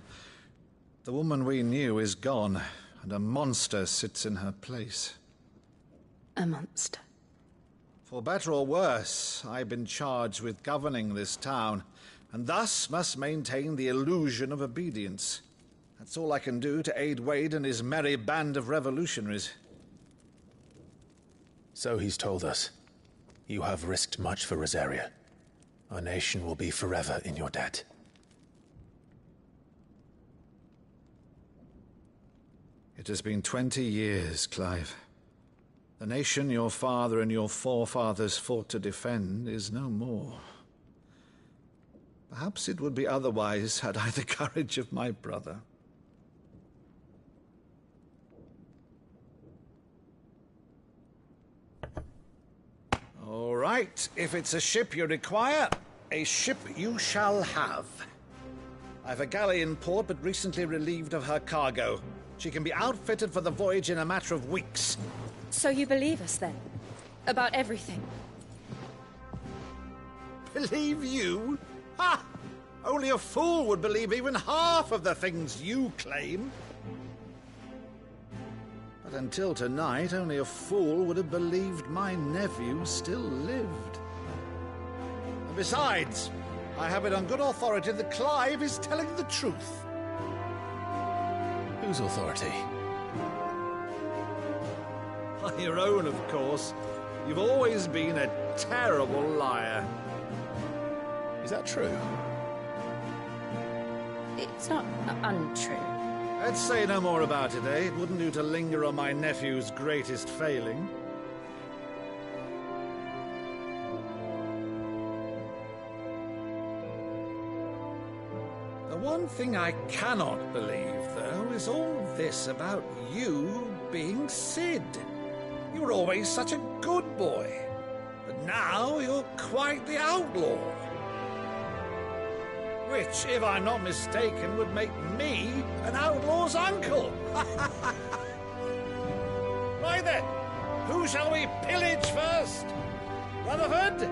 the woman we knew is gone, and a monster sits in her place. A monster? For better or worse, I've been charged with governing this town, and thus must maintain the illusion of obedience. That's all I can do to aid Wade and his merry band of revolutionaries. So he's told us. You have risked much for Rosaria. Our nation will be forever in your debt. It has been 20 years, Clive. The nation your father and your forefathers fought to defend is no more. Perhaps it would be otherwise had I the courage of my brother. All right, if it's a ship you require, a ship you shall have. I've a galley in port, but recently relieved of her cargo. She can be outfitted for the voyage in a matter of weeks. So you believe us, then? About everything? Believe you? Ha! Only a fool would believe even half of the things you claim. But until tonight, only a fool would have believed my nephew still lived. And besides, I have it on good authority that Clive is telling the truth. Whose authority? Your own, of course. You've always been a terrible liar. Is that true? It's not untrue. Let's say no more about it, eh? It wouldn't do to linger on my nephew's greatest failing. The one thing I cannot believe, though, is all this about you being Sid. You were always such a good boy, but now you're quite the outlaw. Which, if I'm not mistaken, would make me an outlaw's uncle. Right then, who shall we pillage first? Rutherford,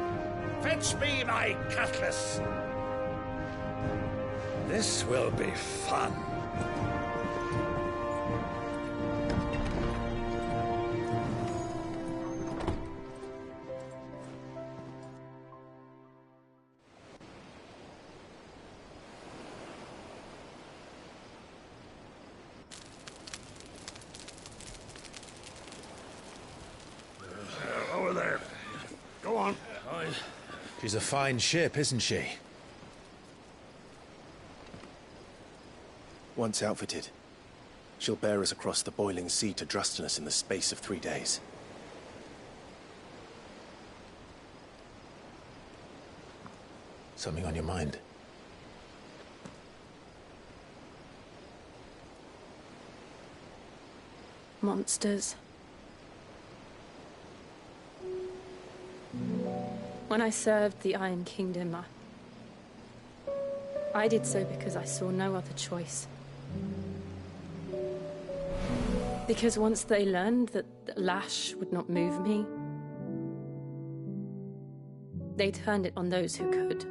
fetch me my cutlass. This will be fun. Over there. Go on. She's a fine ship, isn't she? Once outfitted, she'll bear us across the boiling sea to Drustinus in the space of 3 days. Something on your mind? Monsters. When I served the Iron Kingdom, I did so because I saw no other choice. Because once they learned that the lash would not move me, they turned it on those who could.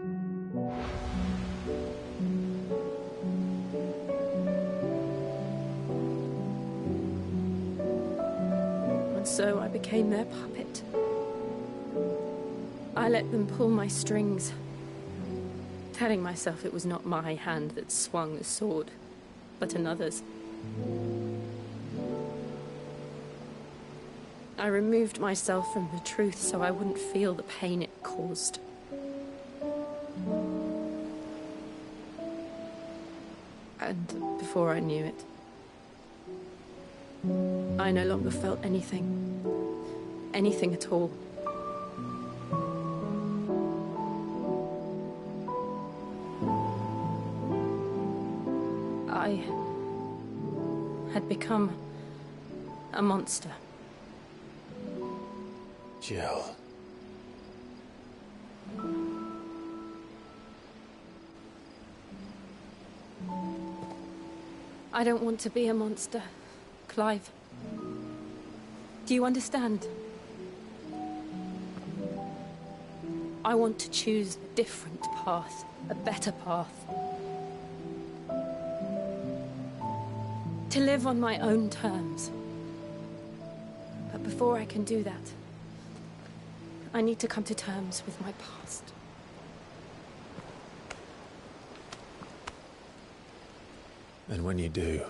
So I became their puppet. I let them pull my strings, telling myself it was not my hand that swung the sword, but another's. I removed myself from the truth so I wouldn't feel the pain it caused. And before I knew it, I no longer felt anything. Anything at all. I had become a monster. Jill. I don't want to be a monster, Clive. Do you understand? I want to choose a different path, a better path. To live on my own terms. But before I can do that, I need to come to terms with my past. And when you do,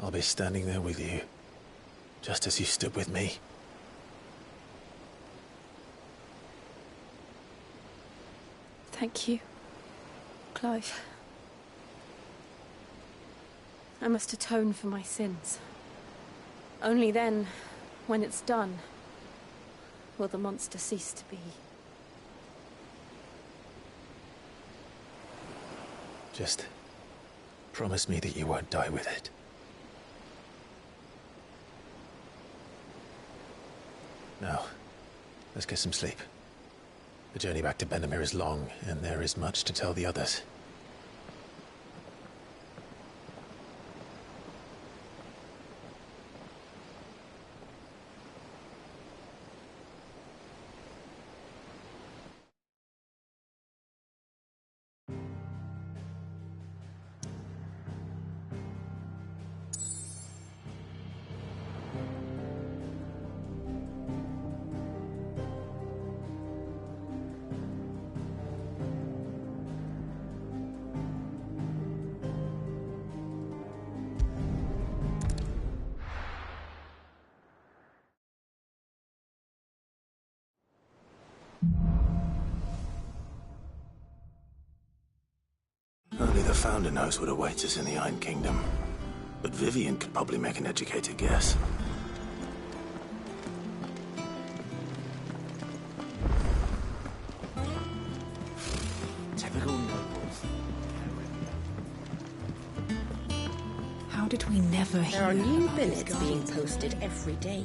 I'll be standing there with you, just as you stood with me. Thank you, Clive. I must atone for my sins. Only then, when it's done, will the monster cease to be. Just promise me that you won't die with it. Now, let's get some sleep. The journey back to Benamir is long, and there is much to tell the others. Only the Founder knows what awaits us in the Iron Kingdom. But Vivian could probably make an educated guess. Typical nobles. How did we never hear? There are new billets being posted every day.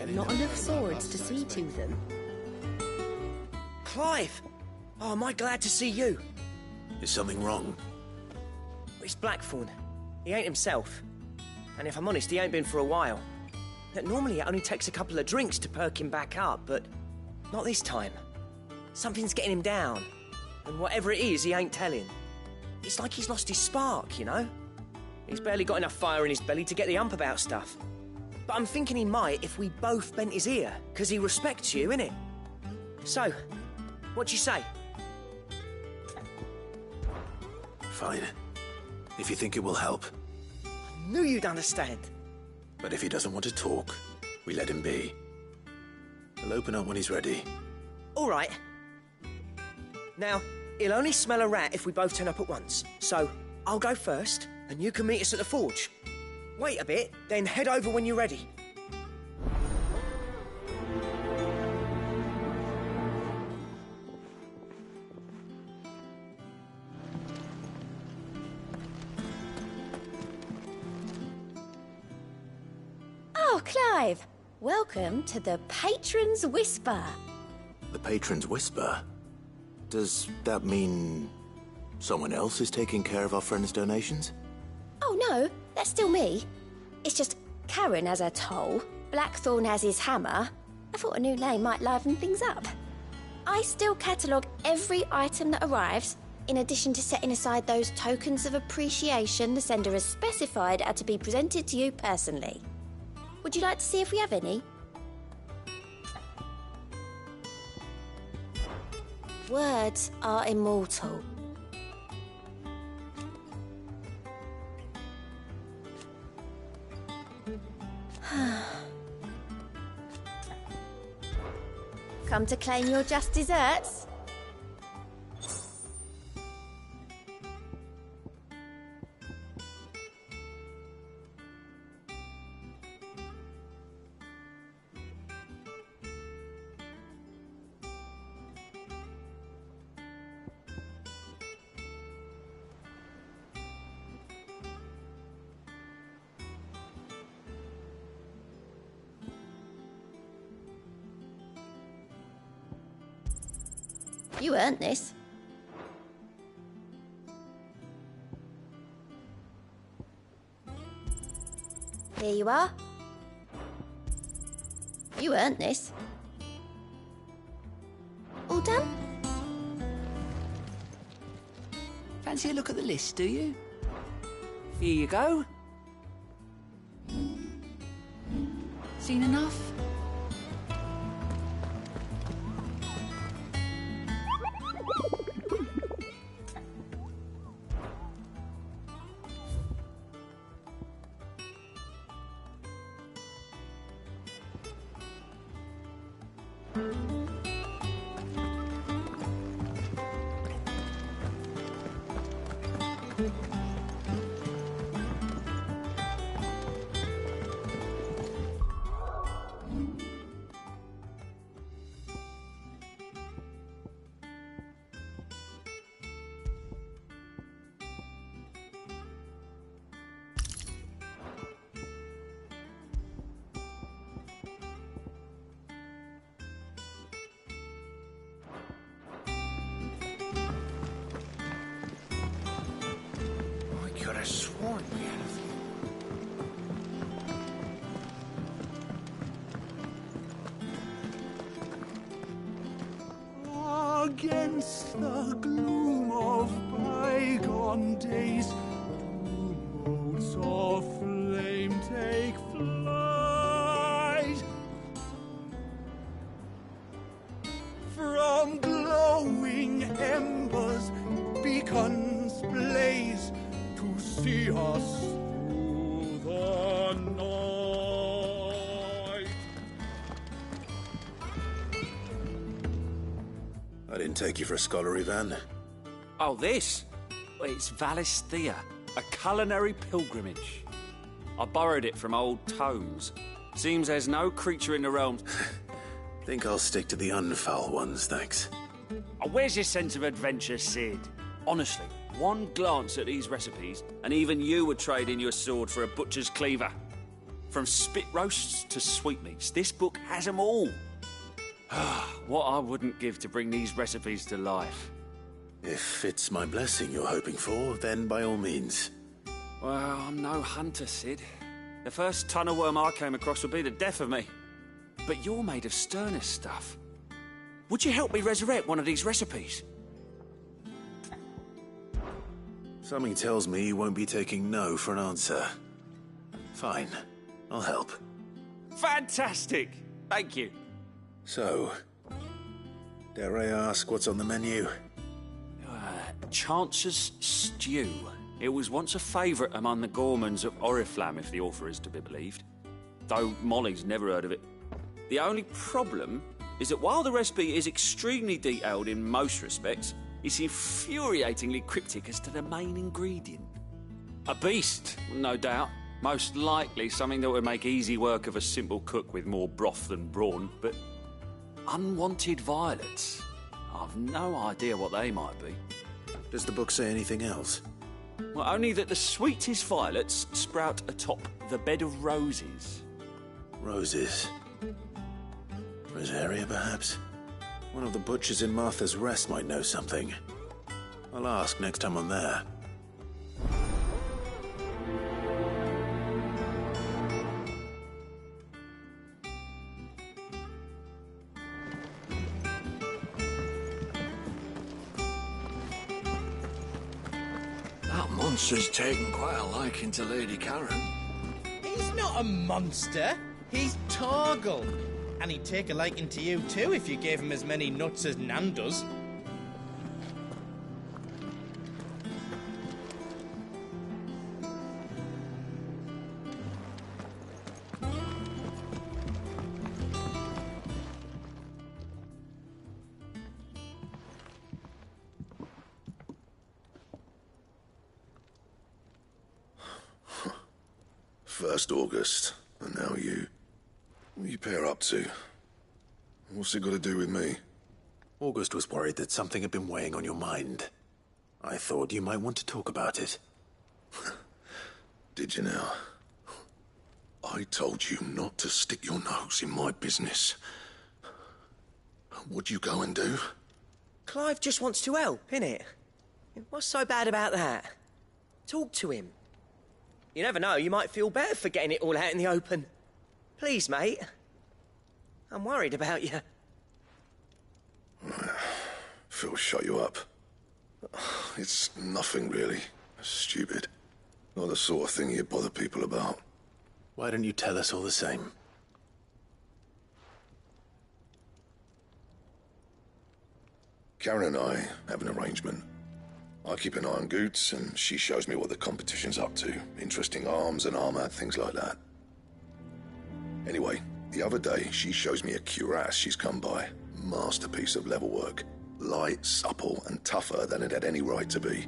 Not enough swords to see to them. Clive! Oh, am I glad to see you? Is something wrong? It's Blackthorn. He ain't himself. And if I'm honest, he ain't been for a while. Normally it only takes a couple of drinks to perk him back up, but not this time. Something's getting him down. And whatever it is, he ain't telling. It's like he's lost his spark, you know? He's barely got enough fire in his belly to get the ump about stuff. But I'm thinking he might if we both bent his ear, because he respects you, innit? So, what do you say? Fine. If you think it will help. I knew you'd understand. But if he doesn't want to talk, we let him be. He'll open up when he's ready. All right. Now, he'll only smell a rat if we both turn up at once. So, I'll go first, and you can meet us at the forge. Wait a bit, then head over when you're ready. Oh, Clive! Welcome to the Patron's Whisper. The Patron's Whisper? Does that mean someone else is taking care of our friends' donations? Oh no, that's still me. It's just Karen has her toll, Blackthorn has his hammer. I thought a new name might liven things up. I still catalogue every item that arrives, in addition to setting aside those tokens of appreciation the sender has specified are to be presented to you personally. Would you like to see if we have any? Words are immortal. Come to claim your just desserts? You earned this. Here you are. You earned this. All done? Fancy a look at the list, do you? Here you go. Seen enough? I could have sworn we had a few. Against the gloom of bygone days, do motes of flame take flight. From glowing embers, beacons blaze to see us through the night. I didn't take you for a scholarly van. Oh, this? Well, it's Valisthea, a culinary pilgrimage. I borrowed it from old tomes. Seems there's no creature in the realms... Think I'll stick to the unfoul ones, thanks. Oh, where's your sense of adventure, Sid? Honestly, one glance at these recipes, and even you would trade in your sword for a butcher's cleaver. From spit roasts to sweetmeats, this book has them all. What I wouldn't give to bring these recipes to life. If it's my blessing you're hoping for, then by all means. Well, I'm no hunter, Sid. The first tunnel worm I came across would be the death of me. But you're made of sterner stuff. Would you help me resurrect one of these recipes? Something tells me you won't be taking no for an answer. Fine, I'll help. Fantastic! Thank you. So, dare I ask what's on the menu? Chance's Stew. It was once a favourite among the gourmands of Oriflamme, if the author is to be believed. Though Molly's never heard of it. The only problem is that while the recipe is extremely detailed in most respects, it's infuriatingly cryptic as to the main ingredient. A beast, no doubt. Most likely something that would make easy work of a simple cook with more broth than brawn, but unwanted violets. I've no idea what they might be. Does the book say anything else? Well, only that the sweetest violets sprout atop the bed of roses. Roses? Rosaria, perhaps? One of the butchers in Martha's Rest might know something. I'll ask next time I'm there. That monster's taken quite a liking to Lady Karen. He's not a monster. He's Torgal. And he'd take a liking to you too if you gave him as many nuts as Nan does. First August, and now you. What are you pair up to? What's it got to do with me? August was worried that something had been weighing on your mind. I thought you might want to talk about it. Did you now? I told you not to stick your nose in my business. What'd you go and do? Clive just wants to help, innit? What's so bad about that? Talk to him. You never know, you might feel better for getting it all out in the open. Please, mate. I'm worried about you. Phil shut you up. It's nothing, really. Stupid. Not the sort of thing you bother people about. Why don't you tell us all the same? Karen and I have an arrangement. I keep an eye on Goots, and she shows me what the competition's up to. Interesting arms and armor, things like that. Anyway, the other day, she shows me a cuirass she's come by. Masterpiece of level work. Light, supple, and tougher than it had any right to be.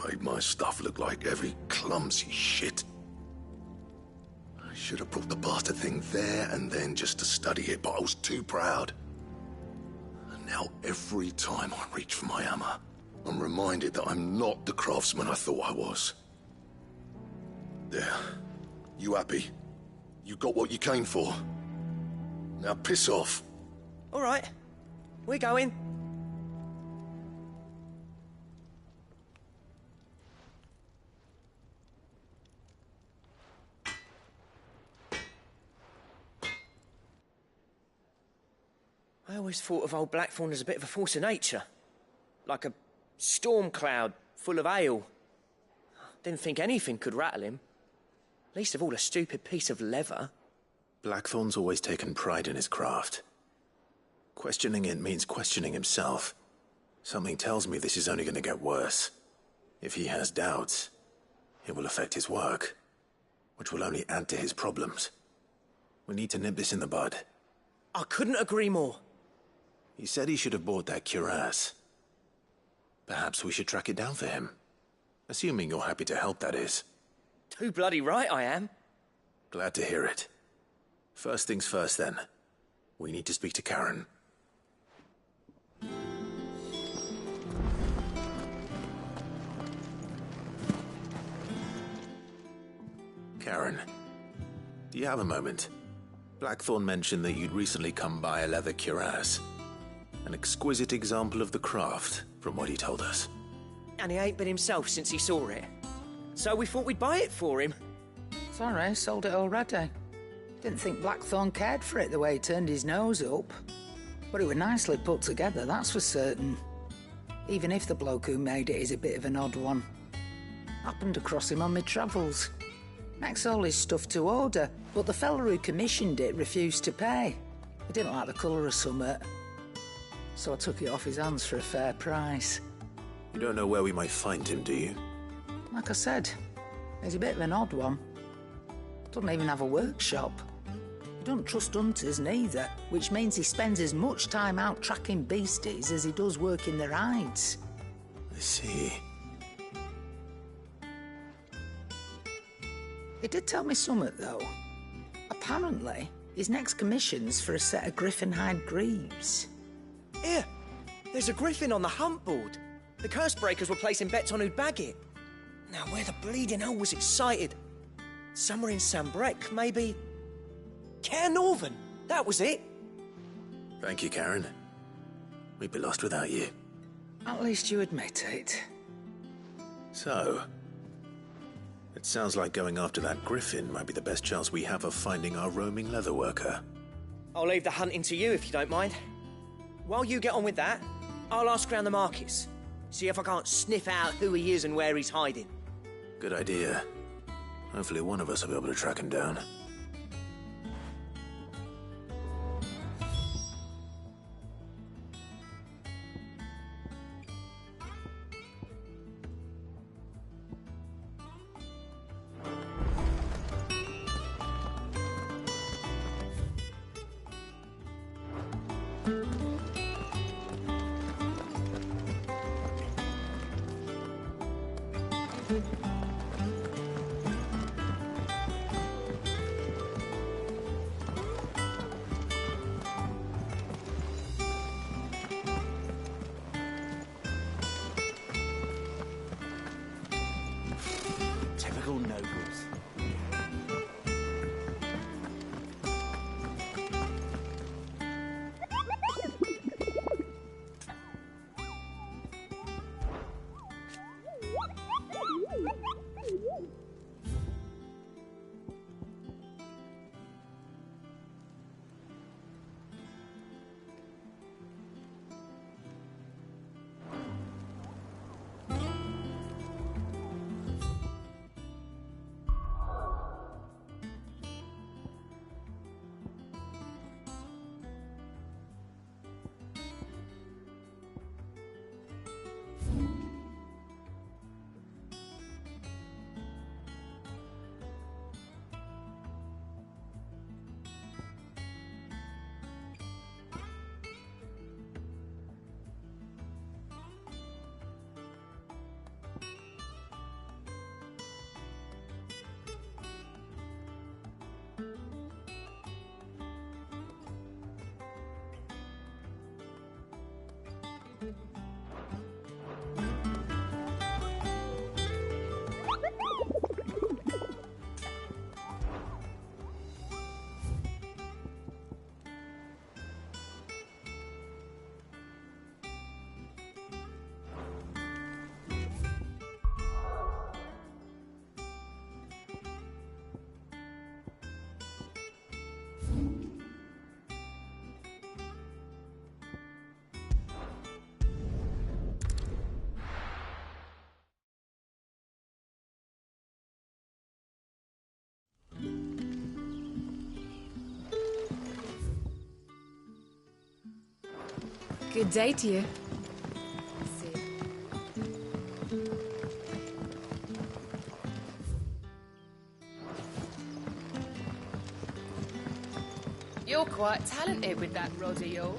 Made my stuff look like heavy, clumsy shit. I should have brought the bastard thing there and then just to study it, but I was too proud. And now every time I reach for my hammer, I'm reminded that I'm not the craftsman I thought I was. There. You happy? You got what you came for. Now piss off. All right. We're going. I always thought of old Blackthorn as a bit of a force of nature. Like a storm cloud full of ale. Didn't think anything could rattle him. Least of all a stupid piece of leather. Blackthorn's always taken pride in his craft. Questioning it means questioning himself. Something tells me this is only going to get worse. If he has doubts, it will affect his work, which will only add to his problems. We need to nip this in the bud. I couldn't agree more. He said he should have bought that cuirass. Perhaps we should track it down for him. Assuming you're happy to help, that is. Too bloody right I am. Glad to hear it. First things first, then. We need to speak to Karen. Karen, do you have a moment? Blackthorn mentioned that you'd recently come by a leather cuirass. An exquisite example of the craft, from what he told us. And he ain't been himself since he saw it. So we thought we'd buy it for him. Sorry, sold it already. Didn't think Blackthorn cared for it the way he turned his nose up. But it was nicely put together, that's for certain. Even if the bloke who made it is a bit of an odd one. Happened across him on my travels. Makes all his stuff to order, but the fella who commissioned it refused to pay. He didn't like the colour of summit. So I took it off his hands for a fair price. You don't know where we might find him, do you? Like I said, he's a bit of an odd one. Doesn't even have a workshop. He don't trust hunters neither, which means he spends as much time out tracking beasties as he does working the rides. I see. He did tell me something, though. Apparently, his next commission's for a set of griffin hide greaves. Here, there's a griffin on the hunt board. The curse breakers were placing bets on who'd bag it. Now, where the bleeding hell was excited? Somewhere in Sambrec, maybe... Cairnorthern, that was it. Thank you, Karen. We'd be lost without you. At least you admit it. So, it sounds like going after that griffin might be the best chance we have of finding our roaming leatherworker. I'll leave the hunting to you if you don't mind. While you get on with that, I'll ask around the markets. See if I can't sniff out who he is and where he's hiding. Good idea. Hopefully one of us will be able to track him down. Typical nobles. Good day to you. You're quite talented with that rod of yours.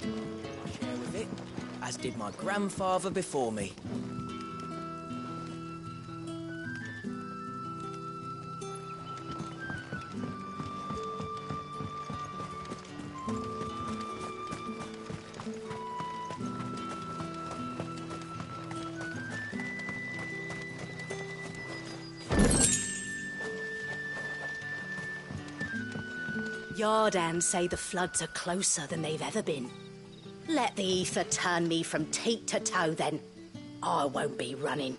Share with it, as did my grandfather before me. Yardan say the floods are closer than they've ever been. Let the ether turn me from teat to toe, then. I won't be running.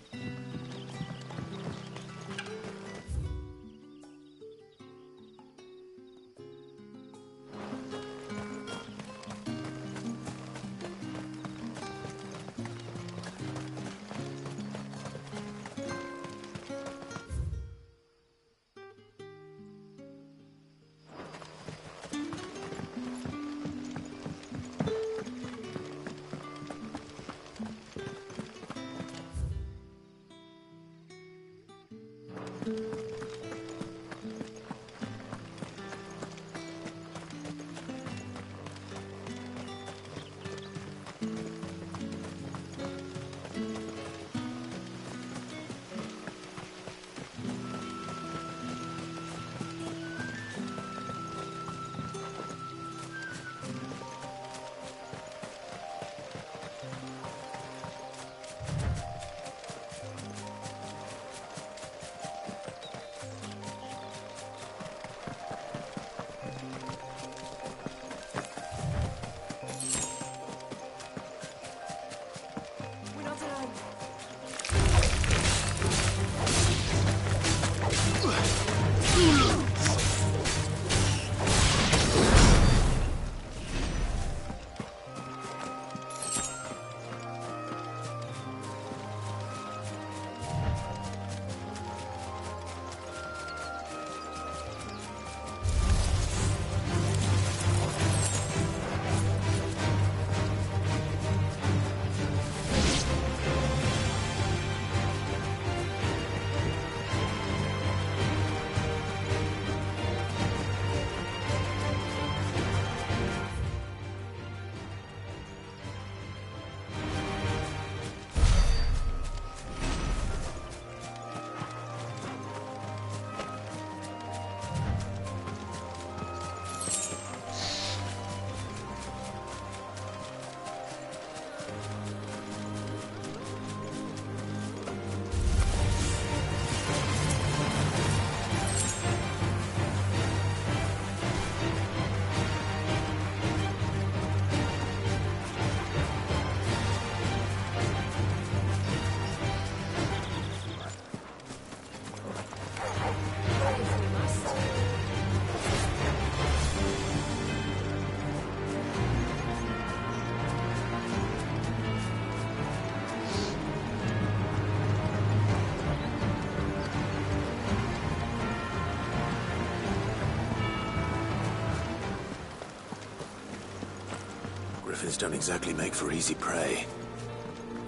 Griffins don't exactly make for easy prey.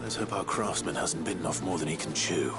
Let's hope our craftsman hasn't bitten off more than he can chew.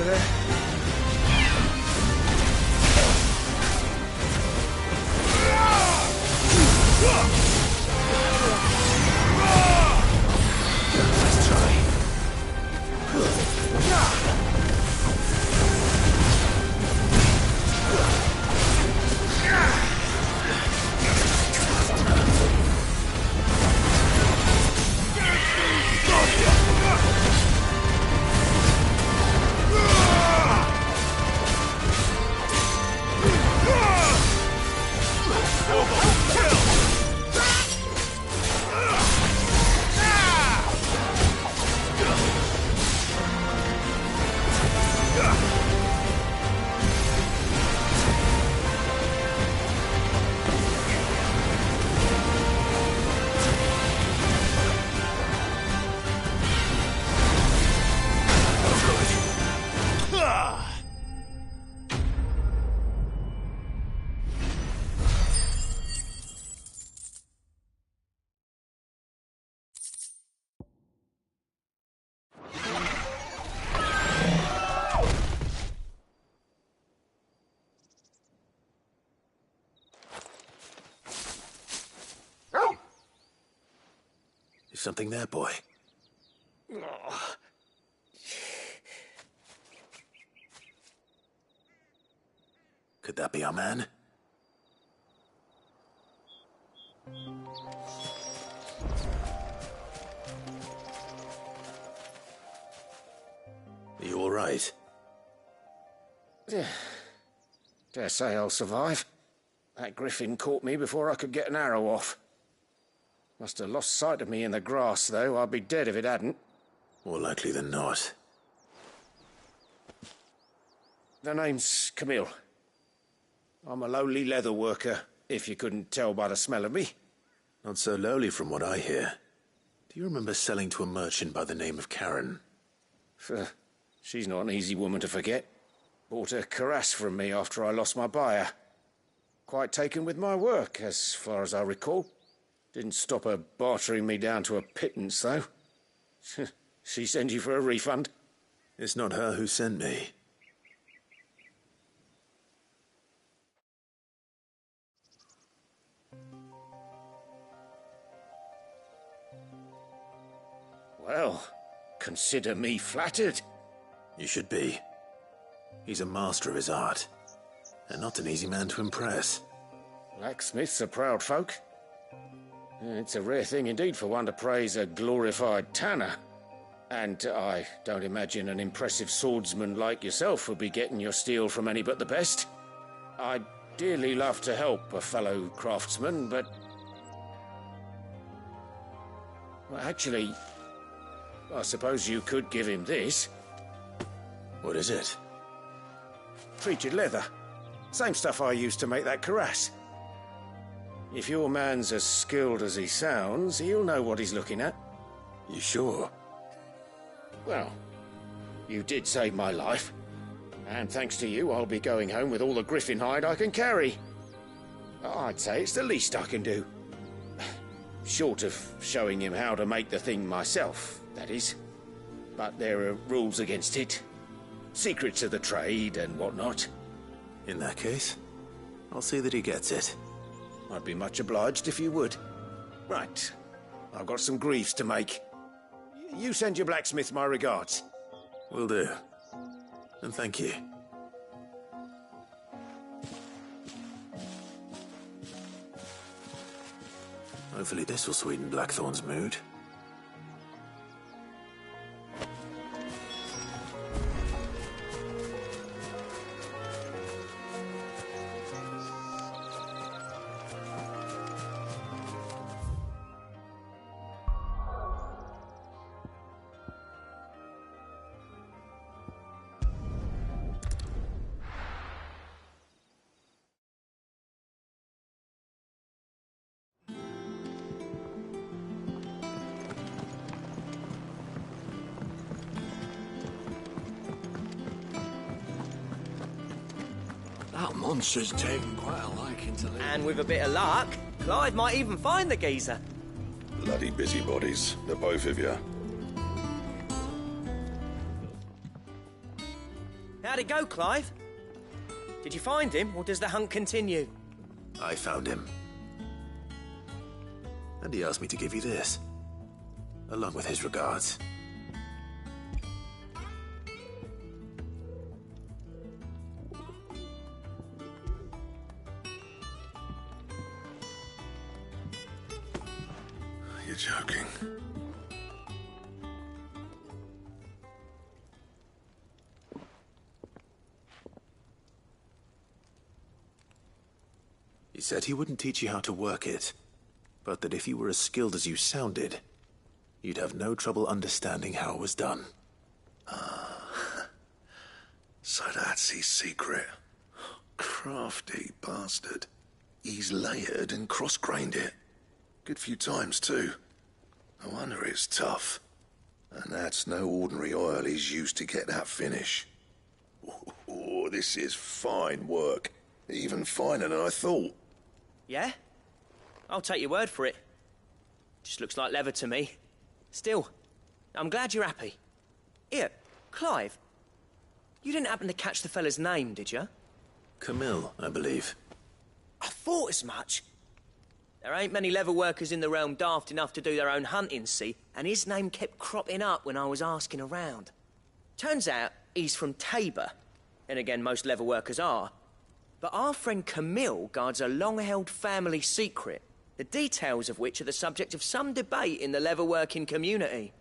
over there. Let's try. Is something there, boy? Could that be our man? Are you all right? Dare say I'll survive. That griffin caught me before I could get an arrow off. Must have lost sight of me in the grass, though. I'd be dead if it hadn't. More likely than not. The name's Camille. I'm a lowly leather worker, if you couldn't tell by the smell of me. Not so lowly from what I hear. Do you remember selling to a merchant by the name of Karen? She's not an easy woman to forget. Bought a cuirass from me after I lost my buyer. Quite taken with my work, as far as I recall. Didn't stop her bartering me down to a pittance, though. She sent you for a refund? It's not her who sent me. Well, consider me flattered. You should be. He's a master of his art, and not an easy man to impress. Blacksmiths are proud folk. It's a rare thing indeed for one to praise a glorified tanner. And I don't imagine an impressive swordsman like yourself would be getting your steel from any but the best. I'd dearly love to help a fellow craftsman, but... well, actually, I suppose you could give him this. What is it? Treated leather. Same stuff I used to make that cuirass. If your man's as skilled as he sounds, he'll know what he's looking at. You sure? Well, you did save my life. And thanks to you, I'll be going home with all the griffin hide I can carry. I'd say it's the least I can do. Short of showing him how to make the thing myself, that is. But there are rules against it. Secrets of the trade and whatnot. In that case, I'll see that he gets it. I'd be much obliged if you would. Right. I've got some greaves to make. You send your blacksmith my regards. Will do. And thank you. Hopefully this will sweeten Blackthorn's mood. That monster's taken quite a liking to live. And with a bit of luck, Clive might even find the geezer. Bloody busybodies, the both of you. How'd it go, Clive? Did you find him, or does the hunt continue? I found him. And he asked me to give you this, along with his regards. You're joking. He said he wouldn't teach you how to work it, but that if you were as skilled as you sounded, you'd have no trouble understanding how it was done. So that's his secret. Crafty bastard. He's layered and cross-grained it. Good few times, too. No wonder it's tough. And that's no ordinary oil he's used to get that finish. Oh, this is fine work. Even finer than I thought. Yeah? I'll take your word for it. Just looks like leather to me. Still, I'm glad you're happy. Here, Clive. You didn't happen to catch the fella's name, did you? Camille, I believe. I thought as much. There ain't many leather workers in the realm daft enough to do their own hunting, see? And his name kept cropping up when I was asking around. Turns out he's from Tabor. And again, most leather workers are. But our friend Camille guards a long-held family secret, the details of which are the subject of some debate in the leather-working community.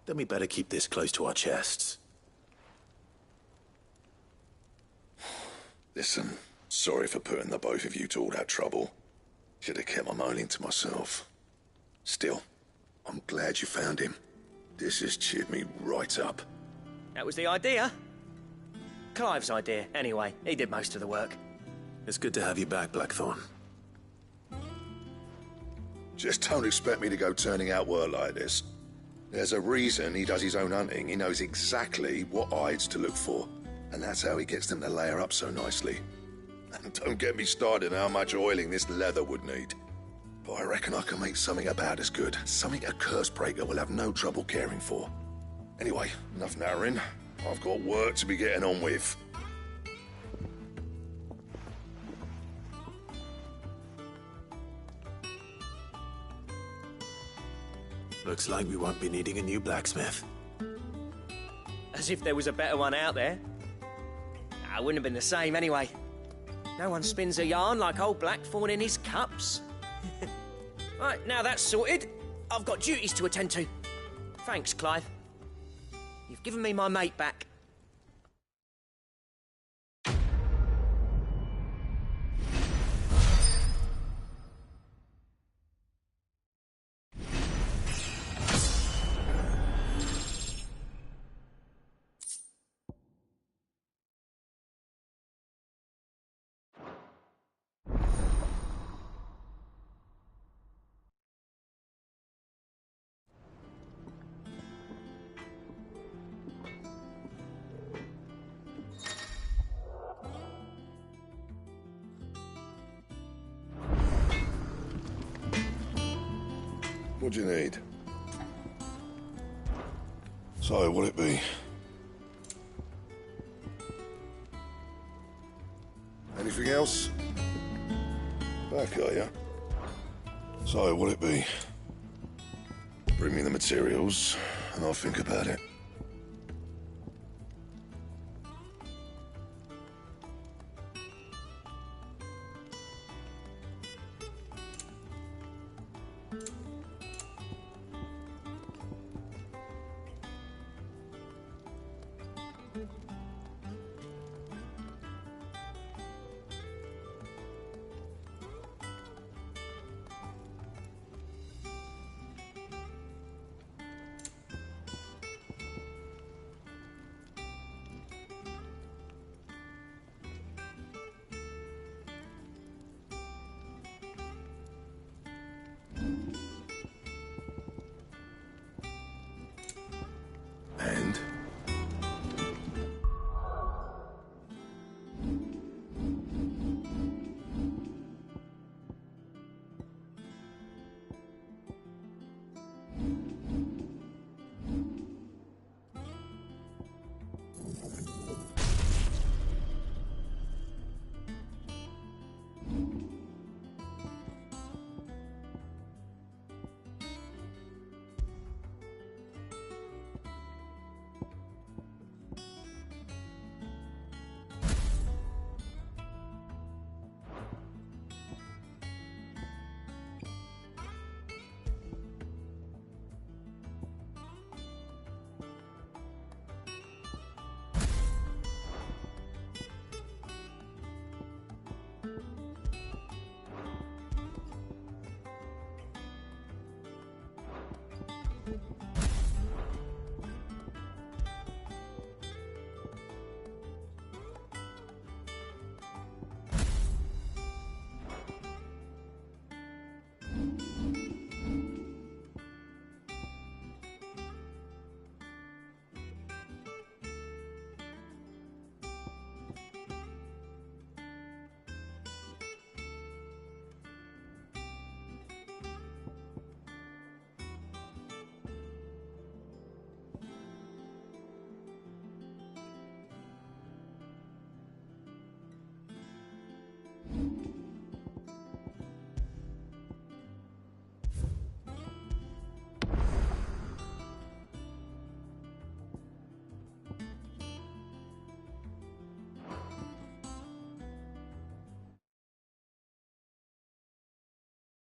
Then we better keep this close to our chests. Listen, sorry for putting the both of you to all that trouble. Should have kept my moaning to myself. Still, I'm glad you found him. This has cheered me right up. That was the idea. Clive's idea, anyway. He did most of the work. It's good to have you back, Blackthorn. Just don't expect me to go turning out work like this. There's a reason he does his own hunting. He knows exactly what hides to look for. And that's how he gets them to layer up so nicely. And don't get me started on how much oiling this leather would need. But I reckon I can make something about as good. Something a Cursebreaker will have no trouble caring for. Anyway, enough narrowing. I've got work to be getting on with. Looks like we won't be needing a new blacksmith. As if there was a better one out there. It wouldn't have been the same anyway. No one spins a yarn like old Blackthorn in his cups. Right, now that's sorted, I've got duties to attend to. Thanks, Clive. You've given me my mate back. What do you need? So, what'll it be? Anything else? Back, are ya? So, what'll it be? Bring me the materials, and I'll think about it.